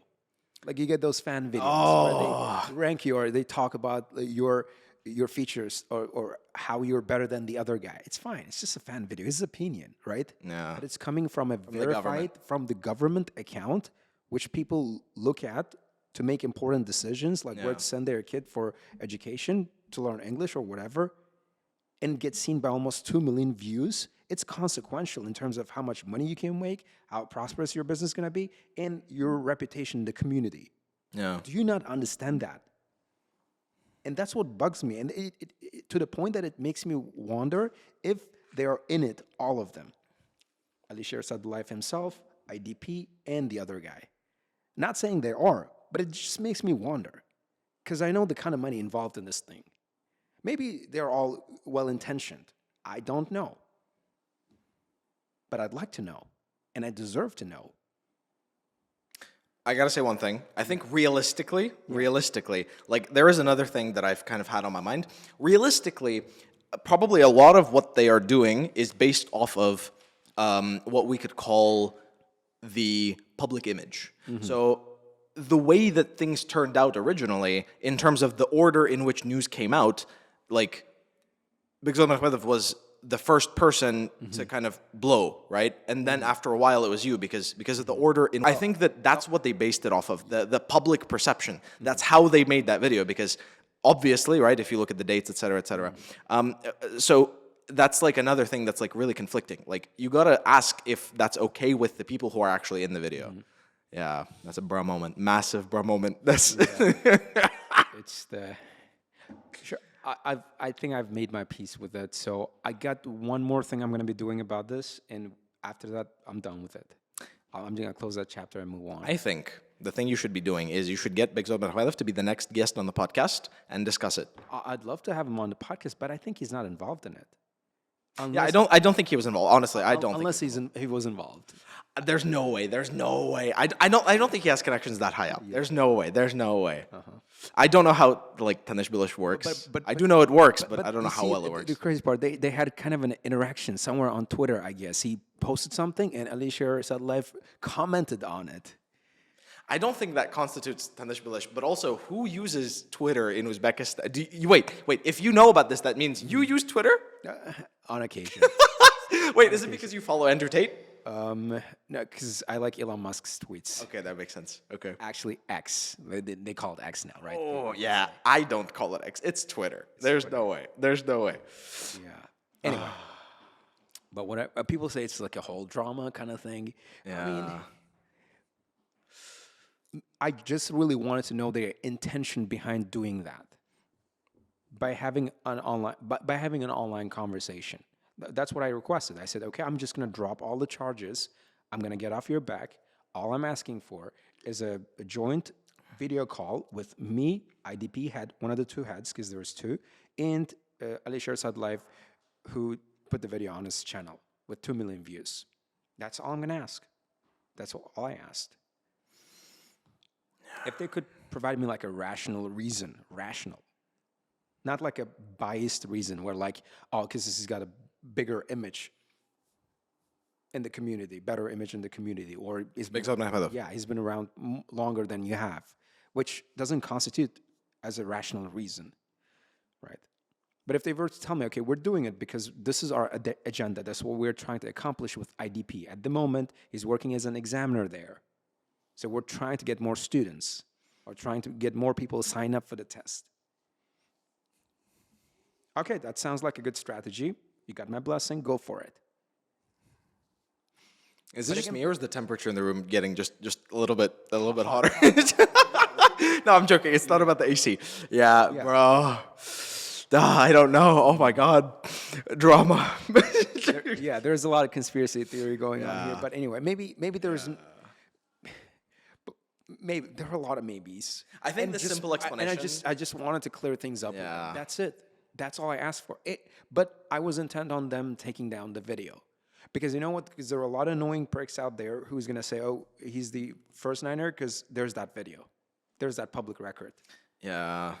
S1: Like, you get those fan videos where they rank you, or they talk about your features, or how you're better than the other guy. It's fine. It's just a fan video. It's his opinion, right?
S2: Yeah.
S1: But it's coming from a
S2: the
S1: verified from the government account, which people look at to make important decisions, like where to send their kid for education, to learn English or whatever, and get seen by almost 2 million views. It's consequential in terms of how much money you can make, how prosperous your business is going to be, and your reputation in the community.
S2: Yeah.
S1: Do you not understand that? And that's what bugs me. And it to the point that it makes me wonder if they are in it, all of them. Alisher Sadulayev himself, IDP, and the other guy. Not saying they are, but it just makes me wonder. Because I know the kind of money involved in this thing. Maybe they're all well-intentioned. I don't know. But I'd like to know. And I deserve to know.
S2: I gotta say one thing. I think realistically, like, there is another thing that I've kind of had on my mind. Realistically, probably a lot of what they are doing is based off of what we could call the public image. So the way that things turned out originally, in terms of the order in which news came out, like, Bigzad Makhmedov was the first person to kind of blow, right? And then after a while, it was you, because of the order. I think that's what they based it off of, the public perception. That's how they made that video, because obviously, right, if you look at the dates, et cetera, et cetera. So that's, like, another thing that's, like, really conflicting. Like, you gotta ask if that's okay with the people who are actually in the video. Yeah, that's a bra moment. Massive bra moment. That's
S1: It's the... Sure. I think I've made my peace with it. So I got one more thing I'm going to be doing about this, and after that, I'm done with it. I'm just gonna close that chapter and move on.
S2: I think the thing you should be doing is you should get Begzod Merhailov to be the next guest on the podcast and discuss it.
S1: I'd love to have him on the podcast, but I think he's not involved in it.
S2: Yeah, I don't think he was involved. Honestly, I don't.
S1: Unless he was involved.
S2: There's no way. There's no way. I don't think he has connections that high up. Yeah. There's no way. There's no way. I don't know how like Tanış Bilish works. But I do know it works, but I don't know how well it works.
S1: The crazy part, they had kind of an interaction somewhere on Twitter, I guess. He posted something and Aleksandr Finkelshteyn commented on it.
S2: I don't think that constitutes Tanış Bilish, but also who uses Twitter in Uzbekistan? Wait. If you know about this, that means you use Twitter?
S1: On occasion.
S2: Wait, is it because you follow Andrew Tate?
S1: No, because I like Elon Musk's tweets.
S2: Okay, that makes sense. Okay.
S1: Actually, X. They call it X now, right?
S2: Oh, yeah. I don't call it X. It's Twitter. There's no way. There's no way.
S1: Yeah. Anyway. But what people say it's like a whole drama kind of thing.
S2: Yeah.
S1: I mean, I just really wanted to know their intention behind doing that. By having an online conversation. That's what I requested. I said, okay, I'm just going to drop all the charges. I'm going to get off your back. All I'm asking for is a joint video call with me, IDP head, one of the two heads, because there was two, and Aleksandr Finkelshteyn, who put the video on his channel with 2 million views. That's all I'm going to ask. That's all I asked. If they could provide me like a rational reason, not like a biased reason where like, oh, because this has got a bigger image in the community, better image in the community, or he's been around longer than you have, which doesn't constitute as a rational reason, right? But if they were to tell me, okay, we're doing it because this is our agenda, that's what we're trying to accomplish with IDP. At the moment, he's working as an examiner there. So we're trying to get more students, or trying to get more people sign up for the test. Okay, that sounds like a good strategy. You got my blessing, go for it.
S2: Is it just me, or is the temperature in the room getting just a little bit hotter? No, I'm joking. It's not about the AC. Yeah. Bro. I don't know. Oh my God. Drama.
S1: There's a lot of conspiracy theory going on here. But anyway, maybe there's... Maybe there are a lot of maybes.
S2: I think the simple explanation...
S1: I just wanted to clear things up.
S2: Yeah.
S1: That's it. That's all I asked for. But I was intent on them taking down the video. Because you know what? Because there are a lot of annoying pricks out there who's going to say, oh, he's the first niner because there's that video. There's that public record.
S2: Yeah.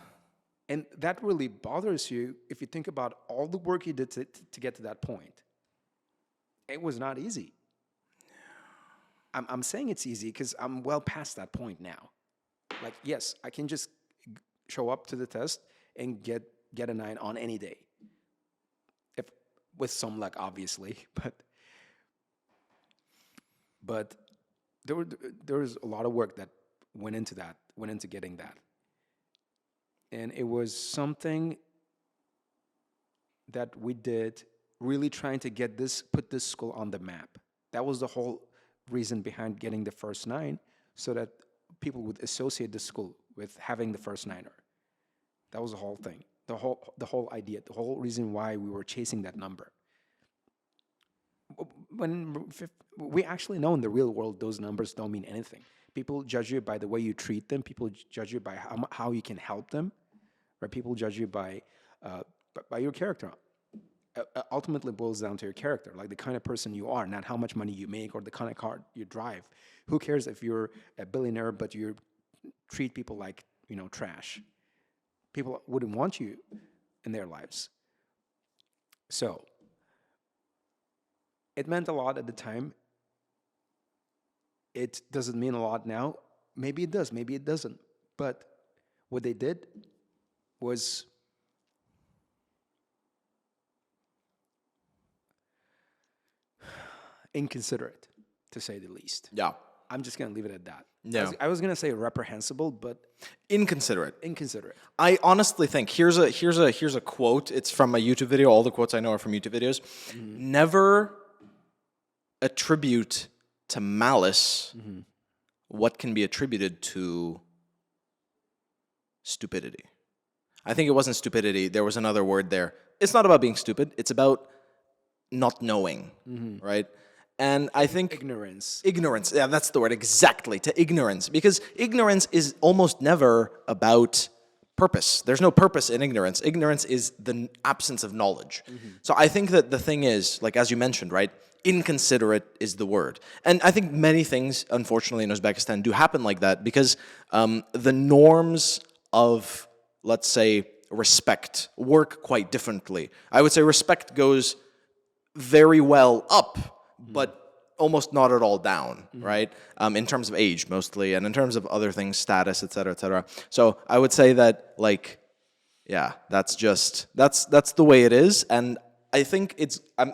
S1: And that really bothers you if you think about all the work he did to get to that point. It was not easy. I'm saying it's easy because I'm well past that point now. Like, yes, I can just show up to the test and get a 9 on any day. If with some luck, obviously, but there was a lot of work that went into getting that. And it was something that we did really trying to put this school on the map. That was the whole reason behind getting the first 9, so that people would associate the school with having the first 9er. That was the whole thing, the whole idea, the whole reason why we were chasing that number. When we actually know in the real world, those numbers don't mean anything. People judge you by the way you treat them. People judge you by how you can help them. Right? People judge you by your character. Ultimately boils down to your character, like the kind of person you are, not how much money you make or the kind of car you drive. Who cares if you're a billionaire but you treat people like, trash? People wouldn't want you in their lives. So it meant a lot at the time. It doesn't mean a lot now. Maybe it does, maybe it doesn't. But what they did was inconsiderate, to say the least.
S2: Yeah.
S1: I'm just going to leave it at that.
S2: Yeah.
S1: I was going to say reprehensible, but
S2: inconsiderate.
S1: I
S2: honestly think here's a quote. It's from a YouTube video. All the quotes I know are from YouTube videos. Mm-hmm. Never attribute to malice what can be attributed to stupidity. I think it wasn't stupidity. There was another word there. It's not about being stupid. It's about not knowing, right? And I think
S1: Ignorance.
S2: ignorance, yeah, that's the word, exactly, to ignorance. Because ignorance is almost never about purpose. There's no purpose in ignorance. Ignorance is the absence of knowledge. So I think that the thing is, like as you mentioned, right, inconsiderate is the word. And I think many things, unfortunately, in Uzbekistan do happen like that because the norms of, let's say, respect work quite differently. I would say respect goes very well up, but almost not at all down, right? In terms of age, mostly, and in terms of other things, status, et cetera, et cetera. So I would say that, like, yeah, that's the way it is, and I think it's. I'm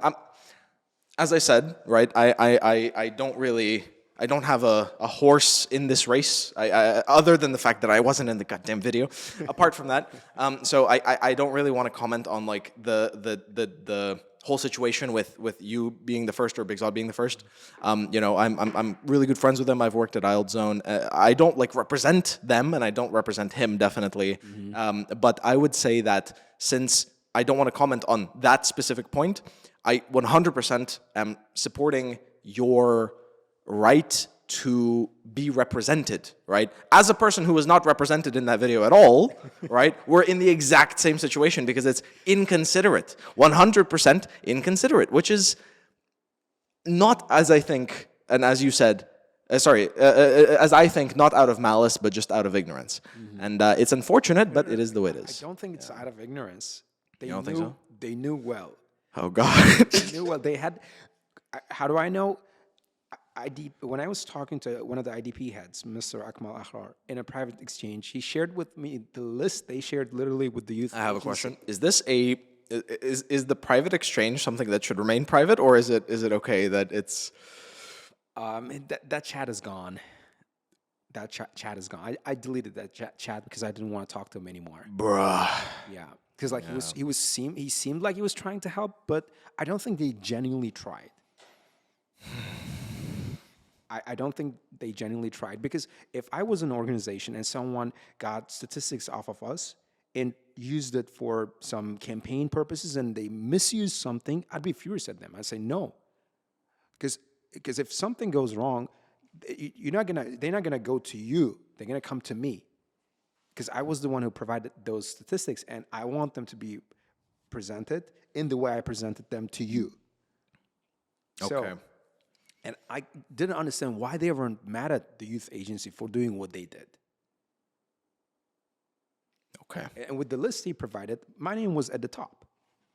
S2: as I said, right? I don't have a horse in this race. Other than the fact that I wasn't in the goddamn video. Apart from that, so I don't really want to comment on like the whole situation with you being the first or Big Zod being the first. I'm really good friends with them. I've worked at IELTS Zone. I don't like represent them, and I don't represent him definitely. But I would say that since I don't want to comment on that specific point, I 100% am supporting your right to be represented, right? As a person who was not represented in that video at all, right? We're in the exact same situation because it's inconsiderate, 100% inconsiderate, which is not, as I think, and as you said, as I think, not out of malice, but just out of ignorance. And it's unfortunate, but it is the way it is.
S1: I don't think it's out of ignorance.
S2: You don't think so?
S1: They knew well.
S2: Oh, God.
S1: They knew well. They had. How do I know? When I was talking to one of the IDP heads, Mr. Akmal Ahrar, in a private exchange, he shared with me the list they shared literally with the youth.
S2: I have a question. Is this is the private exchange something that should remain private, or is it okay that it's?
S1: That chat is gone. That chat is gone. I deleted that chat because I didn't want to talk to him anymore.
S2: Bruh.
S1: Yeah, because like he seemed like he was trying to help, but I don't think they genuinely tried. I don't think they genuinely tried, because if I was an organization and someone got statistics off of us and used it for some campaign purposes and they misused something, I'd be furious at them. I'd say no, because if something goes wrong, they're not gonna go to you. They're gonna come to me, because I was the one who provided those statistics, and I want them to be presented in the way I presented them to you.
S2: Okay.
S1: And I didn't understand why they were mad at the youth agency for doing what they did.
S2: Okay.
S1: And with the list he provided, my name was at the top.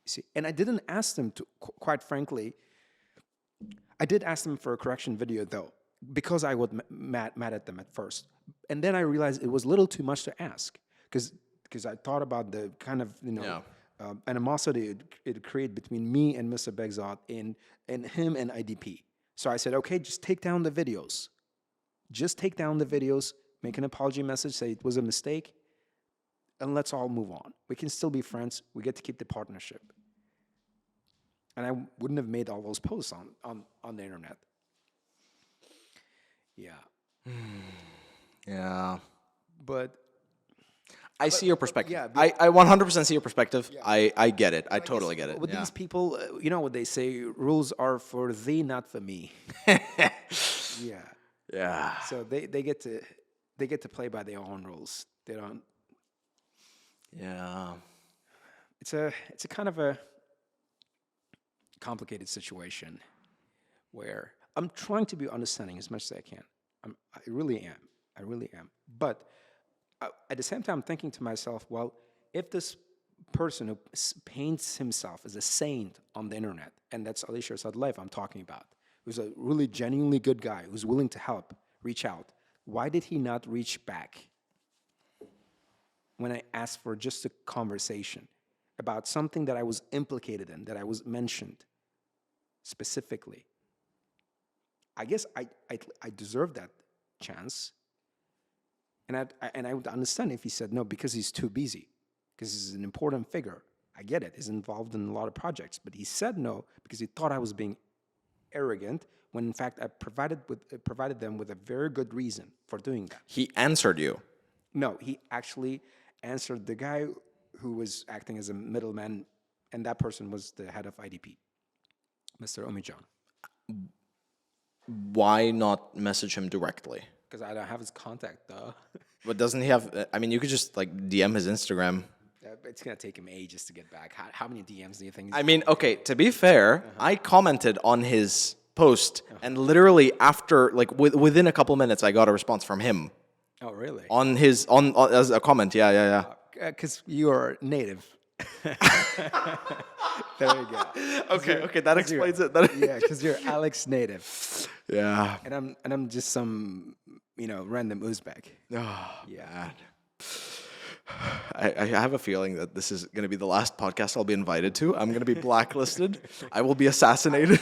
S1: You see, and I didn't ask them to. Quite frankly, I did ask them for a correction video though, because I was mad at them at first, and then I realized it was a little too much to ask, because I thought about the kind of animosity it created between me and Mr. Begzad and him and IDP. So I said, okay, just take down the videos. Just take down the videos, make an apology message, say it was a mistake, and let's all move on. We can still be friends. We get to keep the partnership. And I wouldn't have made all those posts on the internet. Yeah.
S2: Yeah.
S1: But
S2: I see your perspective.
S1: Yeah,
S2: I 100% see your perspective. Yeah. I get it. I totally get it.
S1: With these people, you know what they say, rules are for thee, not for me. Yeah.
S2: Yeah.
S1: So they get to play by their own rules. They don't.
S2: Yeah.
S1: It's a kind of a complicated situation where I'm trying to be understanding as much as I can. I really am. But at the same time, I'm thinking to myself, well, if this person who paints himself as a saint on the internet, and that's Alisher Sadlaev I'm talking about, who's a really genuinely good guy, who's willing to help, reach out, why did he not reach back when I asked for just a conversation about something that I was implicated in, that I was mentioned specifically? I guess I deserve that chance. And I would understand if he said no, because he's too busy, because he's an important figure. I get it. He's involved in a lot of projects. But he said no because he thought I was being arrogant, when in fact I provided them with a very good reason for doing that.
S2: He answered you.
S1: No, he actually answered the guy who was acting as a middleman, and that person was the head of IDP, Mr. Omijan.
S2: why not message him directly?
S1: Because I don't have his contact though.
S2: But doesn't he have? I mean, you could just like DM his Instagram.
S1: It's gonna take him ages to get back. How many DMs do you think?
S2: I mean, okay. To be fair, I commented on his post, and literally after like within a couple minutes, I got a response from him
S1: Oh, really?
S2: on his as a comment. Yeah.
S1: Because you're native. There you go.
S2: Okay, that explains it.
S1: Yeah, because you're Alex native,
S2: Yeah.
S1: and I'm just some random Uzbek.
S2: Oh,
S1: Yeah.
S2: I have a feeling that this is going to be the last podcast I'll be invited to. I'm going to be blacklisted. I will be assassinated.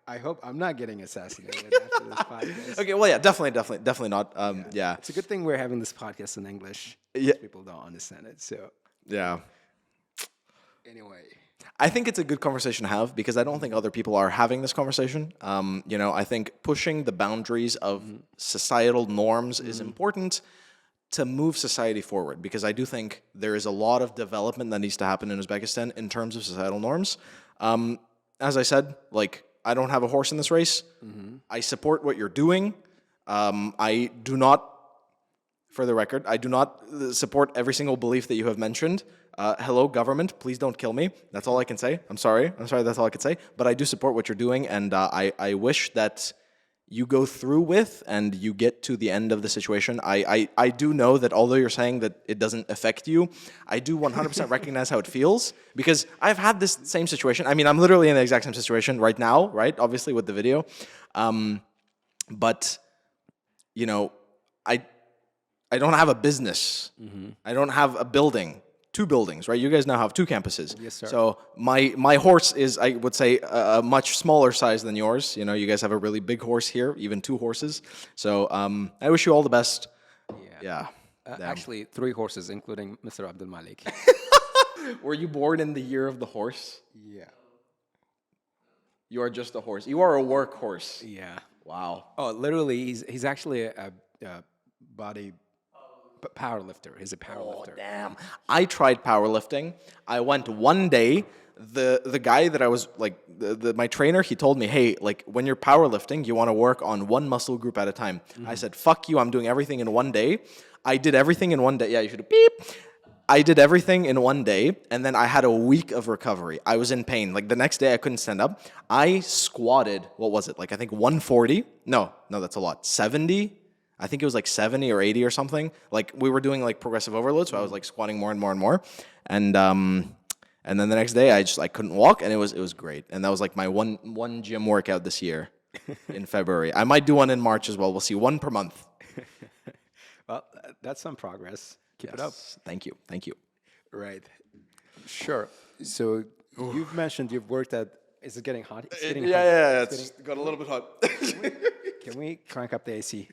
S1: I hope I'm not getting assassinated after this podcast.
S2: Okay, well, yeah, definitely not. Yeah.
S1: It's a good thing we're having this podcast in English.
S2: Yeah.
S1: People don't understand it. So
S2: Yeah.
S1: anyway,
S2: I think it's a good conversation to have because I don't think other people are having this conversation. I think pushing the boundaries of societal norms is important to move society forward because I do think there is a lot of development that needs to happen in Uzbekistan in terms of societal norms. As I said, like, I don't have a horse in this race. I support what you're doing. I do not, for the record, I do not support every single belief that you have mentioned. Hello, government, please don't kill me. That's all I can say. I'm sorry, that's all I can say. But I do support what you're doing, and I wish that you go through with and you get to the end of the situation. I do know that although you're saying that it doesn't affect you, I do 100% recognize how it feels because I've had this same situation. I mean, I'm literally in the exact same situation right now, right? Obviously with the video. But, I don't have a business. I don't have a building. 2 buildings, right? You guys now have 2 campuses.
S1: Yes, sir.
S2: So my horse is, I would say, a much smaller size than yours. You guys have a really big horse here, even 2 horses. So I wish you all the best. Yeah.
S1: actually 3 horses, including Mr. Abdul Malik.
S2: Were you born in the year of the horse?
S1: Yeah.
S2: You are just a horse. You are a workhorse.
S1: Yeah.
S2: Wow.
S1: Oh, literally, he's actually a body power lifter. He's a power lifter.
S2: Damn. I tried powerlifting. I went one day. The guy that I was like, my trainer, he told me, hey, like when you're powerlifting, you want to work on one muscle group at a time. I said, fuck you. I'm doing everything in one day. I did everything in one day. Yeah, you should beep. I did everything in one day, and then I had a week of recovery. I was in pain. Like the next day, I couldn't stand up. I squatted, what was it? Like I think 140. No, that's a lot. 70. I think it was like 70 or 80 or something. Like we were doing like progressive overload, so I was like squatting more and more and more. And then the next day I couldn't walk, and it was great. And that was like my one gym workout this year in February. I might do one in March as well. We'll see, 1 per month.
S1: Well, that's some progress. Keep it up.
S2: Thank you.
S1: Right. Sure. So you've mentioned you've worked at. Is it getting hot? It's getting hot.
S2: Yeah. It's got a little bit hot.
S1: Can we crank up the AC?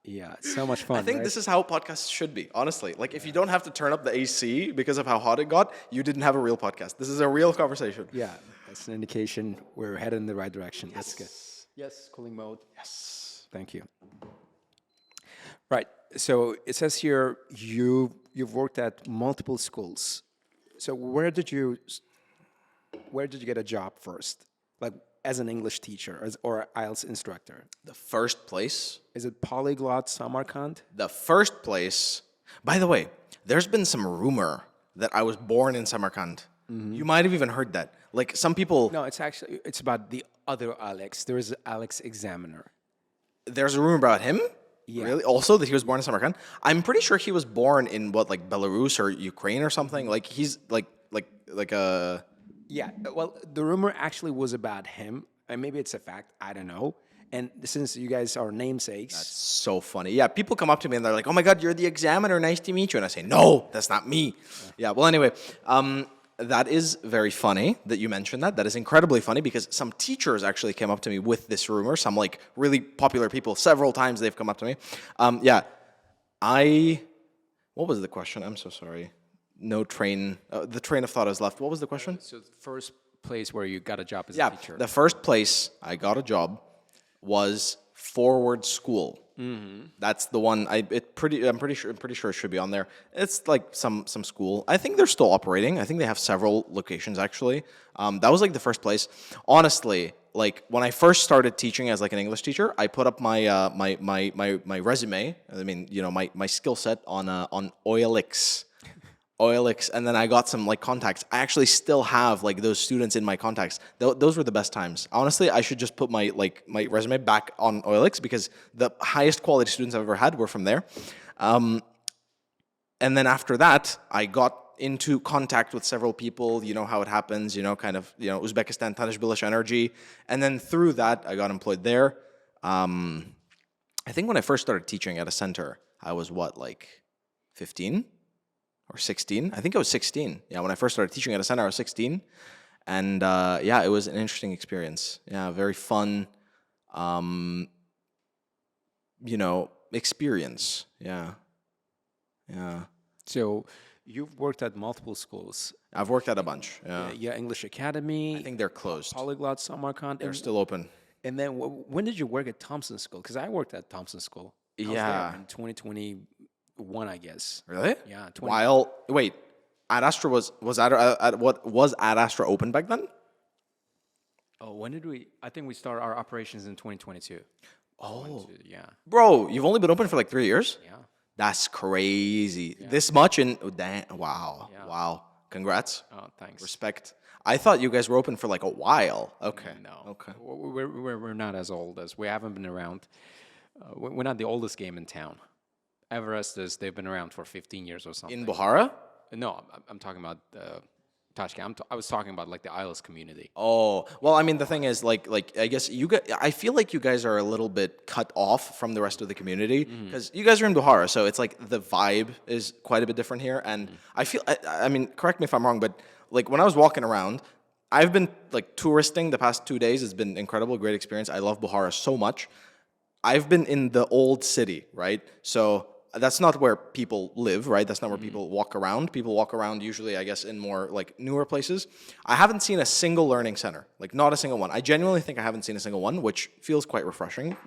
S1: Yeah, it's so much fun.
S2: I think this is how podcasts should be, honestly. Like, if you don't have to turn up the AC because of how hot it got, you didn't have a real podcast. This is a real conversation.
S1: Yeah, that's an indication we're headed in the right direction. That's good. Yes, cooling mode.
S2: Yes.
S1: Thank you. Right. So it says here you've worked at multiple schools. So where did you get a job first? Like as an English teacher or IELTS instructor?
S2: The first place.
S1: Is it Polyglot Samarkand?
S2: The first place. By the way, there's been some rumor that I was born in Samarkand. You might have even heard that. Like some people.
S1: No, it's about the other Alex. There is Alex Examiner.
S2: There's a rumor about him.
S1: Yeah.
S2: Really? Also that he was born in Samarkand? I'm pretty sure he was born in like Belarus or Ukraine or something. Like he's like a.
S1: Yeah. Well, the rumor actually was about him, and maybe it's a fact. I don't know. And since you guys are namesakes,
S2: That's so funny. Yeah, people come up to me and they're like, "Oh my God, you're the examiner. Nice to meet you." And I say, "No, that's not me." Yeah. Well, anyway, that is very funny that you mentioned that. That is incredibly funny because some teachers actually came up to me with this rumor. Some like really popular people. Several times they've come up to me. What was the question? I'm so sorry. The train of thought has left. What was the question?
S1: so the first place where you got a job as a teacher.
S2: The first place I got a job was Forward School. That's the one. I'm pretty sure it should be on there. It's like some school. I think they're still operating. I think they have several locations actually. That was like the first place. Honestly, like when I first started teaching as like an English teacher, I put up my my resume. I mean, my skill set on OLX, and then I got some like contacts. I actually still have like those students in my contacts. Those were the best times. Honestly, I should just put my resume back on OLX because the highest quality students I've ever had were from there. And then after that, I got into contact with several people. You know how it happens. Uzbekistan, Tanish Bilish Energy, and then through that, I got employed there. I think when I first started teaching at a center, I was like 15. Or 16. I think I was 16. Yeah, when I first started teaching at a center, I was 16. And yeah, it was an interesting experience. Yeah, very fun, experience. Yeah. Yeah.
S1: So you've worked at multiple schools.
S2: I've worked at a bunch. Yeah.
S1: Yeah, English Academy.
S2: I think they're closed.
S1: Polyglot Samarkand.
S2: They're still open.
S1: And then when did you work at Thompson School? Because I worked at Thompson School. I was
S2: Yeah.
S1: there in 2021, I guess.
S2: Really?
S1: Yeah.
S2: Wait, Ad Astra was Ad Astra open back then?
S1: Oh, when did we? I think we started our operations in 2022.
S2: Oh,
S1: Yeah.
S2: bro, you've only been open for like 3 years?
S1: Yeah.
S2: That's crazy. This much in wow.
S1: Yeah.
S2: Wow. Congrats.
S1: Oh, thanks.
S2: Respect. I thought you guys were open for like a while. Okay.
S1: No.
S2: Okay.
S1: We're not as old as we haven't been around. We're not the oldest game in town. Everest they've been around for 15 years or something.
S2: In Bukhara?
S1: No, I'm talking about Tashkent. I was talking about like the IELTS community.
S2: Oh, well, I mean, the thing is, like I guess I feel like you guys are a little bit cut off from the rest of the community because you guys are in Bukhara, so it's like the vibe is quite a bit different here. And I mean, correct me if I'm wrong, but like when I was walking around, I've been like touristing the past 2 days. It's been incredible, great experience. I love Bukhara so much. I've been in the old city, right? So that's not where people live, right? That's not where people walk around. People walk around usually, I guess, in more like newer places. I haven't seen a single learning center, like not a single one. I genuinely think I haven't seen a single one, which feels quite refreshing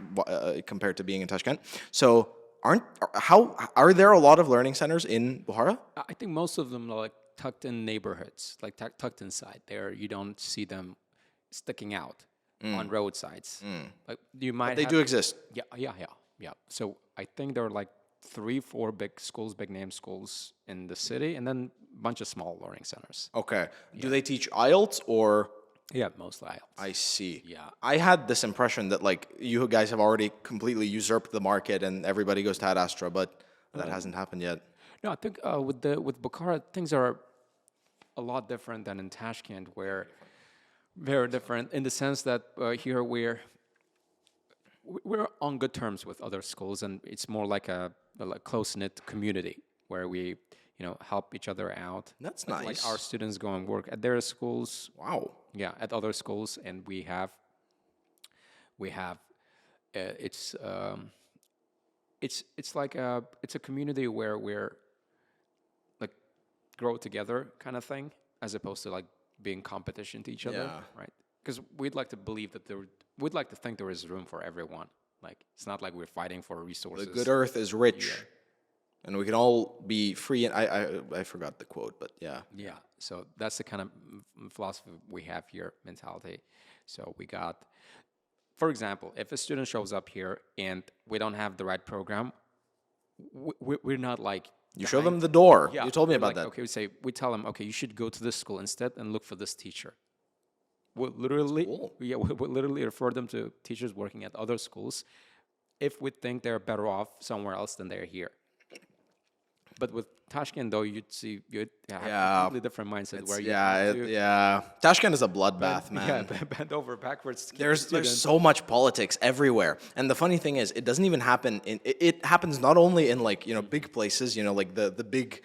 S2: compared to being in Tashkent. So are there a lot of learning centers in Bukhara?
S1: I think most of them are like tucked in neighborhoods, like tucked inside. There, you don't see them sticking out on roadsides. Like you might.
S2: But they do exist.
S1: Yeah. So I think there are like 3-4 big schools, big name schools in the city, and then a bunch of small learning centers.
S2: Okay. Do they teach IELTS or?
S1: Yeah, mostly IELTS.
S2: I see.
S1: Yeah.
S2: I had this impression that like you guys have already completely usurped the market and everybody goes to Ad Astra, but that hasn't happened yet.
S1: No, I think with Bukhara, things are a lot different than in Tashkent, where very different in the sense that here we're on good terms with other schools, and it's more like a close-knit community where we help each other out.
S2: That's
S1: Like
S2: nice.
S1: our students go and work at their schools.
S2: Wow.
S1: Yeah, at other schools, and we have it's like it's a community where we're like grow together kind of thing, as opposed to like being competition to each other,
S2: Yeah.
S1: right? Because we'd like to believe that we'd like to think there is room for everyone. Like it's not like we're fighting for resources.
S2: The good earth is rich, and we can all be free. And I forgot the quote, but yeah.
S1: Yeah, so that's the kind of philosophy we have here, mentality. So we got, for example, if a student shows up here and we don't have the right program, we're not like...
S2: You show them the door.
S1: Yeah,
S2: You told me about
S1: like,
S2: that.
S1: Okay, we tell them, okay, you should go to this school instead and look for this teacher. We'll literally,
S2: cool.
S1: we'll literally refer them to teachers working at other schools if we think they're better off somewhere else than they're here. But with Tashkent, though, you'd have a completely different mindset where
S2: Tashkent is a bloodbath, man.
S1: Yeah, bend over backwards. To keep
S2: There's
S1: the student.
S2: so much politics everywhere, and the funny thing is, it doesn't even happen in. It happens not only in like big places, like the big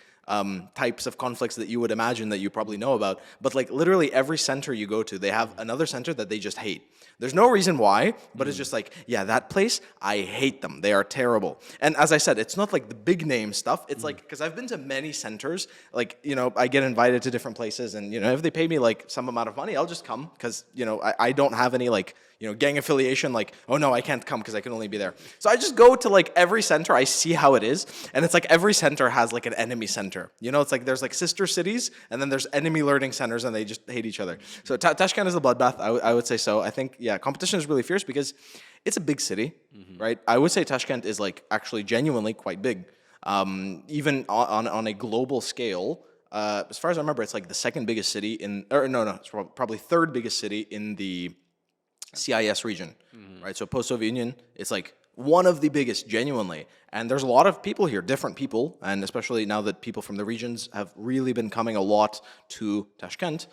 S2: types of conflicts that you would imagine that you probably know about, but like literally every center you go to, they have another center that they just hate. There's no reason why, but it's just like, yeah, that place, I hate them. They are terrible. And as I said, it's not like the big name stuff. It's like, because I've been to many centers, like, I get invited to different places, and, if they pay me like some amount of money, I'll just come because, I don't have any like, gang affiliation, like, oh no, I can't come because I can only be there. So I just go to like every center, I see how it is, and it's like every center has like an enemy center. It's like there's like sister cities, and then there's enemy learning centers, and they just hate each other. So Tashkent is a bloodbath, I would say so. I think, yeah, competition is really fierce because it's a big city, right? I would say Tashkent is like actually genuinely quite big. Even on a global scale, as far as I remember, it's like the second biggest city it's probably third biggest city in the CIS region, right? So post-Soviet Union, it's like one of the biggest, genuinely. And there's a lot of people here, different people, and especially now that people from the regions have really been coming a lot to Tashkent,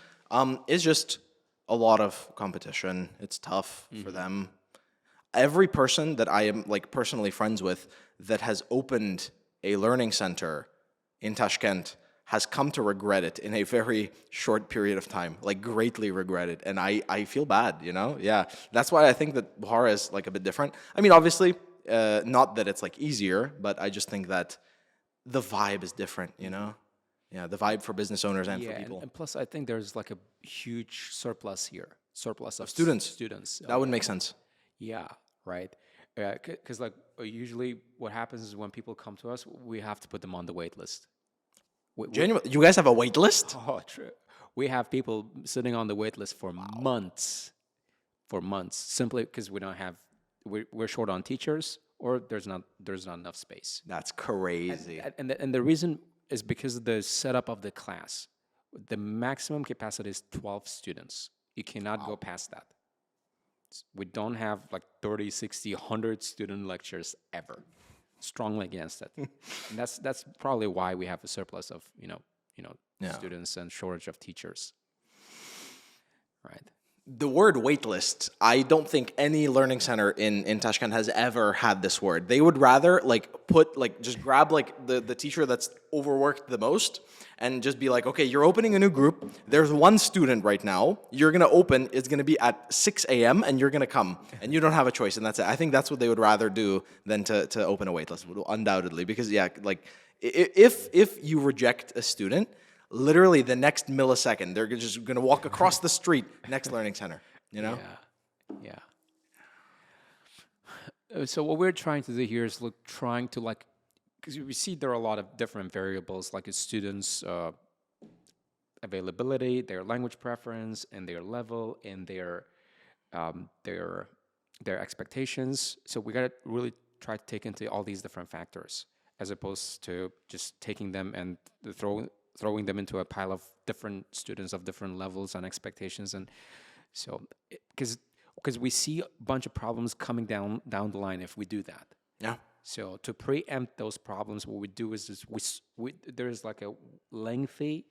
S2: it's just a lot of competition. It's tough for them. Every person that I am like personally friends with that has opened a learning center in Tashkent has come to regret it in a very short period of time, like greatly regret it. And I feel bad, Yeah. That's why I think that Bukhara is like a bit different. I mean, obviously, not that it's like easier, but I just think that the vibe is different, Yeah, the vibe for business owners and for people.
S1: And plus I think there's like a huge surplus here. Surplus of
S2: Students. That would make sense.
S1: Yeah, right. Because like usually what happens is when people come to us, we have to put them on the wait list.
S2: Genuinely, you guys have a wait list?
S1: Oh, true. We have people sitting on the wait list for months. For months, simply because we're short on teachers, or there's not enough space.
S2: That's crazy.
S1: And the reason is because of the setup of the class. The maximum capacity is 12 students. You cannot go past that. We don't have like 30, 60, 100 student lectures ever. Strongly against it. And that's probably why we have a surplus of, students and shortage of teachers. Right.
S2: The word waitlist, I don't think any learning center in Tashkent has ever had this word. They would rather just grab like the teacher that's overworked the most and just be like, okay, you're opening a new group. There's one student right now. You're going to open. It's going to be at 6 a.m. and you're going to come. And you don't have a choice. And that's it. I think that's what they would rather do than to open a waitlist, undoubtedly. Because, yeah, like if you reject a student, literally the next millisecond, they're just going to walk across the street, next learning center,
S1: Yeah. So what we're trying to do here is because we see there are a lot of different variables, like a student's availability, their language preference, and their level, and their expectations. So we got to really try to take into all these different factors, as opposed to just taking them and throwing them into a pile of different students of different levels and expectations. And so, because we see a bunch of problems coming down the line if we do that.
S2: Yeah.
S1: So to preempt those problems, what we do is there is like a lengthy,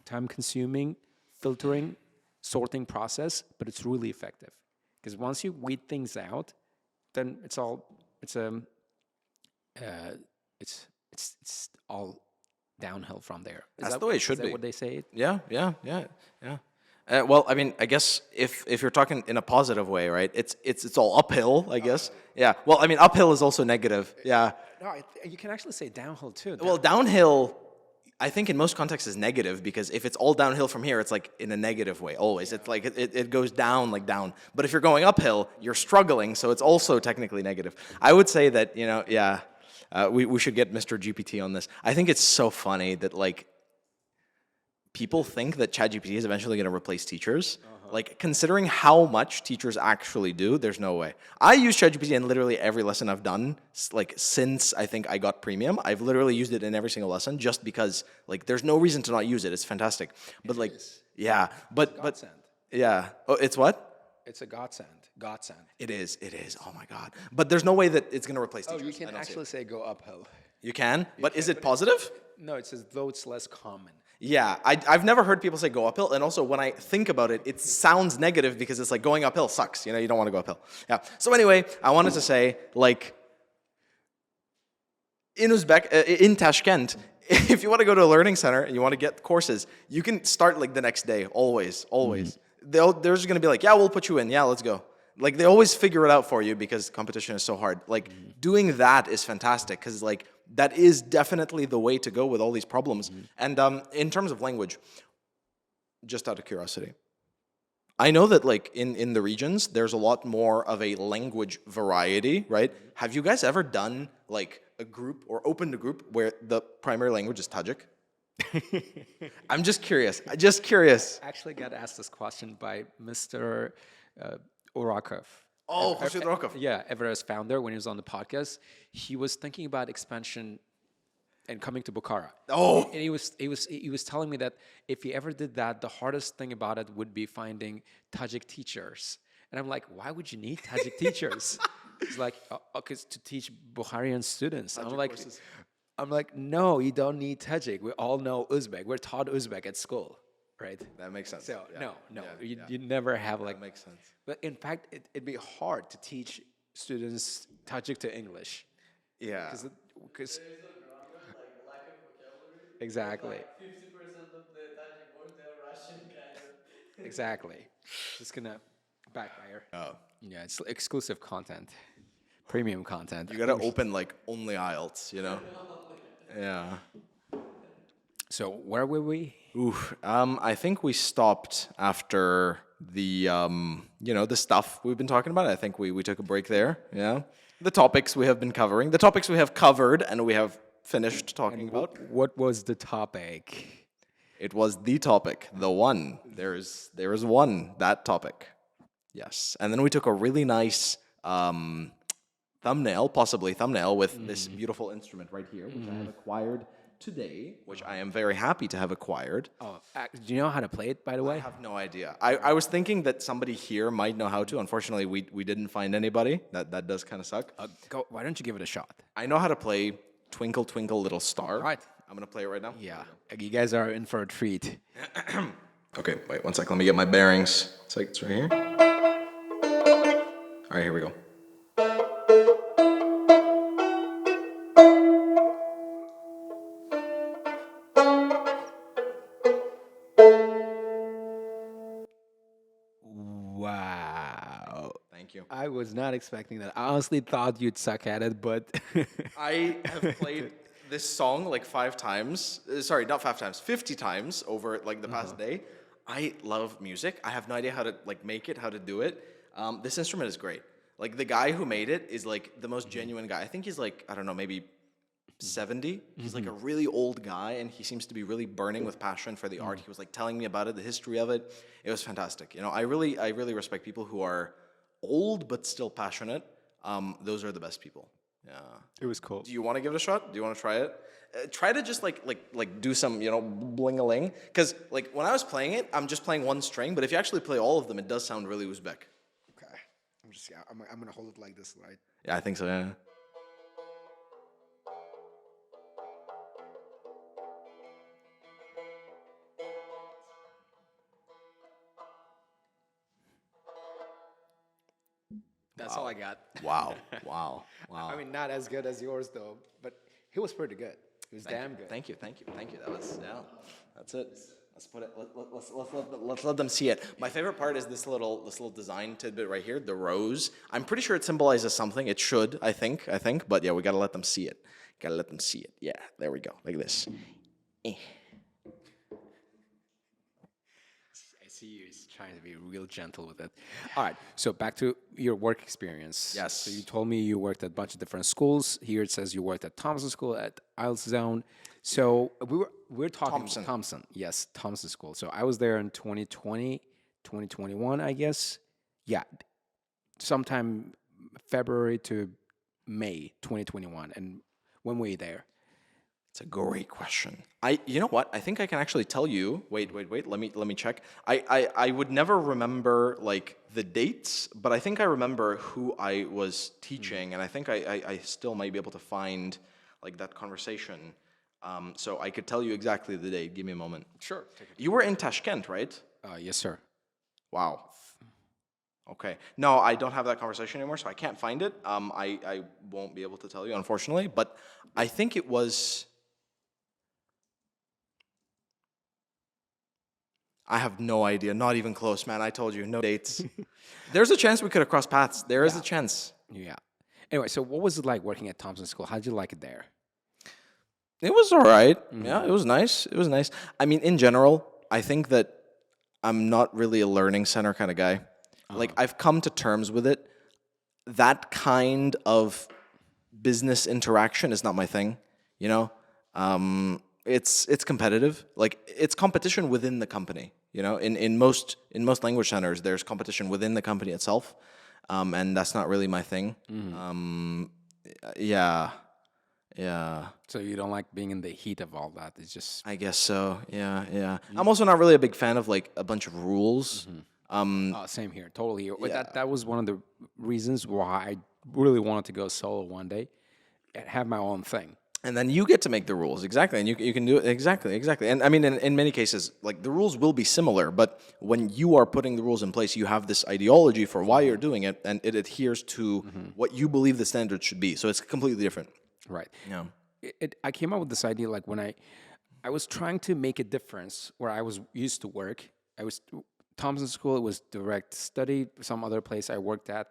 S1: time-consuming, filtering, sorting process, but it's really effective. Because once you weed things out, then it's all downhill from there.
S2: That's the way it should
S1: be. Is that what they say?
S2: Yeah. Well, I mean, I guess if you're talking in a positive way, right? It's all uphill, I guess. Yeah. Well, I mean, uphill is also negative. Yeah.
S1: No, you can actually say downhill too.
S2: Well, downhill, I think in most contexts is negative, because if it's all downhill from here, it's like in a negative way always. It's like it goes down like down. But if you're going uphill, you're struggling, so it's also technically negative. I would say that we should get Mr. GPT on this. I think it's so funny that like people think that ChatGPT is eventually going to replace teachers. Like, considering how much teachers actually do, there's no way. I use ChatGPT in literally every lesson I've done, like, since I think I got premium. I've literally used it in every single lesson just because, like, there's no reason to not use it. It's fantastic. But,
S1: It
S2: like,
S1: is.
S2: yeah. But,
S1: Godsend.
S2: yeah. Oh, it's what?
S1: It's a godsend. Godsend.
S2: It is. Oh, my God. But there's no way that it's going to replace
S1: Oh,
S2: teachers.
S1: you
S2: I
S1: can
S2: don't see
S1: actually
S2: it.
S1: say go uphill.
S2: You can? But is it positive?
S1: No, it's as though it's less common.
S2: Yeah, I've never heard people say go uphill, and also when I think about it, it sounds negative because it's like going uphill sucks, you don't want to go uphill. Yeah, so anyway, I wanted to say, like, in Tashkent, if you want to go to a learning center and you want to get courses, you can start like the next day, always. They're just going to be like, yeah, we'll put you in, yeah, let's go. Like, they always figure it out for you because competition is so hard. Like, doing that is fantastic because, like, that is definitely the way to go with all these problems. And in terms of language, just out of curiosity, I know that like in the regions, there's a lot more of a language variety, right? Have you guys ever done like a group or opened a group where the primary language is Tajik? I'm just curious. Just curious.
S1: Actually got asked this question by Mr. Urakov.
S2: Oh, Khurshid Rokov.
S1: Yeah, Everest founder, when he was on the podcast, he was thinking about expansion and coming to Bukhara.
S2: Oh.
S1: And he was telling me that if he ever did that, the hardest thing about it would be finding Tajik teachers. And I'm like, why would you need Tajik teachers? He's like, because to teach Bukharian students. I'm like, no, you don't need Tajik. We all know Uzbek. We're taught Uzbek at school, right?
S2: That makes sense.
S1: So
S2: Yeah.
S1: no,
S2: Yeah,
S1: you never have like.
S2: That makes sense.
S1: But in fact, it'd be hard to teach students Tajik to English.
S2: Yeah.
S1: Because exactly.
S3: 50% of the Tajik words are Russian kind of.
S1: Exactly. Just gonna backfire.
S2: Oh.
S1: Yeah, it's exclusive content, premium content.
S2: You gotta open like only IELTS, you know? Yeah.
S1: So where were we?
S2: Oof. I think we stopped after the the stuff we've been talking about. I think we took a break there. Yeah. The topics we have been covering. The topics we have covered and we have finished talking about.
S1: What was the topic?
S2: It was the topic, the one. There is one, that topic. Yes. And then we took a really nice thumbnail with this beautiful instrument right here, which I have acquired today, which I am very happy to have acquired.
S1: Oh, do you know how to play it, by the way?
S2: I have no idea. I was thinking that somebody here might know how to. Unfortunately, we didn't find anybody. That does kind of suck.
S1: Why don't you give it a shot?
S2: I know how to play Twinkle Twinkle Little Star.
S1: All right.
S2: I'm going to play it right now.
S1: Yeah. You guys are in for a treat.
S2: Okay, wait 1 sec. Let me get my bearings. It's right here. All right, here we go.
S1: Wow.
S2: Thank you.
S1: I was not expecting that. I honestly thought you'd suck at it, but
S2: I have played this song like 5 times. Sorry, not 5 times, 50 times over like the past day. I love music. I have no idea how to like make it, how to do it. This instrument is great. Like the guy who made it is like the most genuine guy. I think he's like, I don't know, maybe 70. He's like a really old guy and he seems to be really burning with passion for the art. He was like telling me about it, the history of it. It was fantastic. You know, I really respect people who are old but still passionate. Those are the best people. Yeah.
S1: it was cool.
S2: Do you want to give it a shot? Do you want to try it? Try to just like do some, bling-a-ling. Because like when I was playing it, I'm just playing one string. But if you actually play all of them, it does sound really Uzbek.
S1: Okay. I'm gonna hold it like this, right?
S2: Yeah, I think so, yeah.
S1: That's all I got.
S2: Wow. Wow.
S1: I mean, not as good as yours though, but he was pretty good. He was damn good.
S2: Thank you. That was, yeah, that's it. Let's put it, let's let them see it. My favorite part is this little design tidbit right here, the rose. I'm pretty sure it symbolizes something. It should, I think, but yeah, we gotta let them see it. Yeah, there we go, like this.
S1: I see you trying to be real gentle with it. All right, so back to your work experience.
S2: Yes.
S1: So you told me you worked at a bunch of different schools. Here it says you worked at Thompson School, at IELTS Zone. So we're talking Thompson. Yes, Thompson School. So I was there in 2020, 2021, I guess. Yeah, sometime February to May 2021. And when were you there?
S2: It's a great question. You know what? I think I can actually tell you. Wait. Let me check. I would never remember like the dates, but I think I remember who I was teaching, and I think I still might be able to find like that conversation. So I could tell you exactly the date. Give me a moment.
S1: Sure.
S2: You were in Tashkent, right?
S1: Yes, sir.
S2: Wow. Okay. No, I don't have that conversation anymore, so I can't find it. I won't be able to tell you, unfortunately. But I think it was. I have no idea. Not even close, man. I told you, no dates. There's a chance we could have crossed paths. There is a chance.
S1: Yeah. Anyway, so what was it like working at Thompson School? How did you like it there?
S2: It was all right. Yeah, it was nice. I mean, in general, I think that I'm not really a learning center kind of guy. Like, I've come to terms with it. That kind of business interaction is not my thing, you know? It's competitive. Like, it's competition within the company, you know? In most language centers, there's competition within the company itself. And that's not really my thing. Yeah. Yeah.
S1: So you don't like being in the heat of all that. It's just
S2: I guess so. Yeah, yeah. I'm also not really a big fan of like a bunch of rules.
S1: same here, totally here. That was one of the reasons why I really wanted to go solo one day and have my own thing.
S2: And then you get to make the rules, exactly, and you can do it exactly. And I mean, in many cases, like the rules will be similar, but when you are putting the rules in place, you have this ideology for why you're doing it, and it adheres to what you believe the standards should be. So it's completely different.
S1: Right.
S2: Yeah.
S1: I came up with this idea like when I was trying to make a difference where I was used to work. I was Thompson School. It was direct study. Some other place I worked at,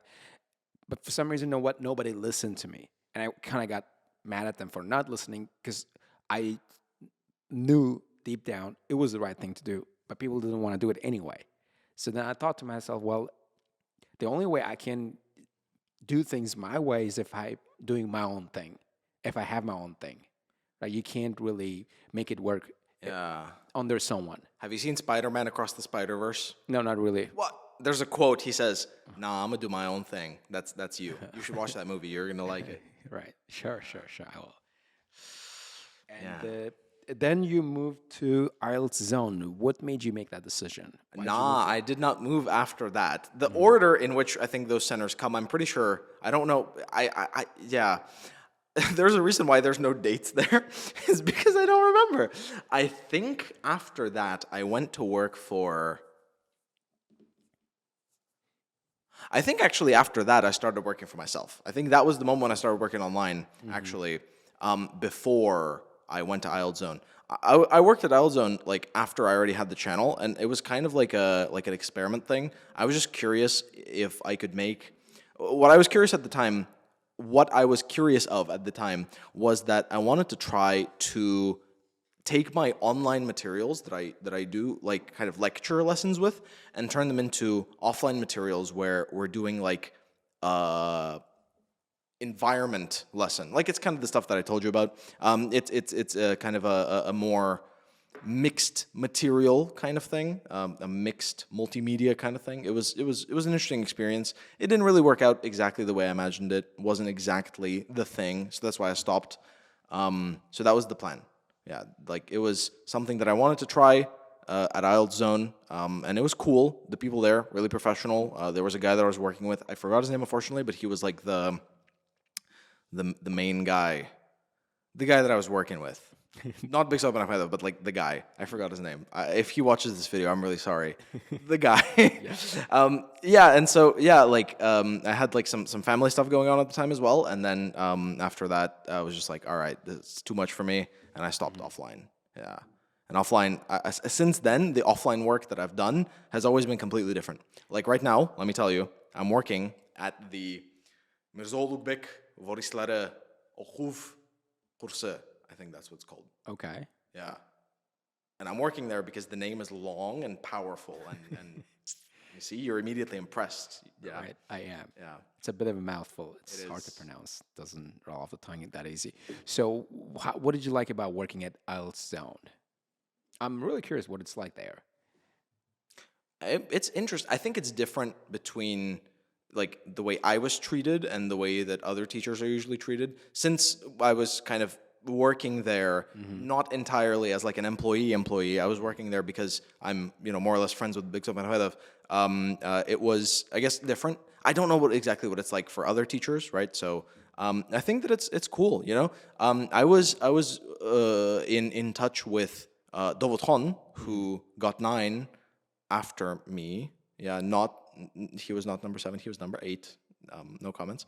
S1: but for some reason, nobody listened to me, and I kind of got mad at them for not listening because I knew deep down it was the right thing to do, but people didn't want to do it anyway. So then I thought to myself, well, the only way I can do things my way is if I doing my own thing, if I have my own thing. Right? You can't really make it work
S2: Yeah.
S1: under someone.
S2: Have you seen Spider-Man Across the Spider-Verse?
S1: No, not really.
S2: What? There's a quote. He says, "Nah, I'm gonna do my own thing." That's you. You should watch that movie. You're gonna like it.
S1: Right. Sure. I will. And
S2: Yeah.
S1: then you moved to IELTS zone. What made you make that decision?
S2: Nah, I did not move after that. The order in which I think those centers come, I'm pretty sure. I don't know. Yeah. There's a reason why there's no dates there. Is because I don't remember. I think after that, I went to work for. I think actually after that, I started working for myself. I think that was the moment when I started working online, actually, before I went to IELTS Zone. I worked at IELTS Zone like after I already had the channel, and it was kind of like an experiment thing. I was just curious if I could make what I was curious at the time. What I was curious of at the time was that I wanted to try to take my online materials that I do like kind of lecture lessons with and turn them into offline materials where we're doing like environment lesson. Like it's kind of the stuff that I told you about. It's a kind of a more mixed material kind of thing, a mixed multimedia kind of thing. It was an interesting experience. It didn't really work out exactly the way I imagined it. Wasn't exactly the thing, so that's why I stopped. So that was the plan. Yeah, like it was something that I wanted to try at IELTS Zone, and it was cool. The people there really professional. There was a guy that I was working with. I forgot his name unfortunately, but he was like the main guy, the guy that I was working with. Not Big Soap and but like the guy. I forgot his name. If he watches this video, I'm really sorry. The guy. And so like I had like some family stuff going on at the time as well, and then after that, I was just like, all right, this is too much for me, and I stopped offline. Yeah, and offline. Since then, the offline work that I've done has always been completely different. Like right now, let me tell you, I'm working at the Mirzolubek Vorislare Ochuv Kurse. I think that's what it's called.
S1: Okay.
S2: Yeah. And I'm working there because the name is long and powerful. And you see, you're immediately impressed. Yeah.
S1: Right, I am.
S2: Yeah.
S1: It's a bit of a mouthful. It's
S2: It
S1: hard to
S2: is.
S1: pronounce. Doesn't roll off the tongue that easy. So, what did you like about working at IELTS Zone? I'm really curious what it's like there.
S2: It's interesting. I think it's different between like the way I was treated and the way that other teachers are usually treated. Since I was kind of working there, not entirely as like an employee. I was working there because I'm, more or less friends with Big Soap and it was, I guess, different. I don't know exactly what it's like for other teachers, right? So I think that it's cool, I was in touch with Dovotron, who got 9 after me. Yeah, he was not number 7, he was number 8. No comments.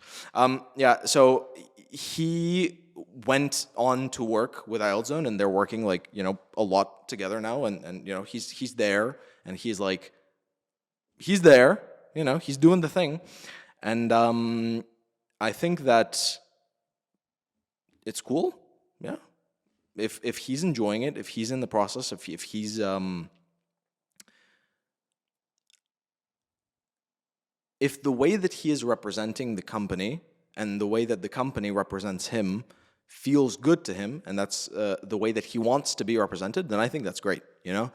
S2: So he went on to work with IELTS Zone, and they're working like a lot together now, and he's there, and he's like he's there, he's doing the thing, and I think that it's cool. Yeah, if he's enjoying it, if he's in the process, if he's if the way that he is representing the company and the way that the company represents him feels good to him, and that's the way that he wants to be represented, then I think that's great, you know?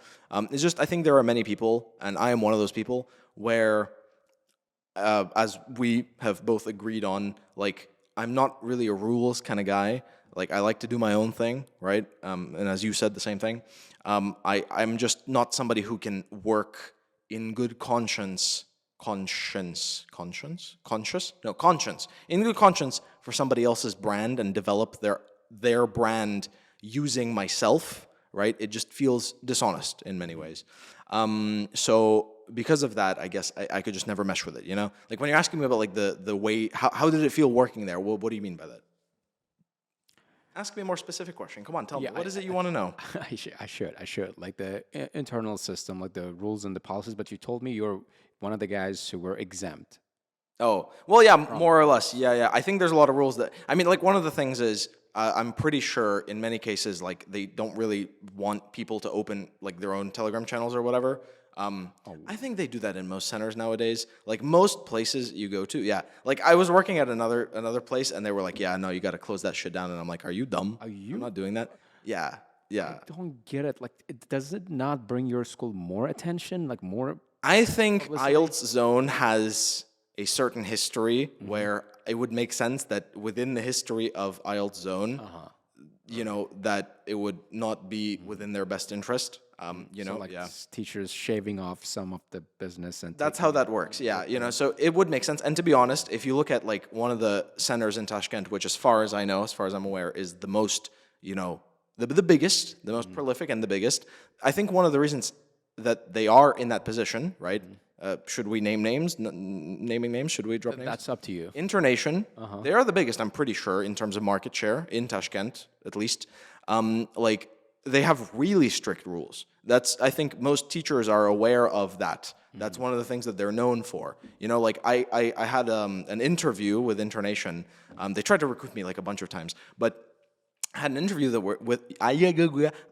S2: It's just, I think there are many people, and I am one of those people, where, as we have both agreed on, like, I'm not really a rules kind of guy. Like, I like to do my own thing, right? And as you said, the same thing. I'm just not somebody who can work in good conscience, in good conscience for somebody else's brand and develop their brand using myself, right? It just feels dishonest in many ways. So because of that, I guess I could just never mesh with it, you know? Like, when you're asking me about, like, the way, how did it feel working there? What do you mean by that? Ask me a more specific question. Come on, tell me. What is it you want to know?
S1: I should. Like the internal system, like the rules and the policies, but you told me you're one of the guys who were exempt.
S2: Oh, well, yeah, more or less. Yeah. I think there's a lot of rules that, I mean, like, one of the things is, I'm pretty sure in many cases, like, they don't really want people to open, like, their own Telegram channels or whatever. I think they do that in most centers nowadays. Like, most places you go to, yeah. Like, I was working at another place, and they were like, "Yeah, no, you got to close that shit down." And I'm like, "Are you dumb? I'm not doing that." Yeah.
S1: I don't get it. Like, does it not bring your school more attention? Like, more?
S2: I think IELTS Zone has a certain history where it would make sense that within the history of IELTS Zone, you know, that it would not be within their best interest. You know,
S1: like teachers shaving off some of the business, and
S2: that's how that works. Yeah, you know, so it would make sense. And to be honest, if you look at, like, one of the centers in Tashkent, which, as far as I know, as far as I'm aware, is the most, you know, the biggest, the most prolific and the biggest. I think one of the reasons that they are in that position, right? Should we name names? Naming names? Should we drop names?
S1: That's up to you.
S2: Internation, they are the biggest, I'm pretty sure, in terms of market share, in Tashkent, at least. Like, they have really strict rules. I think most teachers are aware of that. That's one of the things that they're known for. You know, like, I had an interview with Internation. They tried to recruit me, like, a bunch of times, but I had an interview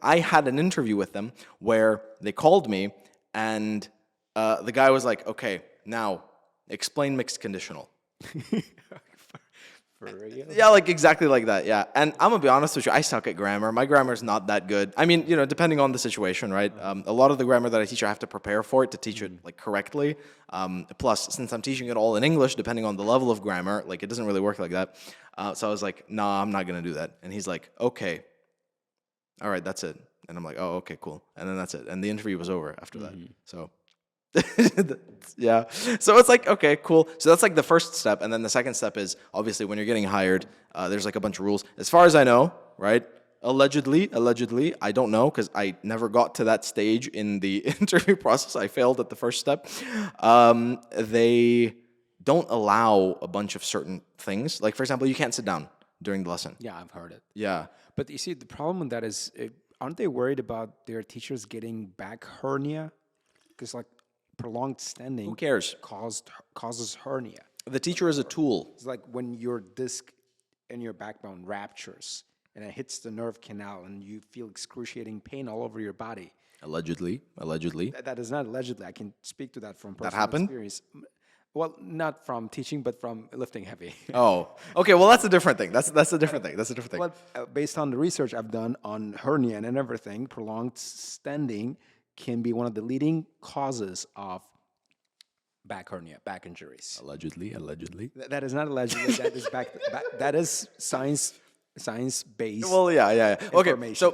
S2: I had an interview with them where they called me, and the guy was like, "Okay, now explain mixed conditional."
S1: For real?
S2: Yeah, like, exactly like that, yeah. And I'm gonna be honest with you, I suck at grammar. My grammar is not that good. I mean, you know, depending on the situation, right? A lot of the grammar that I teach, I have to prepare for it to teach it, like, correctly. Plus, since I'm teaching it all in English, depending on the level of grammar, like, it doesn't really work like that. So I was like, "Nah, I'm not gonna do that." And he's like, "Okay, all right, that's it." And I'm like, "Oh, okay, cool." And then that's it. And the interview was over after that. So... yeah. So it's like, okay, cool. So that's, like, the first step. And then the second step is, obviously, when you're getting hired, there's, like, a bunch of rules. As far as I know, right? Allegedly, I don't know, because I never got to that stage in the interview process. I failed at the first step. They don't allow a bunch of certain things. Like, for example, you can't sit down during the lesson.
S1: Yeah, I've heard it.
S2: Yeah.
S1: But you see, the problem with that is, aren't they worried about their teachers getting back hernia? Because, like, prolonged standing,
S2: Who cares?
S1: Causes hernia.
S2: The teacher is a tool.
S1: It's like when your disc in your backbone ruptures and it hits the nerve canal and you feel excruciating pain all over your body.
S2: Allegedly.
S1: That is not allegedly. I can speak to that from personal
S2: happened?
S1: experience. Well, not from teaching, but from lifting heavy.
S2: Oh, okay. Well, that's a different thing. That's a different thing. That's a different thing.
S1: Well, based on the research I've done on hernia and everything, prolonged standing can be one of the leading causes of back hernia, back injuries.
S2: Allegedly.
S1: That is not allegedly. That is that is science-based.
S2: Well, yeah. Okay, so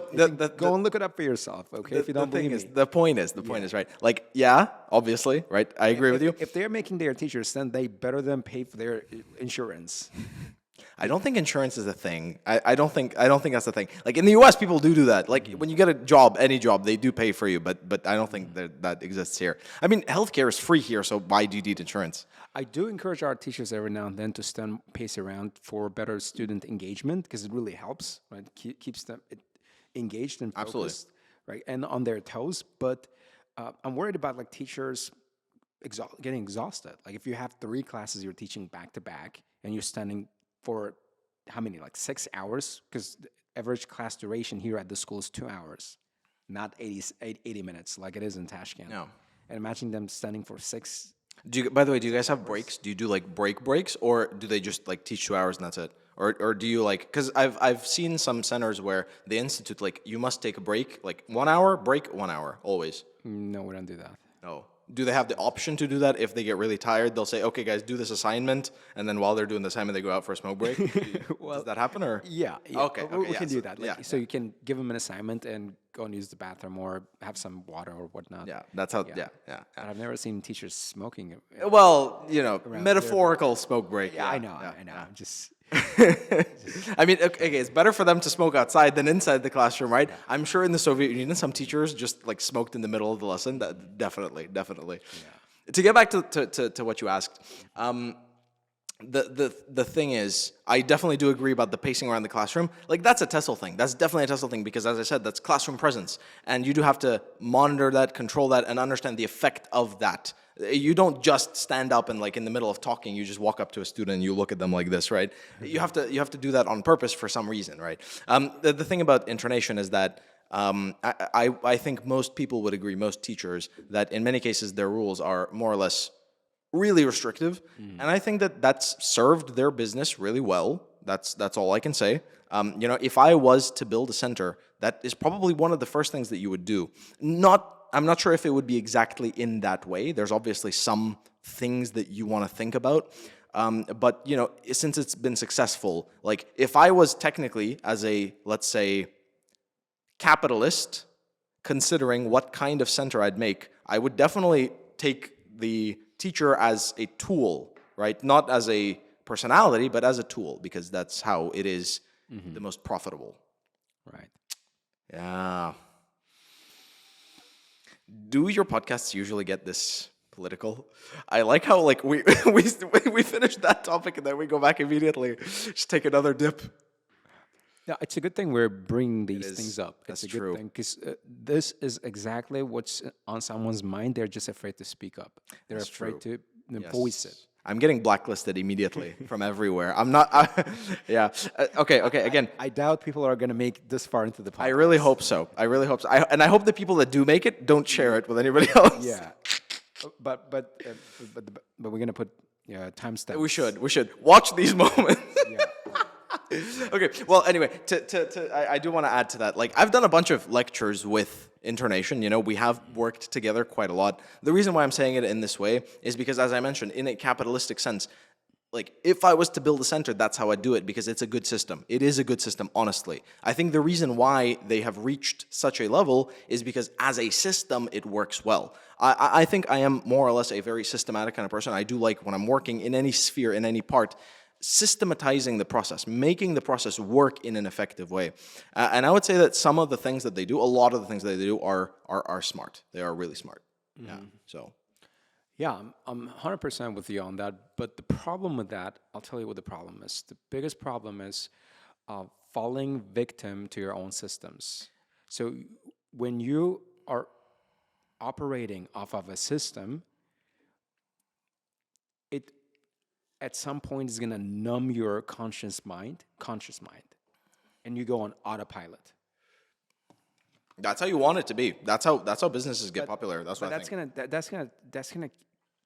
S1: go and look it up for yourself. Okay, if you don't believe me.
S2: The point is right. Like, yeah, obviously, right. I agree with you.
S1: If they're making their teachers, then they better than pay for their insurance.
S2: I don't think insurance is a thing. I don't think that's a thing. Like, in the U.S., people do that. Like, when you get a job, any job, they do pay for you. But I don't think that exists here. I mean, healthcare is free here, so why do you need insurance?
S1: I do encourage our teachers every now and then to stand pace around for better student engagement, because it really helps, right? Keeps them engaged and focused,
S2: Absolutely.
S1: right, and on their toes. But I'm worried about, like, teachers getting exhausted. Like, if you have 3 classes you're teaching back to back and you're standing for how many, like 6 hours? Because the average class duration here at the school is 2 hours, not 80 minutes like it is in Tashkent.
S2: No.
S1: And imagine them standing for 6
S2: By the way, do you guys have breaks? Do you do like breaks, or do they just like teach 2 hours and that's it? Or do you like? Because I've seen some centers where they institute like you must take a break, like 1 hour break, 1 hour always.
S1: No, we don't do that.
S2: No. Do they have the option to do that if they get really tired? They'll say, "Okay, guys, do this assignment," and then while they're doing the assignment, they go out for a smoke break. Does that happen or?
S1: Yeah.
S2: Okay.
S1: We
S2: Okay.
S1: can
S2: Yeah.
S1: do that. Like,
S2: Yeah.
S1: so you can give them an assignment and go and use the bathroom or have some water or whatnot.
S2: Yeah. That's how. Yeah. Yeah.
S1: But I've never seen teachers smoking.
S2: Well, metaphorical smoke break.
S1: Yeah,
S2: Yeah,
S1: I know.
S2: yeah,
S1: I know.
S2: yeah.
S1: I'm just.
S2: I mean, okay, it's better for them to smoke outside than inside the classroom, right? I'm sure in the Soviet Union, some teachers just like smoked in the middle of the lesson. That definitely. To get back to what you asked, the thing is, I definitely do agree about the pacing around the classroom. Like that's a TESOL thing. That's definitely a TESOL thing because, as I said, that's classroom presence, and you do have to monitor that, control that, and understand the effect of that. You don't just stand up and like in the middle of talking, you just walk up to a student and you look at them like this, right? You have to do that on purpose for some reason, right? The thing about intonation is that. I think most people would agree, most teachers, that in many cases their rules are more or less really restrictive, and I think that that's served their business really well. That's all I can say. If I was to build a center, that is probably one of the first things that you would do. I'm not sure if it would be exactly in that way. There's obviously some things that you want to think about. But since it's been successful, like if I was technically as a, let's say, capitalist, considering what kind of center I'd make, I would definitely take the teacher as a tool, right? Not as a personality, but as a tool, because that's how it is the most profitable.
S1: Right.
S2: Yeah. Do your podcasts usually get this political? I like how like we finish that topic and then we go back immediately. Just take another dip.
S1: Yeah, it's a good thing we're bringing these
S2: is.
S1: things up.
S2: That's
S1: It's a good
S2: true.
S1: thing because this is exactly what's on someone's mind. They're just afraid to speak up. They're
S2: That's
S1: afraid
S2: true.
S1: to voice it.
S2: I'm getting blacklisted immediately from everywhere. I'm not. Yeah. Okay. Again,
S1: I doubt people are going to make this far into the podcast.
S2: I really hope so. And I hope the people that do make it don't share it with anybody else.
S1: Yeah, but we're going to put timestamps.
S2: We should watch these moments.
S1: Yeah.
S2: Okay. Well, anyway, I do want to add to that. Like, I've done a bunch of lectures with intonation. We have worked together quite a lot. The reason why I'm saying it in this way is because, as I mentioned, in a capitalistic sense, like, if I was to build a center, that's how I'd do it, because it's a good system. It is a good system, honestly. I think the reason why they have reached such a level is because as a system, it works well. I think I am more or less a very systematic kind of person. I do like, when I'm working in any sphere, in any part, systematizing the process, making the process work in an effective way. And I would say that some of the things that they do, a lot of the things that they do are smart. They are really smart. Yeah. So.
S1: Yeah, I'm 100% with you on that. But the problem with that, I'll tell you what the problem is. The biggest problem is falling victim to your own systems. So when you are operating off of a system, it at some point is going to numb your conscious mind, and you go on autopilot.
S2: That's how you want it to be. That's how businesses get popular. That's what I think.
S1: That's gonna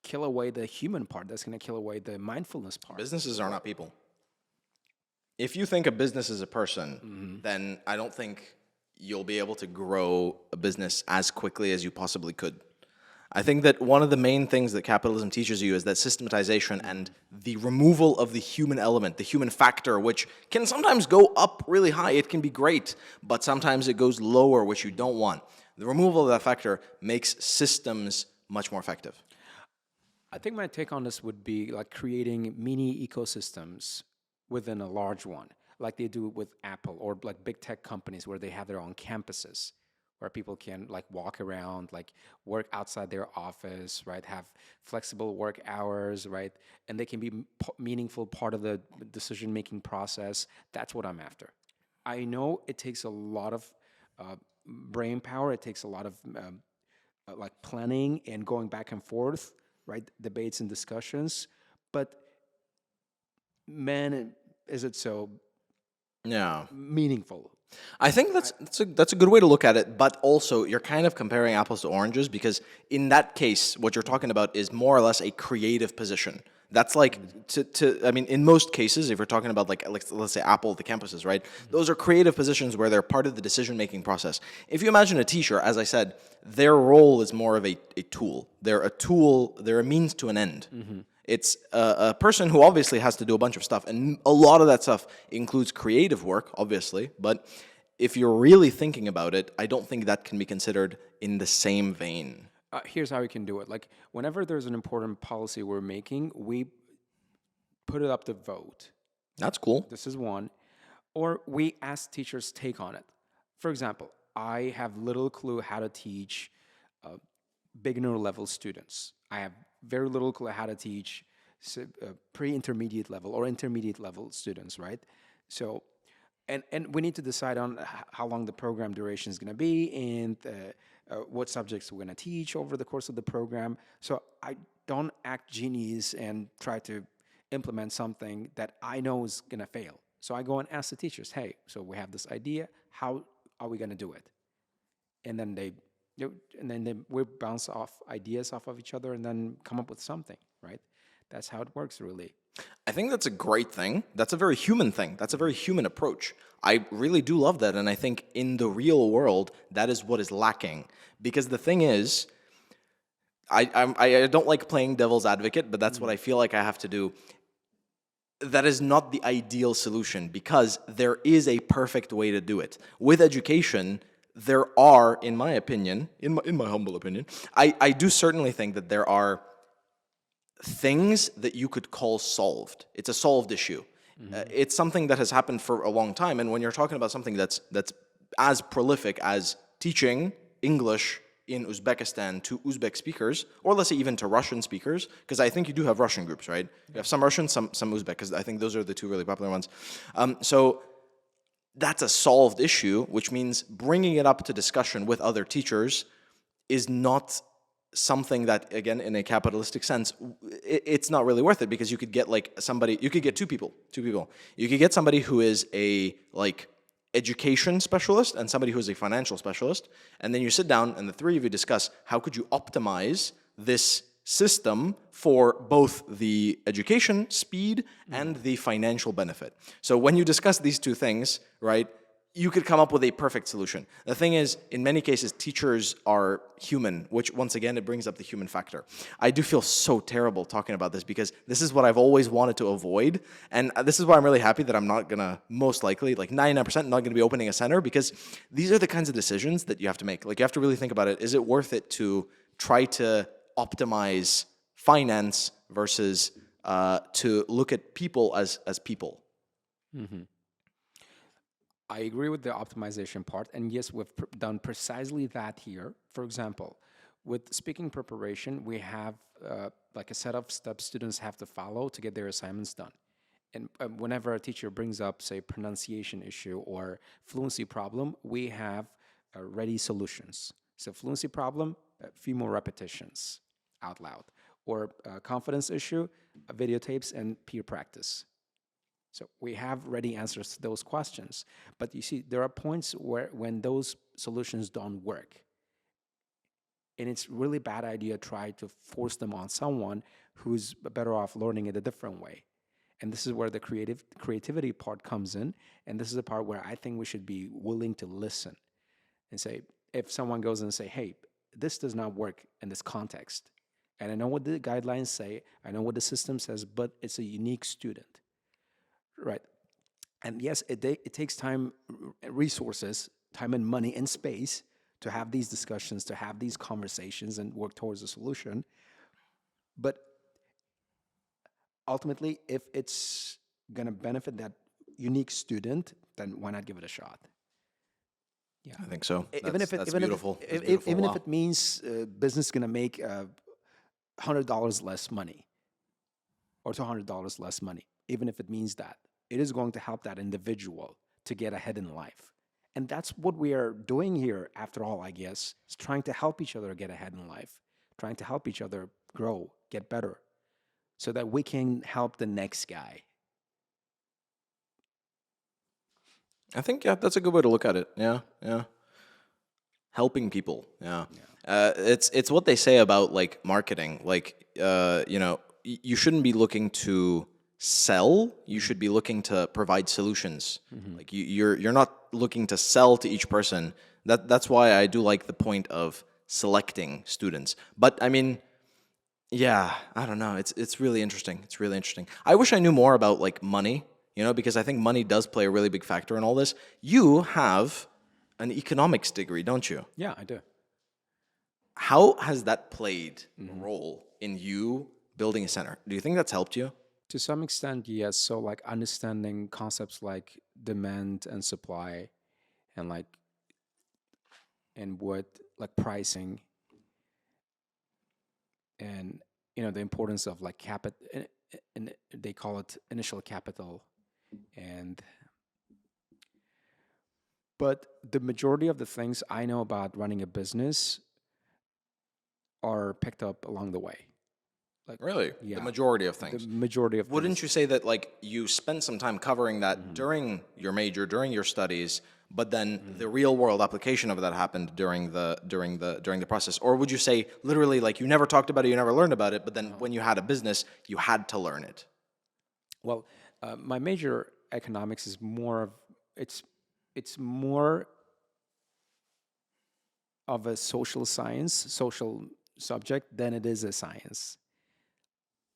S1: kill away the human part. That's gonna kill away the mindfulness part.
S2: Businesses are not people. If you think a business is a person, then I don't think you'll be able to grow a business as quickly as you possibly could. I think that one of the main things that capitalism teaches you is that systematization and the removal of the human element, the human factor, which can sometimes go up really high. It can be great, but sometimes it goes lower, which you don't want. The removal of that factor makes systems much more effective.
S1: I think my take on this would be like creating mini ecosystems within a large one, like they do with Apple or like big tech companies where they have their own campuses, where people can like walk around, like work outside their office, right? Have flexible work hours, right? And they can be meaningful part of the decision-making process. That's what I'm after. I know it takes a lot of brain power. It takes a lot of like planning and going back and forth, right? Debates and discussions. But man, is it so
S2: Yeah.
S1: meaningful.
S2: I think that's a good way to look at it, but also you're kind of comparing apples to oranges because in that case, what you're talking about is more or less a creative position. That's like I mean, in most cases, if we're talking about like let's say Apple, the campuses, right? Those are creative positions where they're part of the decision making process. If you imagine a teacher, as I said, their role is more of a tool. They're a tool. They're a means to an end. It's a person who obviously has to do a bunch of stuff, and a lot of that stuff includes creative work, obviously. But if you're really thinking about it, I don't think that can be considered in the same vein.
S1: Here's how we can do it. Like whenever there's an important policy we're making, we put it up to vote.
S2: That's cool.
S1: This is one. Or we ask teachers' take on it. For example, I have little clue how to teach beginner level students. I have very little clue how to teach pre-intermediate level or intermediate level students, right? So, and we need to decide on how long the program duration is going to be and what subjects we're going to teach over the course of the program. So I don't act genius and try to implement something that I know is going to fail. So I go and ask the teachers, hey, so we have this idea, how are we going to do it? And then we bounce off ideas off of each other and then come up with something, right? That's how it works, really.
S2: I think that's a great thing. That's a very human thing. That's a very human approach. I really do love that. And I think in the real world, that is what is lacking. Because the thing is, I don't like playing devil's advocate, but that's what I feel like I have to do. That is not the ideal solution because there is a perfect way to do it. With education, there are, in my opinion, in my humble opinion, I do certainly think that there are things that you could call solved. It's a solved issue. It's something that has happened for a long time. And when you're talking about something that's as prolific as teaching English in Uzbekistan to Uzbek speakers, or let's say even to Russian speakers, because I think you do have Russian groups, right? You have some Russian, some Uzbek, because I think those are the two really popular ones. So that's a solved issue, which means bringing it up to discussion with other teachers is not something that, again, in a capitalistic sense, it's not really worth it because you could get like somebody, you could get two people. You could get somebody who is a like education specialist and somebody who is a financial specialist, and then you sit down and the three of you discuss how could you optimize this system for both the education speed and the financial benefit. So when you discuss these two things, right, you could come up with a perfect solution. The thing is, in many cases, teachers are human, which once again, it brings up the human factor. I do feel so terrible talking about this because this is what I've always wanted to avoid. And this is why I'm really happy that I'm not gonna, most likely, like 99% not gonna be opening a center because these are the kinds of decisions that you have to make. Like you have to really think about it. Is it worth it to try to optimize finance versus to look at people as people?
S1: Mm-hmm. I agree with the optimization part. And yes, we've done precisely that here. For example, with speaking preparation, we have like a set of steps students have to follow to get their assignments done. And whenever a teacher brings up, say, pronunciation issue or fluency problem, we have ready solutions. So fluency problem, a few more repetitions out loud. Or confidence issue, videotapes and peer practice. So we have ready answers to those questions. But you see, there are points where when those solutions don't work, and it's really bad idea to try to force them on someone who's better off learning it a different way. And this is where the creativity part comes in. And this is the part where I think we should be willing to listen and say, if someone goes and say, hey, this does not work in this context. And I know what the guidelines say, I know what the system says, but it's a unique student. Right. And yes, it takes time, resources, time and money and space to have these discussions, to have these conversations and work towards a solution. But ultimately, if it's going to benefit that unique student, then why not give it a shot?
S2: Yeah, I think so.
S1: Even if it means business is going to make $100 less money or $200 less money, even if it means that, it is going to help that individual to get ahead in life. And that's what we are doing here, after all, I guess, is trying to help each other get ahead in life, trying to help each other grow, get better, so that we can help the next guy.
S2: I think, yeah, that's a good way to look at it. Yeah, yeah. Helping people. Yeah. It's what they say about like marketing. Like, you shouldn't be looking to sell. You should be looking to provide solutions. Like you're not looking to sell to each person. That's why I do like the point of selecting students. But I mean, yeah, I don't know. It's really interesting. It's really interesting. I wish I knew more about like money, because I think money does play a really big factor in all this. You have an economics degree, don't you?
S1: Yeah, I do.
S2: How has that played a role in you building a center? Do you think that's helped you?
S1: To some extent, yes. So like understanding concepts like demand and supply, and what like pricing, and the importance of like capital, and they call it initial capital, and but the majority of the things I know about running a business are picked up along the way. Like
S2: Really?
S1: yeah,
S2: The majority of
S1: the
S2: things.
S1: majority of
S2: Wouldn't
S1: things.
S2: you say that like you spent some time covering that during your major, during your studies, but then the real world application of that happened during the process? Or would you say literally like you never talked about it, you never learned about it, but then when you had a business, you had to learn it?
S1: Well, my major economics is more of it's more of a social subject than it is a science.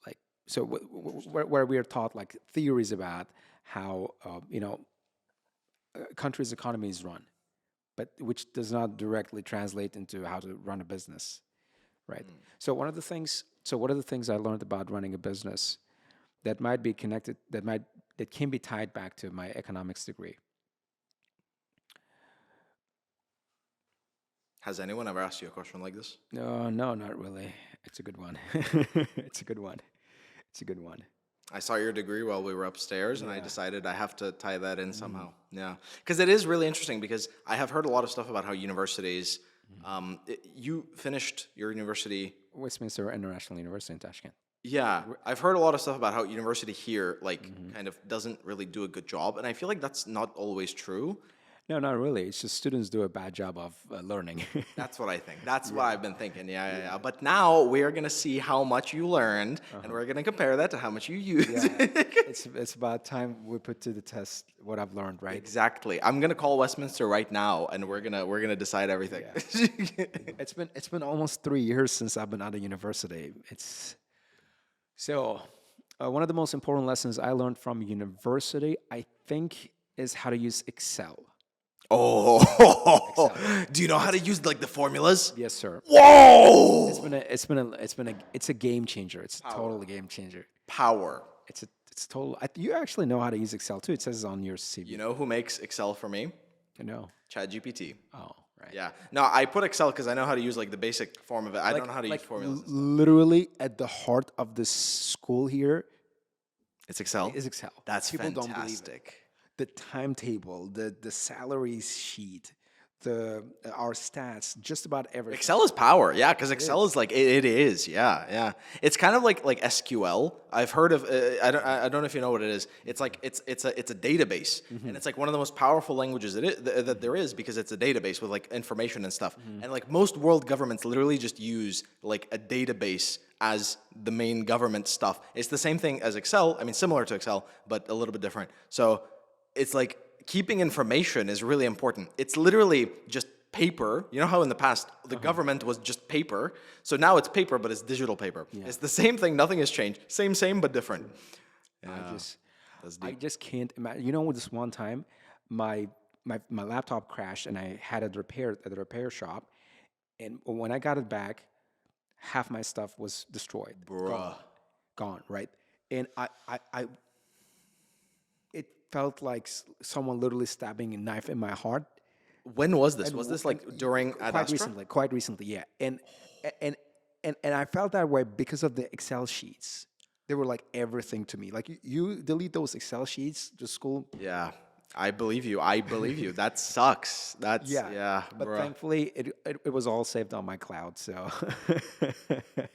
S1: Like so, where we are taught like theories about how countries' economies run, but which does not directly translate into how to run a business, right? So one of the things, what are the things I learned about running a business that might be connected, that can be tied back to my economics degree?
S2: Has anyone ever asked you a question like this?
S1: No, no, not really. It's a good one. It's a good one. It's a good one.
S2: I saw your degree while we were upstairs, and I decided I have to tie that in somehow. Yeah, because it is really interesting. Because I have heard a lot of stuff about how universities. You finished your university.
S1: Westminster International University in Tashkent.
S2: Yeah, I've heard a lot of stuff about how university here, like, kind of doesn't really do a good job, and I feel like that's not always true.
S1: No, not really. It's just students do a bad job of learning.
S2: That's what I think. That's what I've been thinking. Yeah, yeah, yeah. But now we're gonna see how much you learned, and we're gonna compare that to how much you used.
S1: It's about time we put to the test what I've learned, right?
S2: Exactly. I'm gonna call Westminster right now, and we're gonna decide everything.
S1: It's been almost 3 years since I've been out of university. One of the most important lessons I learned from university, I think, is how to use Excel.
S2: Oh, do you know how to use like the formulas?
S1: Yes, sir.
S2: Whoa!
S1: It's a game changer. It's a total game changer.
S2: Power.
S1: It's total. You actually know how to use Excel too. It says on your CV.
S2: You know who makes Excel for me?
S1: know.
S2: ChatGPT.
S1: Oh, right.
S2: Yeah. No, I put Excel because I know how to use like the basic form of it. I don't know how to use formulas.
S1: Literally at the heart of this school here
S2: It's Excel.
S1: is Excel.
S2: That's
S1: People
S2: fantastic.
S1: don't believe it. The timetable, the salary sheet, our stats, just about everything.
S2: Excel is power, yeah, because Excel is like it is, yeah, yeah. It's kind of like SQL. I've heard of. I don't know if you know what it is. It's like it's a database, and it's like one of the most powerful languages that there is because it's a database with like information and stuff. And like most world governments literally just use like a database as the main government stuff. It's the same thing as Excel. I mean, similar to Excel, but a little bit different. So it's like keeping information is really important. It's literally just paper. You know how in the past the government was just paper? So now it's paper, but it's digital paper. Yeah. It's the same thing. Nothing has changed. Same, but different. Yeah.
S1: I just can't imagine. You know, this one time, my laptop crashed and I had it repaired at the repair shop. And when I got it back, half my stuff was destroyed.
S2: Bruh.
S1: Gone, right? And I it felt like someone literally stabbing a knife in my heart.
S2: When was this? Was this like during Astra?
S1: Quite recently, yeah. And I felt that way because of the Excel sheets. They were like everything to me. Like you delete those Excel sheets to school.
S2: Yeah, I believe you. That sucks. Yeah.
S1: But thankfully, it was all saved on my cloud. So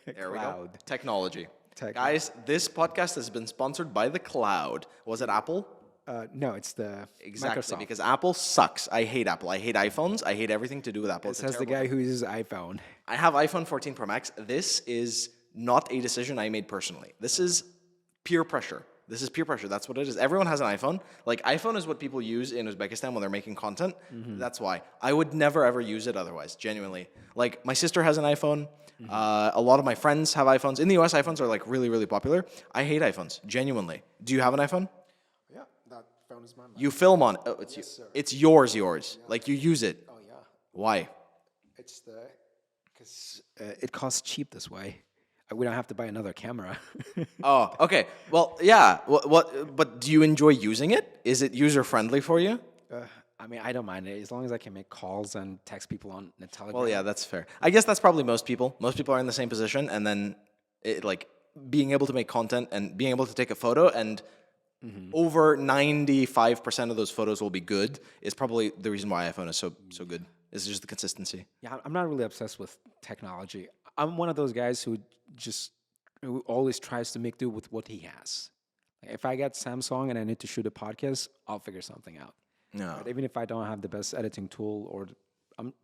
S2: there we go. Technology. Guys, this podcast has been sponsored by the cloud. Was it Apple?
S1: No, it's the
S2: Exactly,
S1: Microsoft.
S2: because Apple sucks. I hate Apple. I hate iPhones. I hate everything to do with Apple.
S1: It
S2: It's a
S1: says the
S2: terrible
S1: guy who uses iPhone.
S2: I have iPhone 14 Pro Max. This is not a decision I made personally. This is peer pressure. This is peer pressure. That's what it is. Everyone has an iPhone. Like, iPhone is what people use in Uzbekistan when they're making content. That's why. I would never, ever use it otherwise, genuinely. Like, my sister has an iPhone. A lot of my friends have iPhones. In the US, iPhones are, like, really, really popular. I hate iPhones, genuinely. Do you have an iPhone?
S1: Yeah, that phone is mine.
S2: You film on it. Oh, it's yours. Yeah. Like, you use it.
S1: Oh, yeah.
S2: Why?
S1: It's because it costs cheap this way. We don't have to buy another camera.
S2: Oh, okay. Well, yeah. But do you enjoy using it? Is it user friendly for you?
S1: I mean, I don't mind it as long as I can make calls and text people on the Telegram.
S2: Well, yeah, that's fair. I guess that's probably most people. Most people are in the same position, and then like being able to make content and being able to take a photo and over 95% of those photos will be good is probably the reason why iPhone is so good. It's just the consistency.
S1: Yeah, I'm not really obsessed with technology. I'm one of those guys who always tries to make do with what he has. Like, if I get Samsung and I need to shoot a podcast, I'll figure something out.
S2: No.
S1: But even if I don't have the best editing tool,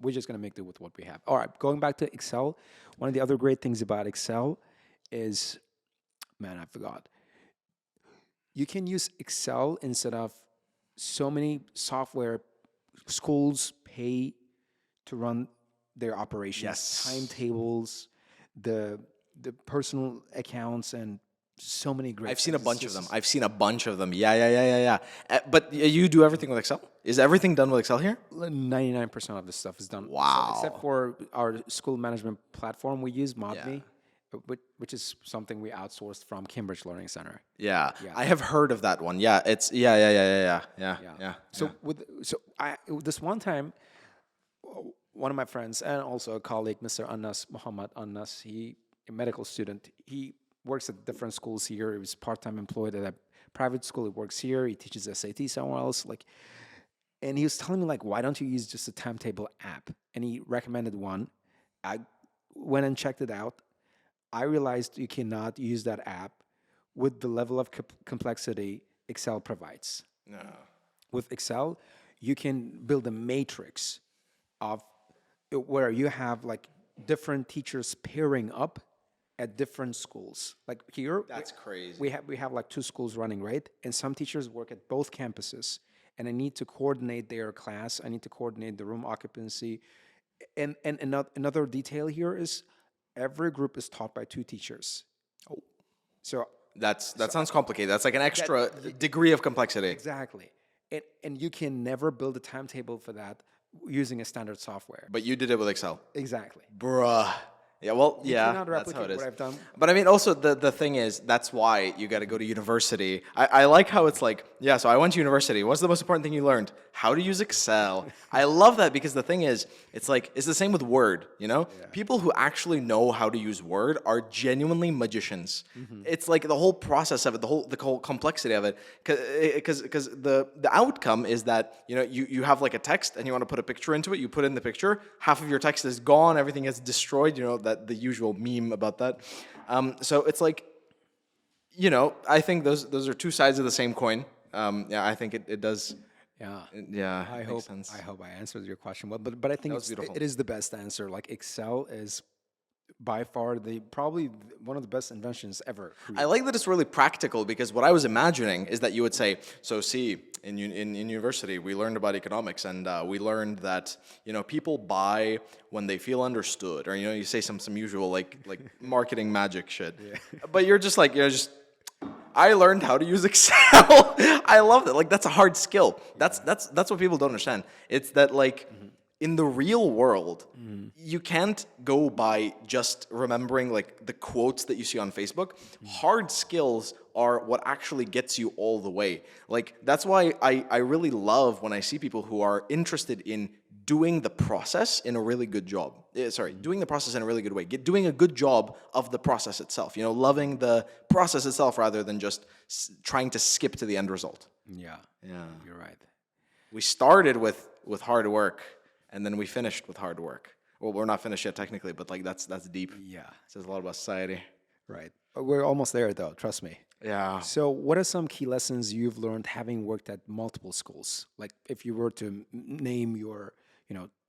S1: we're just gonna make do with what we have. All right, going back to Excel. One of the other great things about Excel is, man, I forgot. You can use Excel instead of so many software schools pay to run their operations.
S2: Yes.
S1: Timetables, the personal accounts, and so many great.
S2: I've seen a bunch of them. Yeah. But you do everything with Excel? Is everything done with Excel here?
S1: 99% of the stuff is done.
S2: Wow.
S1: Except for our school management platform we use, Moody,
S2: Yeah.
S1: which is something we outsourced from Cambridge Learning Center.
S2: Yeah. I have heard of that one. Yeah, it's yeah.
S1: So this one time, one of my friends and also a colleague, Mr. Muhammad Annas, he a medical student. He works at different schools here. He was part-time employed at a private school. He works here. He teaches SAT somewhere else. And he was telling me, like, why don't you use just a timetable app? And he recommended one. I went and checked it out. I realized you cannot use that app with the level of complexity Excel provides.
S2: No.
S1: With Excel, you can build a matrix of where you have like different teachers pairing up at different schools. Like here,
S2: That's crazy.
S1: we have like 2 schools running, right? And some teachers work at both campuses, and I need to coordinate their class. I need to coordinate the room occupancy. And another detail here is every group is taught by 2 teachers. Oh, so
S2: That sounds complicated. That's like an extra degree of complexity.
S1: exactly, and you can never build a timetable for that using a standard software.
S2: But you did it with Excel.
S1: Exactly.
S2: Bruh. Yeah, well,
S1: You
S2: yeah,
S1: cannot
S2: that's
S1: replicate
S2: how it is.
S1: what I've done.
S2: But I mean, also the thing is, that's why you got to go to university. I like how it's like, yeah, so I went to university. What's the most important thing you learned? How to use Excel. I love that because the thing is, it's like, it's the same with Word, you know? People who actually know how to use Word are genuinely magicians. It's like the whole process of it, the whole complexity of it. Because the outcome is that, you know, you have like a text and you want to put a picture into it, you put in the picture, half of your text is gone, everything is destroyed, you know, that the usual meme about that. So it's like, you know, I think those are 2 sides of the same coin. Yeah, I think it does.
S1: Yeah.
S2: Yeah,
S1: I
S2: makes
S1: hope
S2: sense.
S1: I hope I answered your question well, but I think
S2: was beautiful.
S1: it is the best answer. Like Excel is by far probably one of the best inventions ever.
S2: I like that it's really practical because what I was imagining is that you would say, so see, in university we learned about economics and we learned that, you know, people buy when they feel understood, or, you know, you say some usual like marketing magic shit. But you're just like, you know, I learned how to use Excel. I love that. Like, that's a hard skill. That's what people don't understand. It's that, like, in the real world, you can't go by just remembering like the quotes that you see on Facebook. Hard skills are what actually gets you all the way. Like, that's why I really love when I see people who are interested in doing the process in a really good job. Doing the process in a really good way. Doing a good job of the process itself. You know, loving the process itself rather than just trying to skip to the end result.
S1: Yeah.
S2: Yeah.
S1: You're right.
S2: We started with hard work, and then we finished with hard work. Well, we're not finished yet technically, but like that's deep.
S1: Yeah.
S2: It says a lot about society.
S1: Right. But we're almost there though, trust me.
S2: Yeah.
S1: So, what are some key lessons you've learned having worked at multiple schools? Like, if you were to name your,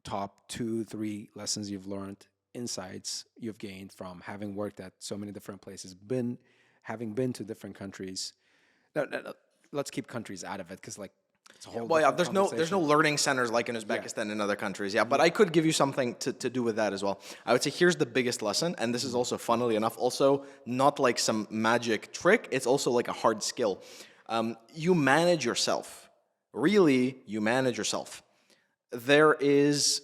S1: top 2, 3 lessons you've learned, insights you've gained from having worked at so many different places, having been to different countries. No, let's keep countries out of it because, like, it's a whole.
S2: Well, yeah,
S1: different
S2: there's no
S1: conversation.
S2: learning centers like in Uzbekistan and other countries. Yeah, but I could give you something to do with that as well. I would say here's the biggest lesson, and this is also, funnily enough, also not like some magic trick. It's also like a hard skill. You manage yourself. Really, you manage yourself. There is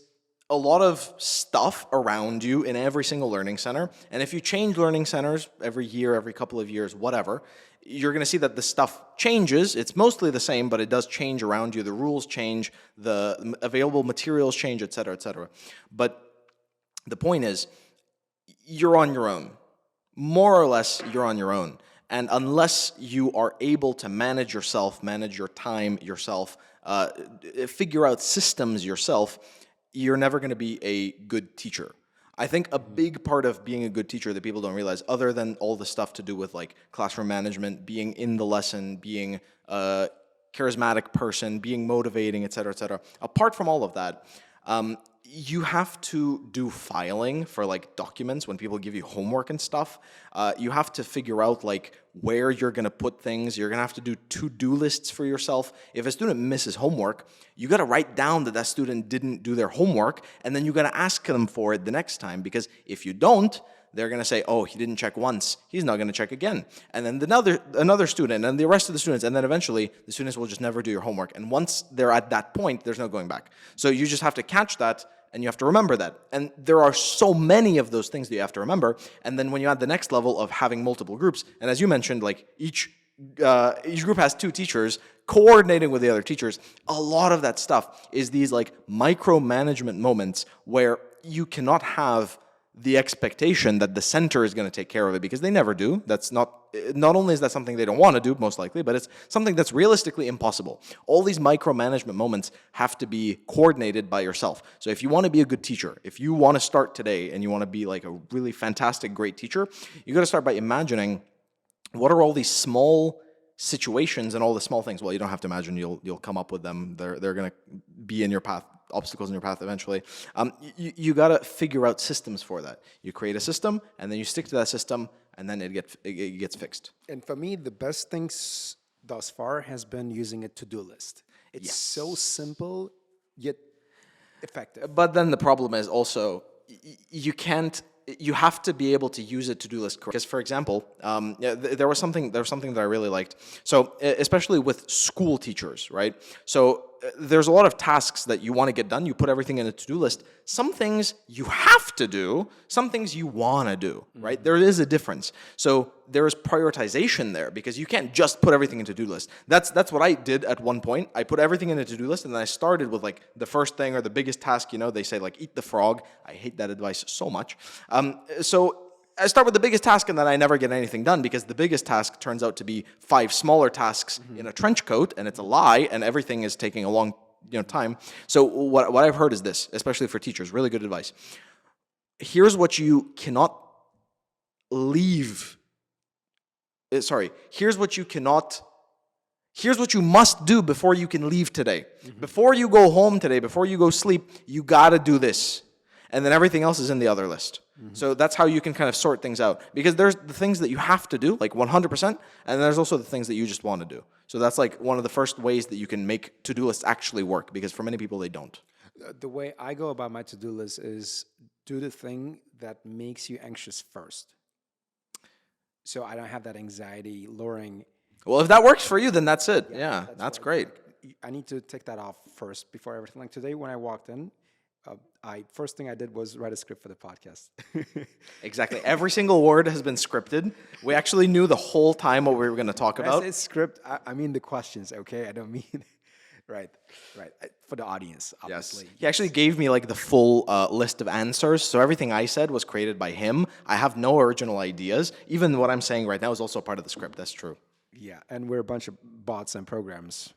S2: a lot of stuff around you in every single learning center. And if you change learning centers every year, every couple of years, whatever, you're going to see that the stuff changes. It's mostly the same, but it does change around you. The rules change, the available materials change, et cetera, et cetera. But the point is, you're on your own. More or less, you're on your own. And unless you are able to manage yourself, manage your time yourself, figure out systems yourself, you're never going to be a good teacher. I think a big part of being a good teacher that people don't realize, other than all the stuff to do with like classroom management, being in the lesson, being a charismatic person, being motivating, et cetera, apart from all of that, you have to do filing for like documents when people give you homework and stuff. You have to figure out like where you're going to put things. You're going to have to do to-do lists for yourself. If a student misses homework, you got to write down that student didn't do their homework, and then you got to ask them for it the next time, because if you don't, they're going to say, oh, he didn't check once, he's not going to check again. And then another student, and the rest of the students, and then eventually the students will just never do your homework. And once they're at that point, there's no going back. So you just have to catch that, and you have to remember that. And there are so many of those things that you have to remember. And then when you add the next level of having multiple groups, and as you mentioned, like each group has 2 teachers coordinating with the other teachers, a lot of that stuff is these like micromanagement moments where you cannot have the expectation that the center is going to take care of it, because they never do. That's not only is that something they don't want to do, most likely, but it's something that's realistically impossible. All these micromanagement moments have to be coordinated by yourself. So if you want to be a good teacher, if you want to start today and you want to be like a really fantastic, great teacher, you got to start by imagining what are all these small situations and all the small things. Well, you don't have to imagine, you'll come up with them. They're going to be in your path, obstacles in your path eventually. You got to figure out systems for that. You create a system, and then you stick to that system, and then it gets fixed.
S1: And for me, the best things thus far has been using a to-do list. It's so simple, yet effective.
S2: But then the problem is also, you have to be able to use a to-do list correctly. Because, for example, there was something that I really liked. So, especially with school teachers, right? So, there's a lot of tasks that you want to get done. You put everything in a to-do list. Some things you have to do, some things you want to do, right? There is a difference. So, there is prioritization there, because you can't just put everything in a to-do list. That's what I did at one point. I put everything in a to-do list, and then I started with like the first thing or the biggest task. They say like eat the frog. I hate that advice so much. So I start with the biggest task, and then I never get anything done, because the biggest task turns out to be 5 smaller tasks in a trench coat, and it's a lie, and everything is taking a long time. So what I've heard is this, especially for teachers, really good advice. Here's what you cannot leave. Here's what you must do before you can leave today. Before you go home today, before you go sleep, you gotta do this. And then everything else is in the other list. So that's how you can kind of sort things out. Because there's the things that you have to do, like 100%, and there's also the things that you just want to do. So that's like one of the first ways that you can make to-do lists actually work, because for many people, they don't.
S1: The way I go about my to-do list is do the thing that makes you anxious first. So I don't have that anxiety lowering.
S2: Well, if that works for you, then that's it. Yeah, that's great.
S1: I need to take that off first before everything. Like today when I walked in, first thing I did was write a script for the podcast.
S2: Exactly. Every single word has been scripted. We actually knew the whole time what we were going to talk about.
S1: When I say script, I mean the questions, okay? I don't mean... Right. For the audience, obviously.
S2: Yes. He actually gave me like the full list of answers. So everything I said was created by him. I have no original ideas. Even what I'm saying right now is also part of the script. That's true.
S1: Yeah, and we're a bunch of bots and programs.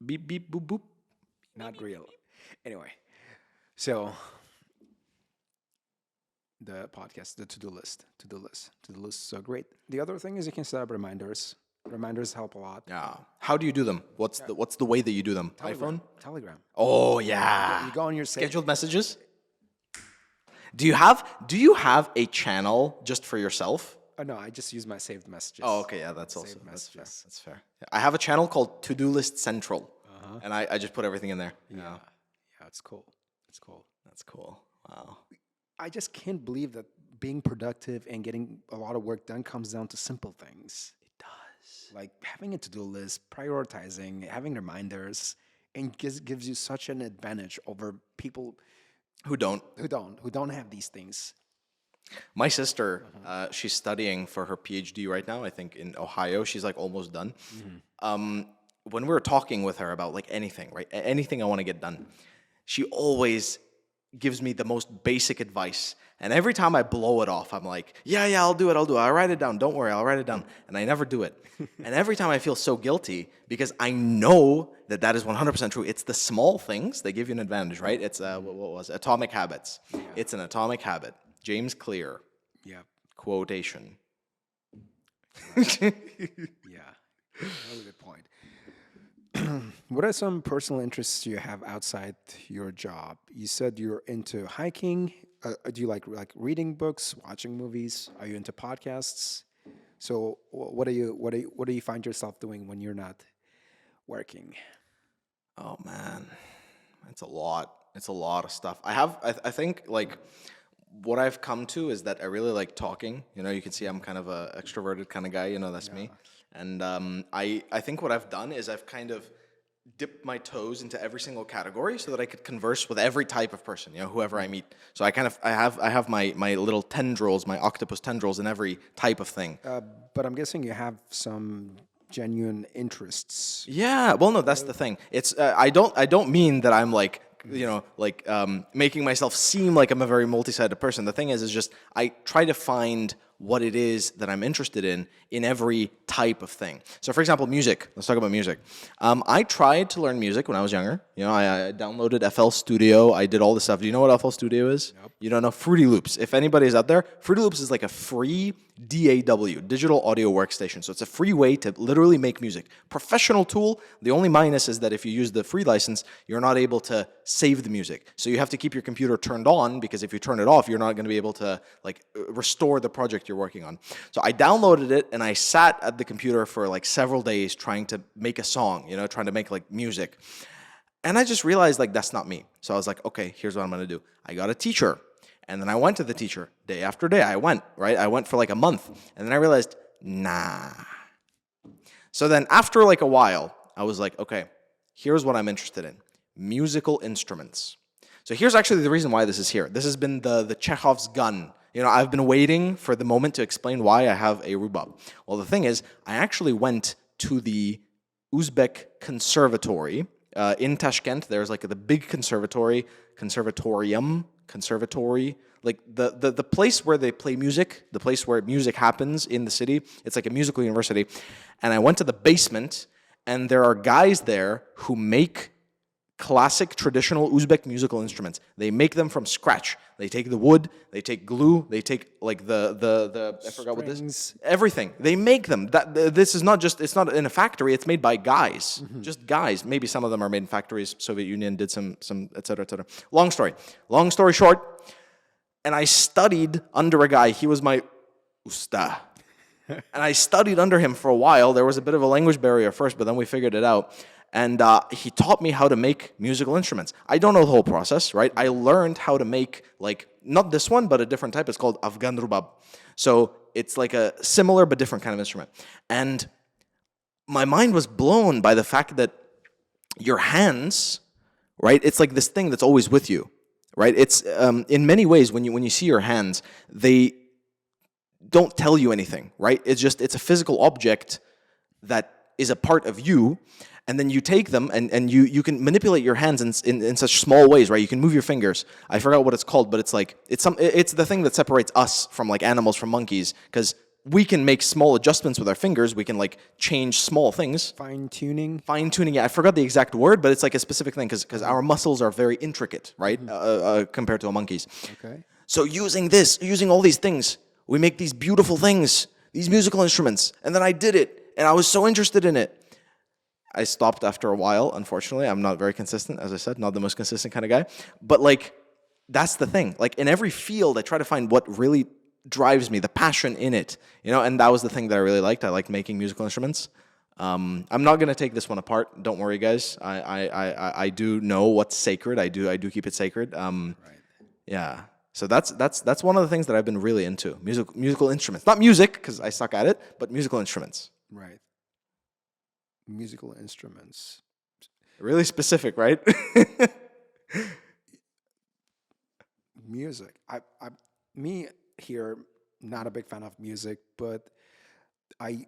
S1: Beep, beep, boop, boop. Not real. Anyway, so the podcast, the to-do list, to-do list, to-do list. So great. The other thing is you can set up reminders. Reminders help a lot.
S2: Yeah. How do you do them? What's the way that you do them? iPhone?
S1: Telegram.
S2: Oh yeah.
S1: You go on your
S2: Scheduled messages? Do you have a channel just for yourself?
S1: Oh no, I just use my saved messages.
S2: Oh, okay, yeah, that's
S1: Saved
S2: also that's fair.
S1: messages.
S2: That's fair. Yeah, I have a channel called To Do List Central, and I just put everything in there.
S1: Yeah, it's cool. It's cool.
S2: That's cool. Wow.
S1: I just can't believe that being productive and getting a lot of work done comes down to simple things.
S2: It does.
S1: Like having a to-do list, prioritizing, having reminders, and gives you such an advantage over people
S2: Who don't?
S1: who don't have these things.
S2: My sister, she's studying for her PhD right now, I think in Ohio. She's like almost done. When we were talking with her about like anything, right? Anything I want to get done, she always gives me the most basic advice. And every time I blow it off, I'm like, yeah, I'll do it. I'll write it down. Don't worry, I'll write it down. And I never do it. And every time I feel so guilty because I know that is 100% true. It's the small things that give you an advantage, right? It's, what was it? Atomic Habits. Yeah. It's an atomic habit. James Clear.
S1: Yeah.
S2: Quotation.
S1: Yeah. Really good point. What are some personal interests you have outside your job? You said you're into hiking. Do you like reading books, watching movies? Are you into podcasts? So what do you find yourself doing when you're not working?
S2: Oh man, it's a lot. It's a lot of stuff. I think like what I've come to is that I really like talking. You know, you can see I'm kind of a extroverted kind of guy. You know, that's me. And I think what I've done is I've kind of dipped my toes into every single category so that I could converse with every type of person, you know, whoever I meet. So I have my little tendrils, my octopus tendrils in every type of thing.
S1: But I'm guessing you have some genuine interests.
S2: Yeah, well, no, that's the thing. It's I don't mean that I'm like, you know, like making myself seem like I'm a very multi-sided person. The thing is just I try to find what it is that I'm interested in every type of thing. So, for example, music. Let's talk about music. I tried to learn music when I was younger. You know, I downloaded FL Studio. I did all this stuff. Do you know what FL Studio is? Nope. You don't know? Fruity Loops. If anybody is out there, Fruity Loops is like a free DAW, digital audio workstation. So it's a free way to literally make music. Professional tool. The only minus is that if you use the free license, you're not able to save the music. So you have to keep your computer turned on because if you turn it off, you're not going to be able to like restore the project you're working on. So I downloaded it and I sat at the computer for like several days trying to make a song, you know, trying to make like music. And I just realized like that's not me. So I was like, okay, here's what I'm going to do. I got a teacher. And then I went to the teacher day after day. I went for like a month. And then I realized, nah. So then after like a while, I was like, okay, here's what I'm interested in. Musical instruments. So here's actually the reason why this is here. This has been the Chekhov's gun. You know, I've been waiting for the moment to explain why I have a rhubarb. Well, the thing is, I actually went to the Uzbek Conservatory in Tashkent. There's like the big conservatory, like the place where they play music, the place where music happens in the city. It's like a musical university. And I went to the basement, and there are guys there who make classic traditional Uzbek musical instruments. They make them from scratch. They take the wood, they take glue, they take like the I forgot what this, everything. They make them. This is not just, it's not in a factory, it's made by guys. Just guys. Maybe some of them are made in factories. Soviet Union did some et cetera, et cetera. Long story short, and I studied under a guy. He was my usta. And I studied under him for a while. There was a bit of a language barrier first, but then we figured it out. And he taught me how to make musical instruments. I don't know the whole process, right? I learned how to make, like, not this one, but a different type. It's called Afghan rubab. So it's like a similar but different kind of instrument. And my mind was blown by the fact that your hands, right? It's like this thing that's always with you, right? It's in many ways when you see your hands, they don't tell you anything, right? It's a physical object that is a part of you. And then you take them and you can manipulate your hands in such small ways, right? You can move your fingers. I forgot what it's called, but it's like it's the thing that separates us from like animals from monkeys, because we can make small adjustments with our fingers. We can like change small things.
S1: Fine tuning.
S2: Yeah, I forgot the exact word, but it's like a specific thing because our muscles are very intricate, right? Compared to a monkey's.
S1: Okay.
S2: So using all these things, we make these beautiful things, these musical instruments. And then I did it, and I was so interested in it. I stopped after a while, unfortunately. I'm not very consistent, as I said, not the most consistent kind of guy. But like, that's the thing. Like in every field, I try to find what really drives me, the passion in it, and that was the thing that I really liked. I liked making musical instruments. I'm not gonna take this one apart. Don't worry, guys. I do know what's sacred. I do keep it sacred.
S1: Right.
S2: Yeah. So that's one of the things that I've been really into. Musical instruments, not music because I suck at it, but musical instruments.
S1: Right. Musical instruments.
S2: Really specific, right?
S1: Music. Me here, not a big fan of music, but I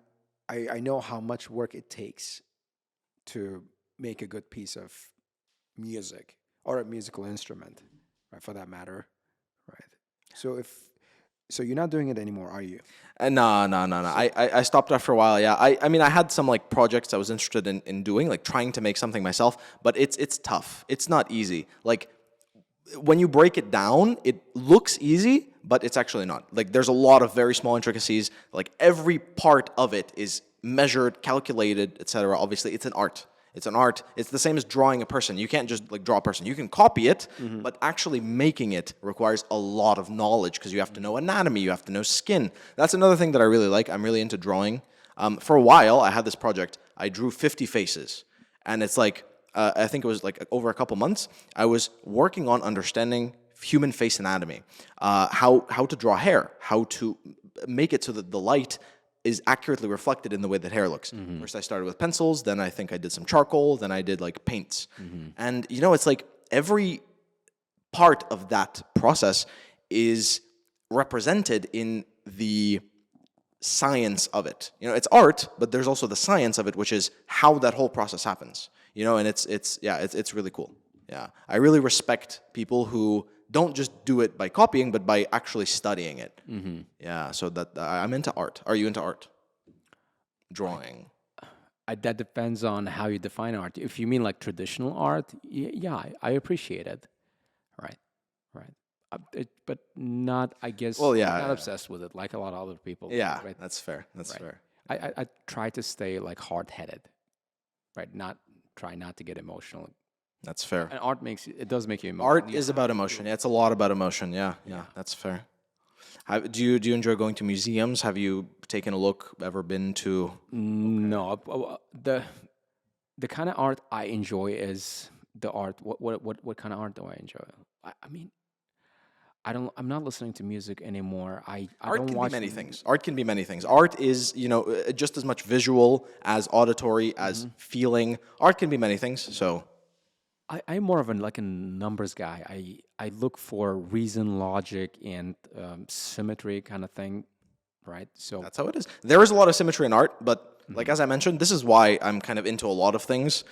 S1: know how much work it takes to make a good piece of music or a musical instrument, right? For that matter, right? So you're not doing it anymore, are you?
S2: No. I stopped after a while. Yeah. I mean, I had some like projects I was interested in doing, like trying to make something myself, but it's tough. It's not easy. Like when you break it down, it looks easy, but it's actually not. Like there's a lot of very small intricacies. Like every part of it is measured, calculated, etc. Obviously, it's an art. It's an art. It's the same as drawing a person. You can't just like draw a person. You can copy it, but actually making it requires a lot of knowledge because you have to know anatomy, you have to know skin. That's another thing that I really like. I'm really into drawing. For a while, I had this project. I drew 50 faces, and it's like I think it was like over a couple months. I was working on understanding human face anatomy, how to draw hair, how to make it so that the light is accurately reflected in the way that hair looks. First I started with pencils, then I think I did some charcoal, then I did like paints. And it's like every part of that process is represented in the science of it. It's art, but there's also the science of it, which is how that whole process happens. And it's really cool. Yeah. I really respect people who don't just do it by copying, but by actually studying it. Yeah, so that I'm into art. Are you into art? Drawing.
S1: That depends on how you define art. If you mean like traditional art, yeah, I appreciate it. Right. But not, I guess,
S2: Well, yeah,
S1: not
S2: yeah.
S1: obsessed with it like a lot of other people.
S2: Yeah,
S1: Right?
S2: that's fair. That's fair.
S1: I try to stay like hard-headed, right? Try not to get emotional.
S2: That's fair.
S1: And art does make you emotional.
S2: Art is about emotion. Yeah, it's a lot about emotion. Yeah, that's fair. Do you enjoy going to museums? Have you taken a look? Ever been to?
S1: No, the kind of art I enjoy is the art. What kind of art do I enjoy? I mean, I'm not listening to music anymore. I
S2: Art
S1: don't
S2: can
S1: watch
S2: be many things. Art can be many things. Art is, just as much visual as auditory as feeling. Art can be many things. So
S1: I'm more of like a numbers guy. I look for reason, logic, and symmetry kind of thing, right? So
S2: that's how it is. There is a lot of symmetry in art, but like as I mentioned, this is why I'm kind of into a lot of things.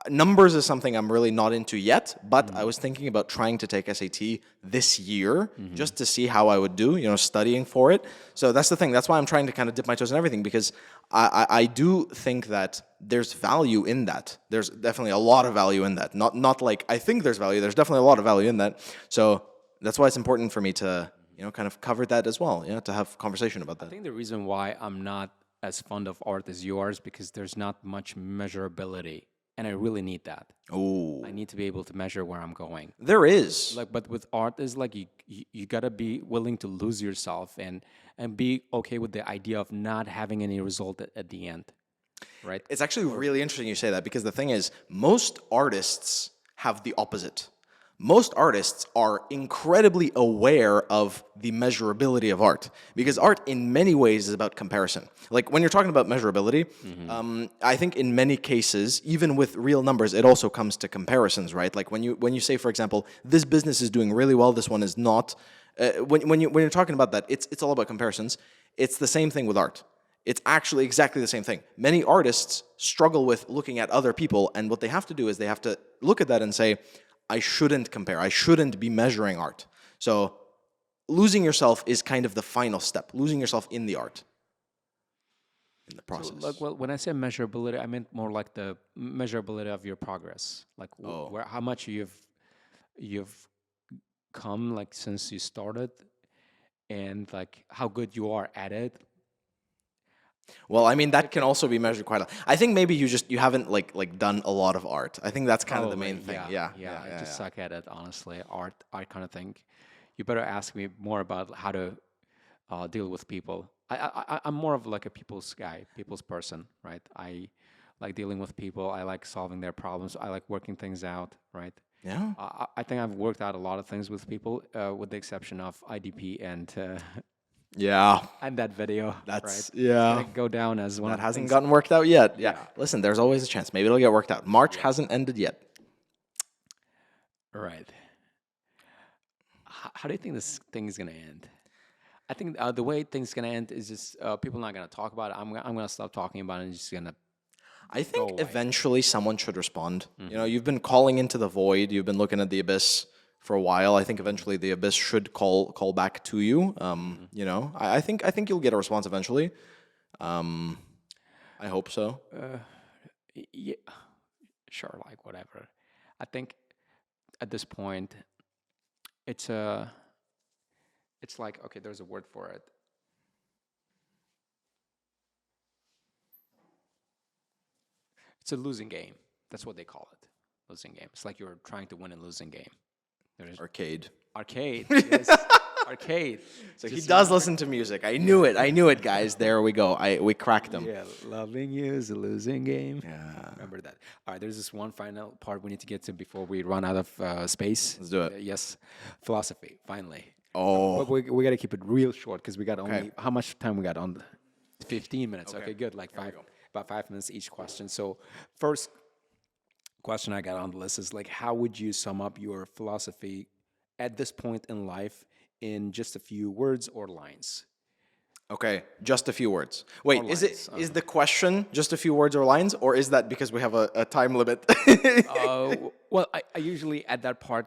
S2: Numbers is something I'm really not into yet, but I was thinking about trying to take SAT this year just to see how I would do, studying for it. So that's the thing. That's why I'm trying to kind of dip my toes in everything, because I do think that there's value in that. There's definitely a lot of value in that. Not like I think there's value. There's definitely a lot of value in that. So that's why it's important for me to, kind of cover that as well, to have conversation about that.
S1: I think the reason why I'm not as fond of art as yours because there's not much measurability, and I really need that.
S2: Oh,
S1: I need to be able to measure where I'm going.
S2: There is.
S1: But with art is like you gotta be willing to lose yourself and be okay with the idea of not having any result at the end, right?
S2: It's actually really interesting you say that, because the thing is, most artists have the opposite. Most artists are incredibly aware of the measurability of art, because art in many ways is about comparison. Like when you're talking about measurability, I think in many cases, even with real numbers, it also comes to comparisons, right? Like when you say, for example, this business is doing really well, this one is not. When you're talking about that, it's all about comparisons. It's the same thing with art. It's actually exactly the same thing. Many artists struggle with looking at other people, and what they have to do is they have to look at that and say, I shouldn't compare. I shouldn't be measuring art. So losing yourself is kind of the final step, losing yourself in the art, in the process.
S1: So, well, when I say measurability, I meant more like the measurability of your progress, like how much you've come like since you started, and like how good you are at it?
S2: Well, I mean that can also be measured quite a lot. I think maybe you haven't like done a lot of art. I think that's kind of the main thing. Yeah.
S1: I just suck at it, honestly. Art kind of thing. You better ask me more about how to deal with people. I'm more of like a people's guy, people's person, right? I like dealing with people. I like solving their problems. I like working things out, right?
S2: Yeah.
S1: I think I've worked out a lot of things with people, with the exception of IDP
S2: Yeah.
S1: and that video.
S2: That's
S1: right?
S2: yeah.
S1: It's gonna go down as one
S2: That
S1: of the
S2: hasn't
S1: things.
S2: gotten worked out yet. Yeah. Listen, there's always a chance. Maybe it'll get worked out. March hasn't ended yet.
S1: Right. How do you think this thing is gonna end? I think the way things gonna end is just people not gonna talk about it. I'm gonna stop talking about it and just gonna.
S2: I think
S1: away.
S2: eventually someone should respond. You know, you've been calling into the void. You've been looking at the abyss for a while. I think eventually the abyss should call back to you. You know, I think you'll get a response eventually. I hope so.
S1: Yeah, sure, like whatever. I think at this point, it's like okay, there's a word for it. It's a losing game. That's what they call it. Losing game. It's like you're trying to win a losing game. There's
S2: Arcade.
S1: arcade. Yes. Arcade.
S2: So he does listen to music. I knew it, guys. There we go. We cracked him.
S1: Yeah, loving you is a losing game.
S2: Yeah.
S1: Remember that. All right, there's this one final part we need to get to before we run out of space.
S2: Let's do it.
S1: Yes, philosophy. Finally.
S2: Oh.
S1: But we got to keep it real short because we got only how much time we got on? 15 minutes. Okay, good. Like about 5 minutes each question. So first question I got on the list is like, how would you sum up your philosophy at this point in life in just a few words or lines?
S2: Okay, just a few words. Wait,
S1: Or
S2: is
S1: lines,
S2: it is the question just a few words or lines, or is that because we have a time limit?
S1: Well, I usually add that part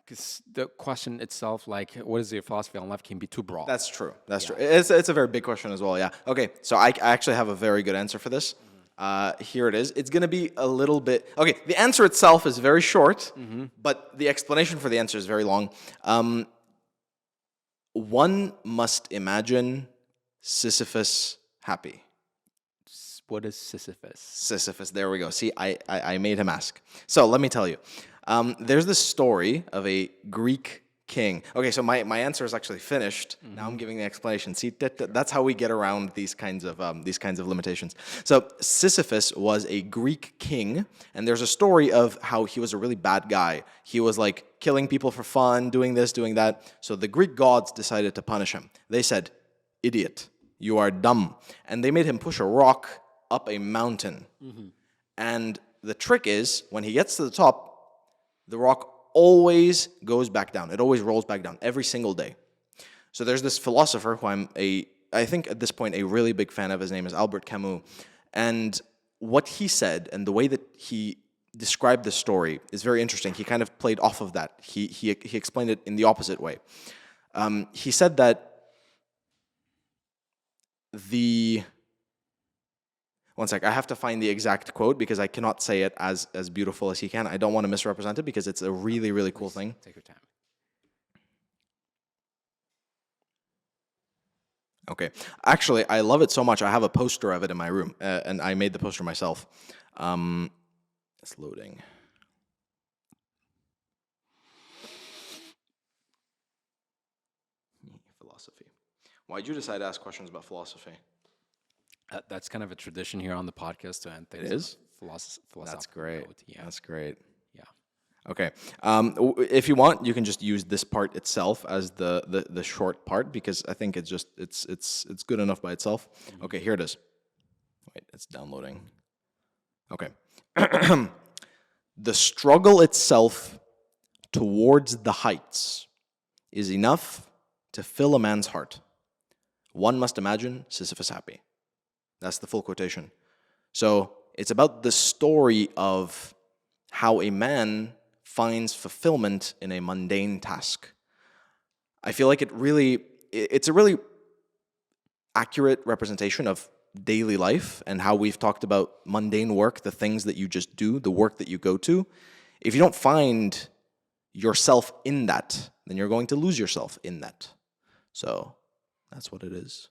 S1: because the question itself, like, what is your philosophy on life, can be too broad.
S2: That's true. That's true. It's a very big question as well. Yeah. Okay. So I actually have a very good answer for this. Here it is. It's going to be a little bit. Okay. The answer itself is very short, but the explanation for the answer is very long. One must imagine Sisyphus happy.
S1: What is Sisyphus?
S2: Sisyphus. There we go. See, I made him ask. So let me tell you. There's this story of a Greek king. Okay, so my answer is actually finished. Now I'm giving the explanation. See, that's how we get around these kinds of limitations. So Sisyphus was a Greek king, and there's a story of how he was a really bad guy. He was like killing people for fun, doing this, doing that. So the Greek gods decided to punish him. They said, "Idiot, you are dumb," and they made him push a rock up a mountain. And the trick is, when he gets to the top, the rock always goes back down. It always rolls back down every single day. So there's this philosopher who I think at this point a really big fan of. His name is Albert Camus. And what he said and the way that he described the story is very interesting. He kind of played off of that. He explained it in the opposite way. He said that one sec, I have to find the exact quote because I cannot say it as beautiful as he can. I don't want to misrepresent it because it's a really, really cool thing.
S1: Take your time.
S2: Okay. Actually, I love it so much. I have a poster of it in my room, and I made the poster myself. It's loading. Philosophy. Why'd you decide to ask questions about philosophy?
S1: That's kind of a tradition here on the podcast to end things.
S2: It is?
S1: Philosophy.
S2: That's great.
S1: Yeah.
S2: That's great.
S1: Yeah.
S2: Okay. If you want, you can just use this part itself as the short part because I think it's good enough by itself. Okay, here it is. Wait, it's downloading. Okay. The struggle itself towards the heights is enough to fill a man's heart. One must imagine Sisyphus happy. That's the full quotation. So it's about the story of how a man finds fulfillment in a mundane task. I feel like it's a really accurate representation of daily life and how we've talked about mundane work, the things that you just do, the work that you go to. If you don't find yourself in that, then you're going to lose yourself in that. So that's what it is.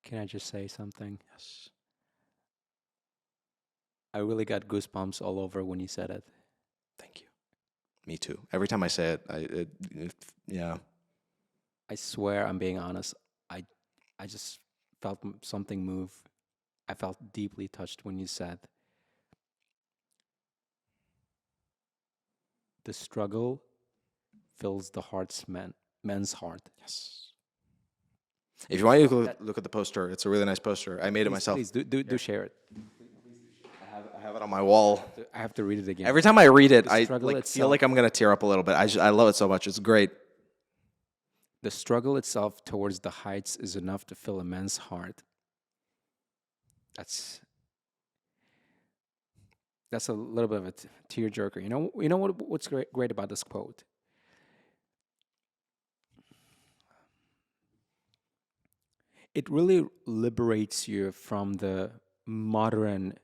S1: Can I just say something?
S2: Yes.
S1: I really got goosebumps all over when you said it.
S2: Thank you. Me too. Every time I say it, yeah.
S1: I swear, I'm being honest. I just felt something move. I felt deeply touched when you said the struggle fills the men's heart.
S2: Yes. If you want to look at the poster, it's a really nice poster. I made it myself.
S1: Please do share it.
S2: I have it on my wall.
S1: I have to read it again.
S2: Every time I read it, I
S1: struggle
S2: feel like I'm gonna tear up a little bit. I love it so much. It's great.
S1: The struggle itself towards the heights is enough to fill a man's heart. That's a little bit of a tearjerker. You know what's great about this quote? It really liberates you from the modern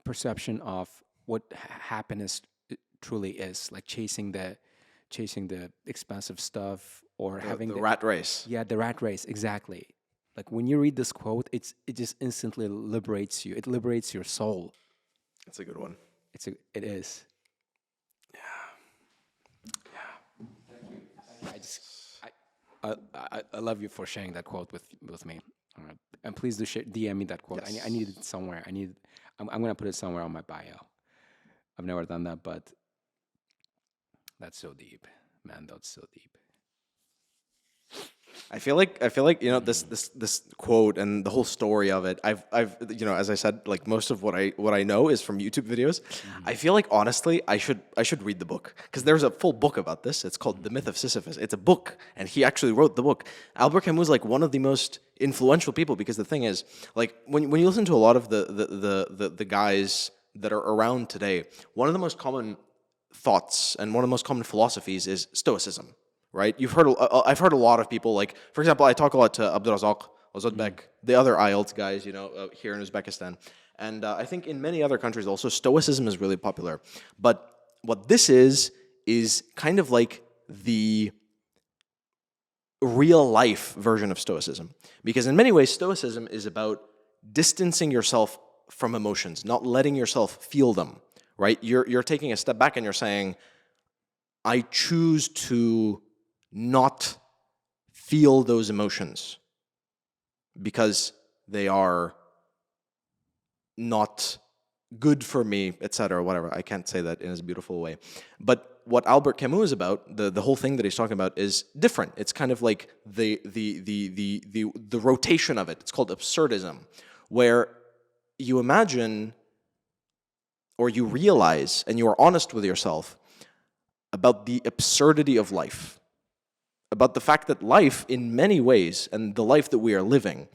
S1: perception of what happiness truly is, like chasing the expensive stuff or having
S2: the rat race.
S1: Yeah, the rat race, exactly. Like when you read this quote, it just instantly liberates you. It liberates your soul.
S2: It's a good one.
S1: It is. I love you for sharing that quote with me. And please do DM me that quote.
S2: Yes.
S1: I need it somewhere. I'm gonna put it somewhere on my bio. I've never done that, but that's so deep, man. That's so deep.
S2: I feel like this quote and the whole story of it. I've as I said, like most of what I know is from YouTube videos. I feel like honestly I should read the book because there's a full book about this. It's called The Myth of Sisyphus. It's a book and he actually wrote the book. Albert Camus is like one of the most influential people because the thing is like when you listen to a lot of the guys that are around today, one of the most common thoughts and one of the most common philosophies is Stoicism. Right? I've heard a lot of people, like, for example, I talk a lot to Abdurazak Ozodbek, the other IELTS guys, here in Uzbekistan. And I think in many other countries also, Stoicism is really popular. But what this is kind of like the real life version of Stoicism. Because in many ways, Stoicism is about distancing yourself from emotions, not letting yourself feel them, right? You're taking a step back and you're saying, I choose to not feel those emotions because they are not good for me, etc., whatever. I can't say that in a beautiful way. But what Albert Camus is about, the whole thing that he's talking about is different. It's kind of like the rotation of it. It's called absurdism, where you imagine or you realize and you are honest with yourself about the absurdity of life, about the fact that life in many ways, and the life that we are living,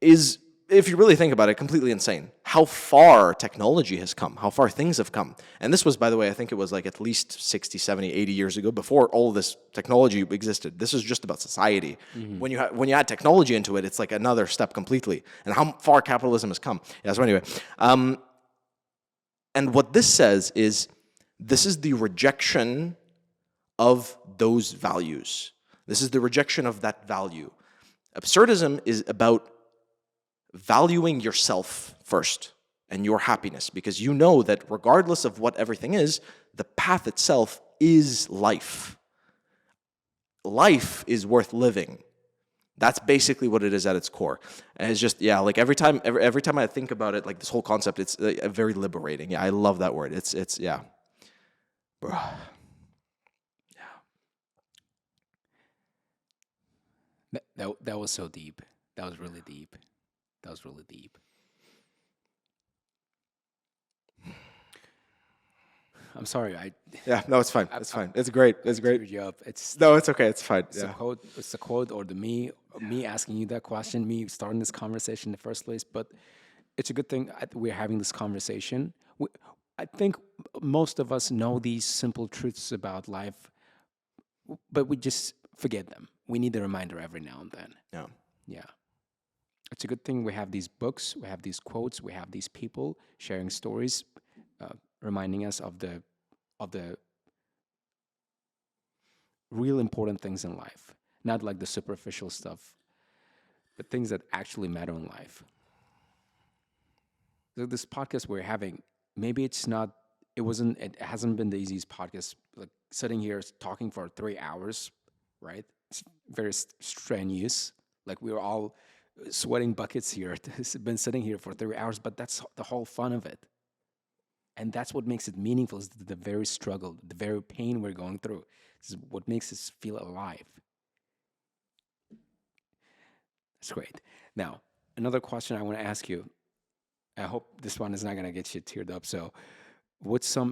S2: is, if you really think about it, completely insane. How far technology has come, how far things have come. And this was, by the way, I think it was like at least 60, 70, 80 years ago, before all this technology existed. This is just about society. Mm-hmm. When you add technology into it, it's like another step completely. And how far capitalism has come. Yeah, so anyway. And what this says is, this is the rejection of those values. This is the rejection of that value. Absurdism is about valuing yourself first and your happiness, because you know that regardless of what everything is, the path itself is life. Life is worth living. That's basically what it is at its core. And it's just, yeah, like every time I think about it, like this whole concept, it's very liberating. Yeah, I love that word. It's yeah. Bro.
S1: That was so deep. That was really deep. That was really deep. I'm sorry.
S2: Yeah, no, it's fine. It's fine. It's great. It's great.
S1: You up.
S2: No, it's okay. It's fine.
S1: It's a quote, or me asking you that question, me starting this conversation in the first place. But it's a good thing we're having this conversation. I think most of us know these simple truths about life, but we just forget them. we need a reminder every now and then.
S2: Yeah.
S1: Yeah. It's a good thing we have these books, we have these quotes, we have these people sharing stories, reminding us of the real important things in life, not like the superficial stuff, but things that actually matter in life. So this podcast we're having, maybe it hasn't been the easiest podcast. Like sitting here talking for 3 hours, right? It's very strenuous. Like we were all sweating buckets here. It's been sitting here for 3 hours, but that's the whole fun of it. And that's what makes it meaningful, is the very struggle, the very pain we're going through. This is what makes us feel alive. That's great. Now, another question I want to ask you. I hope this one is not going to get you teared up. So, what's one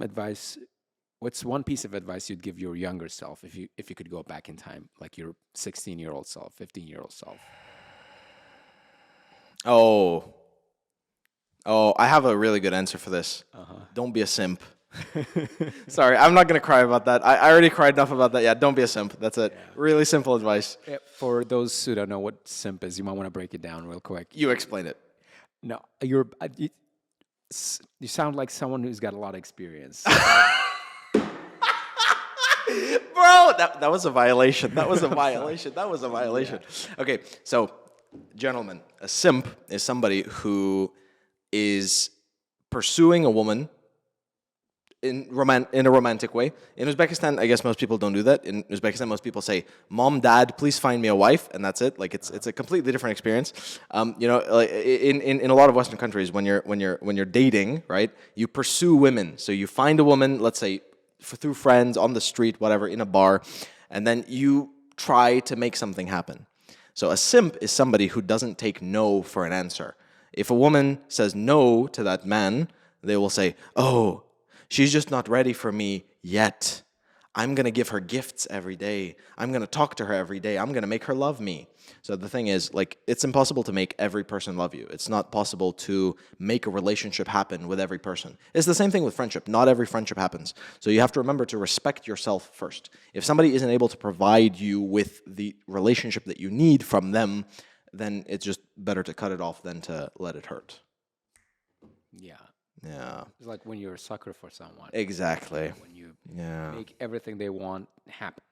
S1: piece of advice you'd give your younger self if you could go back in time, like your 16-year-old self, 15-year-old self?
S2: Oh, I have a really good answer for this. Don't be a simp. Sorry, I'm not going to cry about that. I already cried enough about that. Yeah, don't be a simp. That's it. Yeah. Really simple advice.
S1: Yeah, for those who don't know what simp is, you might want to break it down real quick.
S2: You explain it.
S1: No, you sound like someone who's got a lot of experience.
S2: Bro, that was a violation. That was a violation. That was a violation. Yeah. Okay, so, gentlemen, a simp is somebody who is pursuing a woman in a romantic way. In Uzbekistan, I guess most people don't do that. In Uzbekistan, most people say, "Mom, Dad, please find me a wife," and that's it. Like it's a completely different experience. Like in a lot of Western countries, when you're dating, right, you pursue women. So you find a woman, let's say through friends, on the street, whatever, in a bar, and then you try to make something happen. So a simp is somebody who doesn't take no for an answer. If a woman says no to that man, they will say, "Oh, she's just not ready for me yet. I'm going to give her gifts every day. I'm going to talk to her every day. I'm going to make her love me." So the thing is, like, it's impossible to make every person love you. It's not possible to make a relationship happen with every person. It's the same thing with friendship. Not every friendship happens. So you have to remember to respect yourself first. If somebody isn't able to provide you with the relationship that you need from them, then it's just better to cut it off than to let it hurt.
S1: Yeah.
S2: Yeah.
S1: It's like when you're a sucker for someone.
S2: Exactly.
S1: When you
S2: Yeah.
S1: make everything they want happen.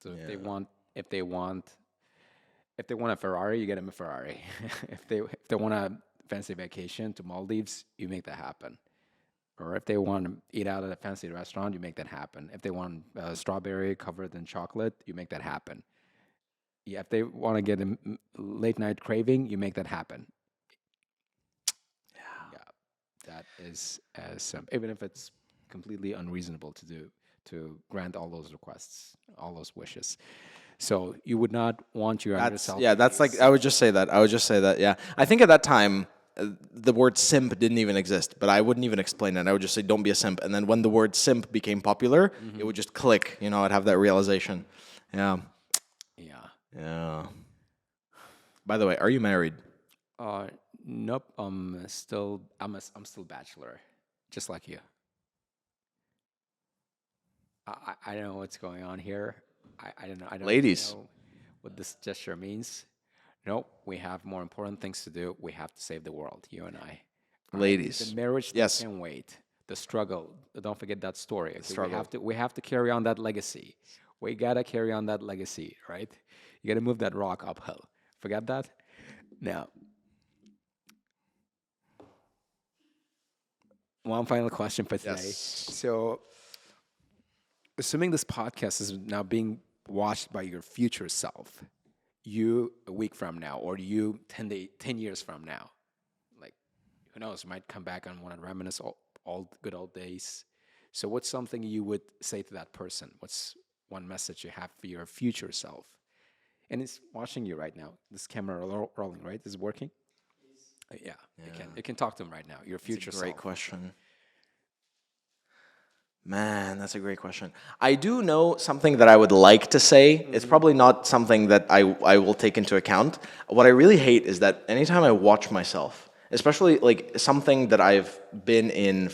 S1: So
S2: Yeah.
S1: if they want a Ferrari, you get them a Ferrari. if they want a fancy vacation to Maldives, you make that happen. Or if they want to eat out at a fancy restaurant, you make that happen. If they want a strawberry covered in chocolate, you make that happen. Yeah, if they want to get a late night craving, you make that happen. That is even if it's completely unreasonable to grant all those requests, all those wishes. So you would not want your younger self.
S2: Yeah, that's like I would just say that. Yeah, I think at that time the word simp didn't even exist, but I wouldn't even explain it. I would just say don't be a simp, and then when the word simp became popular, it would just click. I'd have that realization. Yeah.
S1: Yeah.
S2: Yeah. By the way, are you married?
S1: Nope. I'm still bachelor, just like you. I don't know what's going on here. I don't know. I don't
S2: Ladies.
S1: know what this gesture means. Nope. We have more important things to do. We have to save the world. You and I.
S2: Ladies.
S1: The marriage
S2: Yes.
S1: can wait. The struggle. Don't forget that story. Okay?
S2: Struggle.
S1: We have to carry on that legacy. We gotta carry on that legacy, right? You gotta move that rock uphill. Forget that. Now. One final question for today.
S2: Yes.
S1: So, assuming this podcast is now being watched by your future self, you a week from now, or you 10 years from now, like, who knows, you might come back and want to reminisce all good old days. So what's something you would say to that person? What's one message you have for your future self? And it's watching you right now. This camera rolling, right? Is it working? Yeah. You can talk to him right now. Your future self.
S2: Great question. Man, that's a great question. I do know something that I would like to say. It's probably not something that I will take into account. What I really hate is that anytime I watch myself, especially like something that I've been in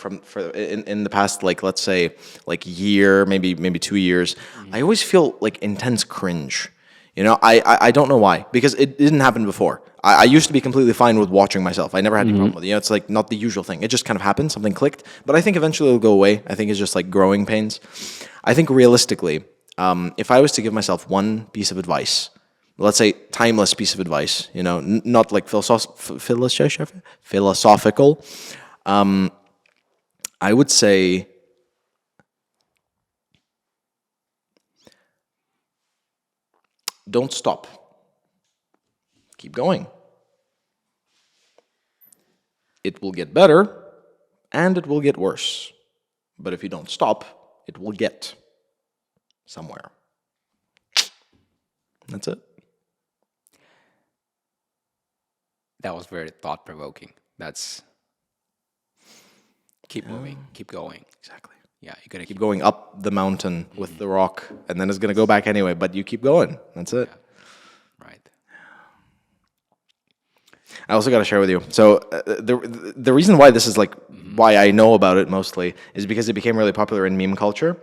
S2: in the past, like let's say like year, maybe 2 years, I always feel like intense cringe. You know, I don't know why, because it didn't happen before. I used to be completely fine with watching myself. I never had any problem with it. You know, it's like not the usual thing. It just kind of happened, something clicked. But I think eventually it'll go away. I think it's just like growing pains. I think realistically, if I was to give myself one piece of advice, let's say timeless piece of advice, you know, not like philosophical, I would say don't stop. Keep going. It will get better and it will get worse. But if you don't stop, it will get somewhere. That's it.
S1: That was very thought-provoking. That's keep moving, keep going.
S2: Exactly.
S1: Yeah, you gotta
S2: Keep going up the mountain with the rock, and then it's going to go back anyway, but you keep going. That's it.
S1: right.
S2: I also got to share with you. So the reason why this is like why I know about it mostly is because it became really popular in meme culture.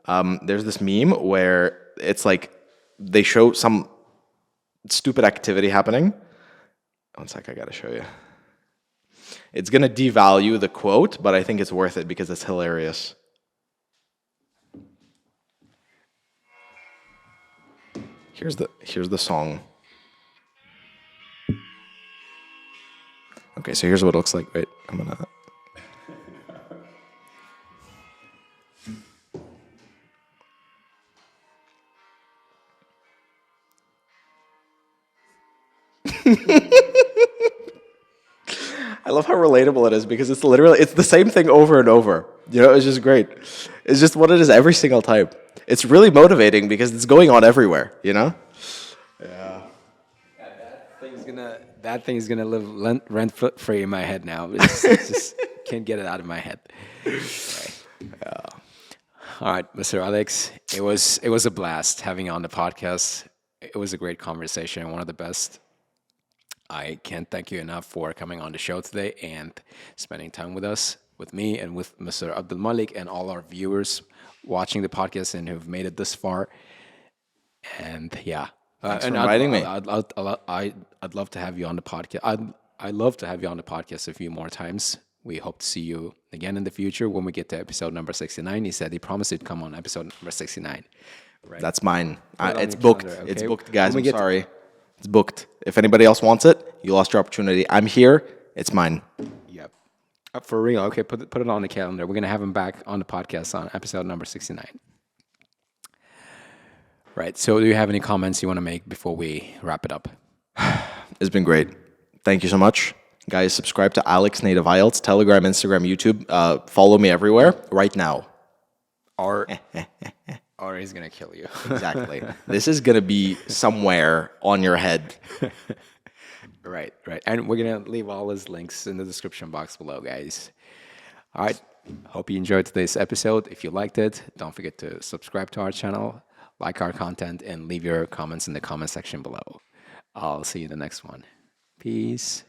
S2: There's this meme where it's like they show some stupid activity happening. One sec, I got to show you. It's going to devalue the quote, but I think it's worth it because it's hilarious. Here's the song. Okay, so here's what it looks like. Wait, I'm gonna. I love how relatable it is because it's the same thing over and over. You know, it's just great. It's just what it is every single time. It's really motivating because it's going on everywhere, you know?
S1: That thing's gonna live rent free in my head now. It's just can't get it out of my head. Right. All right, Mr. Alex, it was a blast having you on the podcast. It was a great conversation, one of the best. I can't thank you enough for coming on the show today and spending time with us, with me, and with Mr. Abdul Malik and all our viewers watching the podcast and who've made it this far. And yeah,
S2: Thanks for
S1: and
S2: inviting me.
S1: I'd love to have you on the podcast. I'd love to have you on the podcast a few more times. We hope to see you again in the future when we get to episode number 69. He said he promised he'd come on episode number 69.
S2: Right. That's mine.
S1: it on
S2: It's
S1: your
S2: booked.
S1: calendar,
S2: It's
S1: okay?
S2: booked, guys.
S1: When we
S2: I'm
S1: get-
S2: sorry. It's booked. If anybody else wants it, you lost your opportunity. I'm here. It's mine.
S1: Yep. For real. Okay, put it on the calendar. We're gonna have him back on the podcast on episode number 69. Right. So, do you have any comments you want to make before we wrap it up?
S2: It's been great. Thank you so much. Guys, subscribe to Alex Native IELTS, Telegram, Instagram, YouTube. Follow me everywhere right now.
S1: Or he's gonna kill you.
S2: Exactly. This is going to be somewhere on your head.
S1: Right. And we're gonna leave all his links in the description box below, guys. All right. Hope you enjoyed today's episode. If you liked it, don't forget to subscribe to our channel, like our content, and leave your comments in the comment section below. I'll see you in the next one. Peace.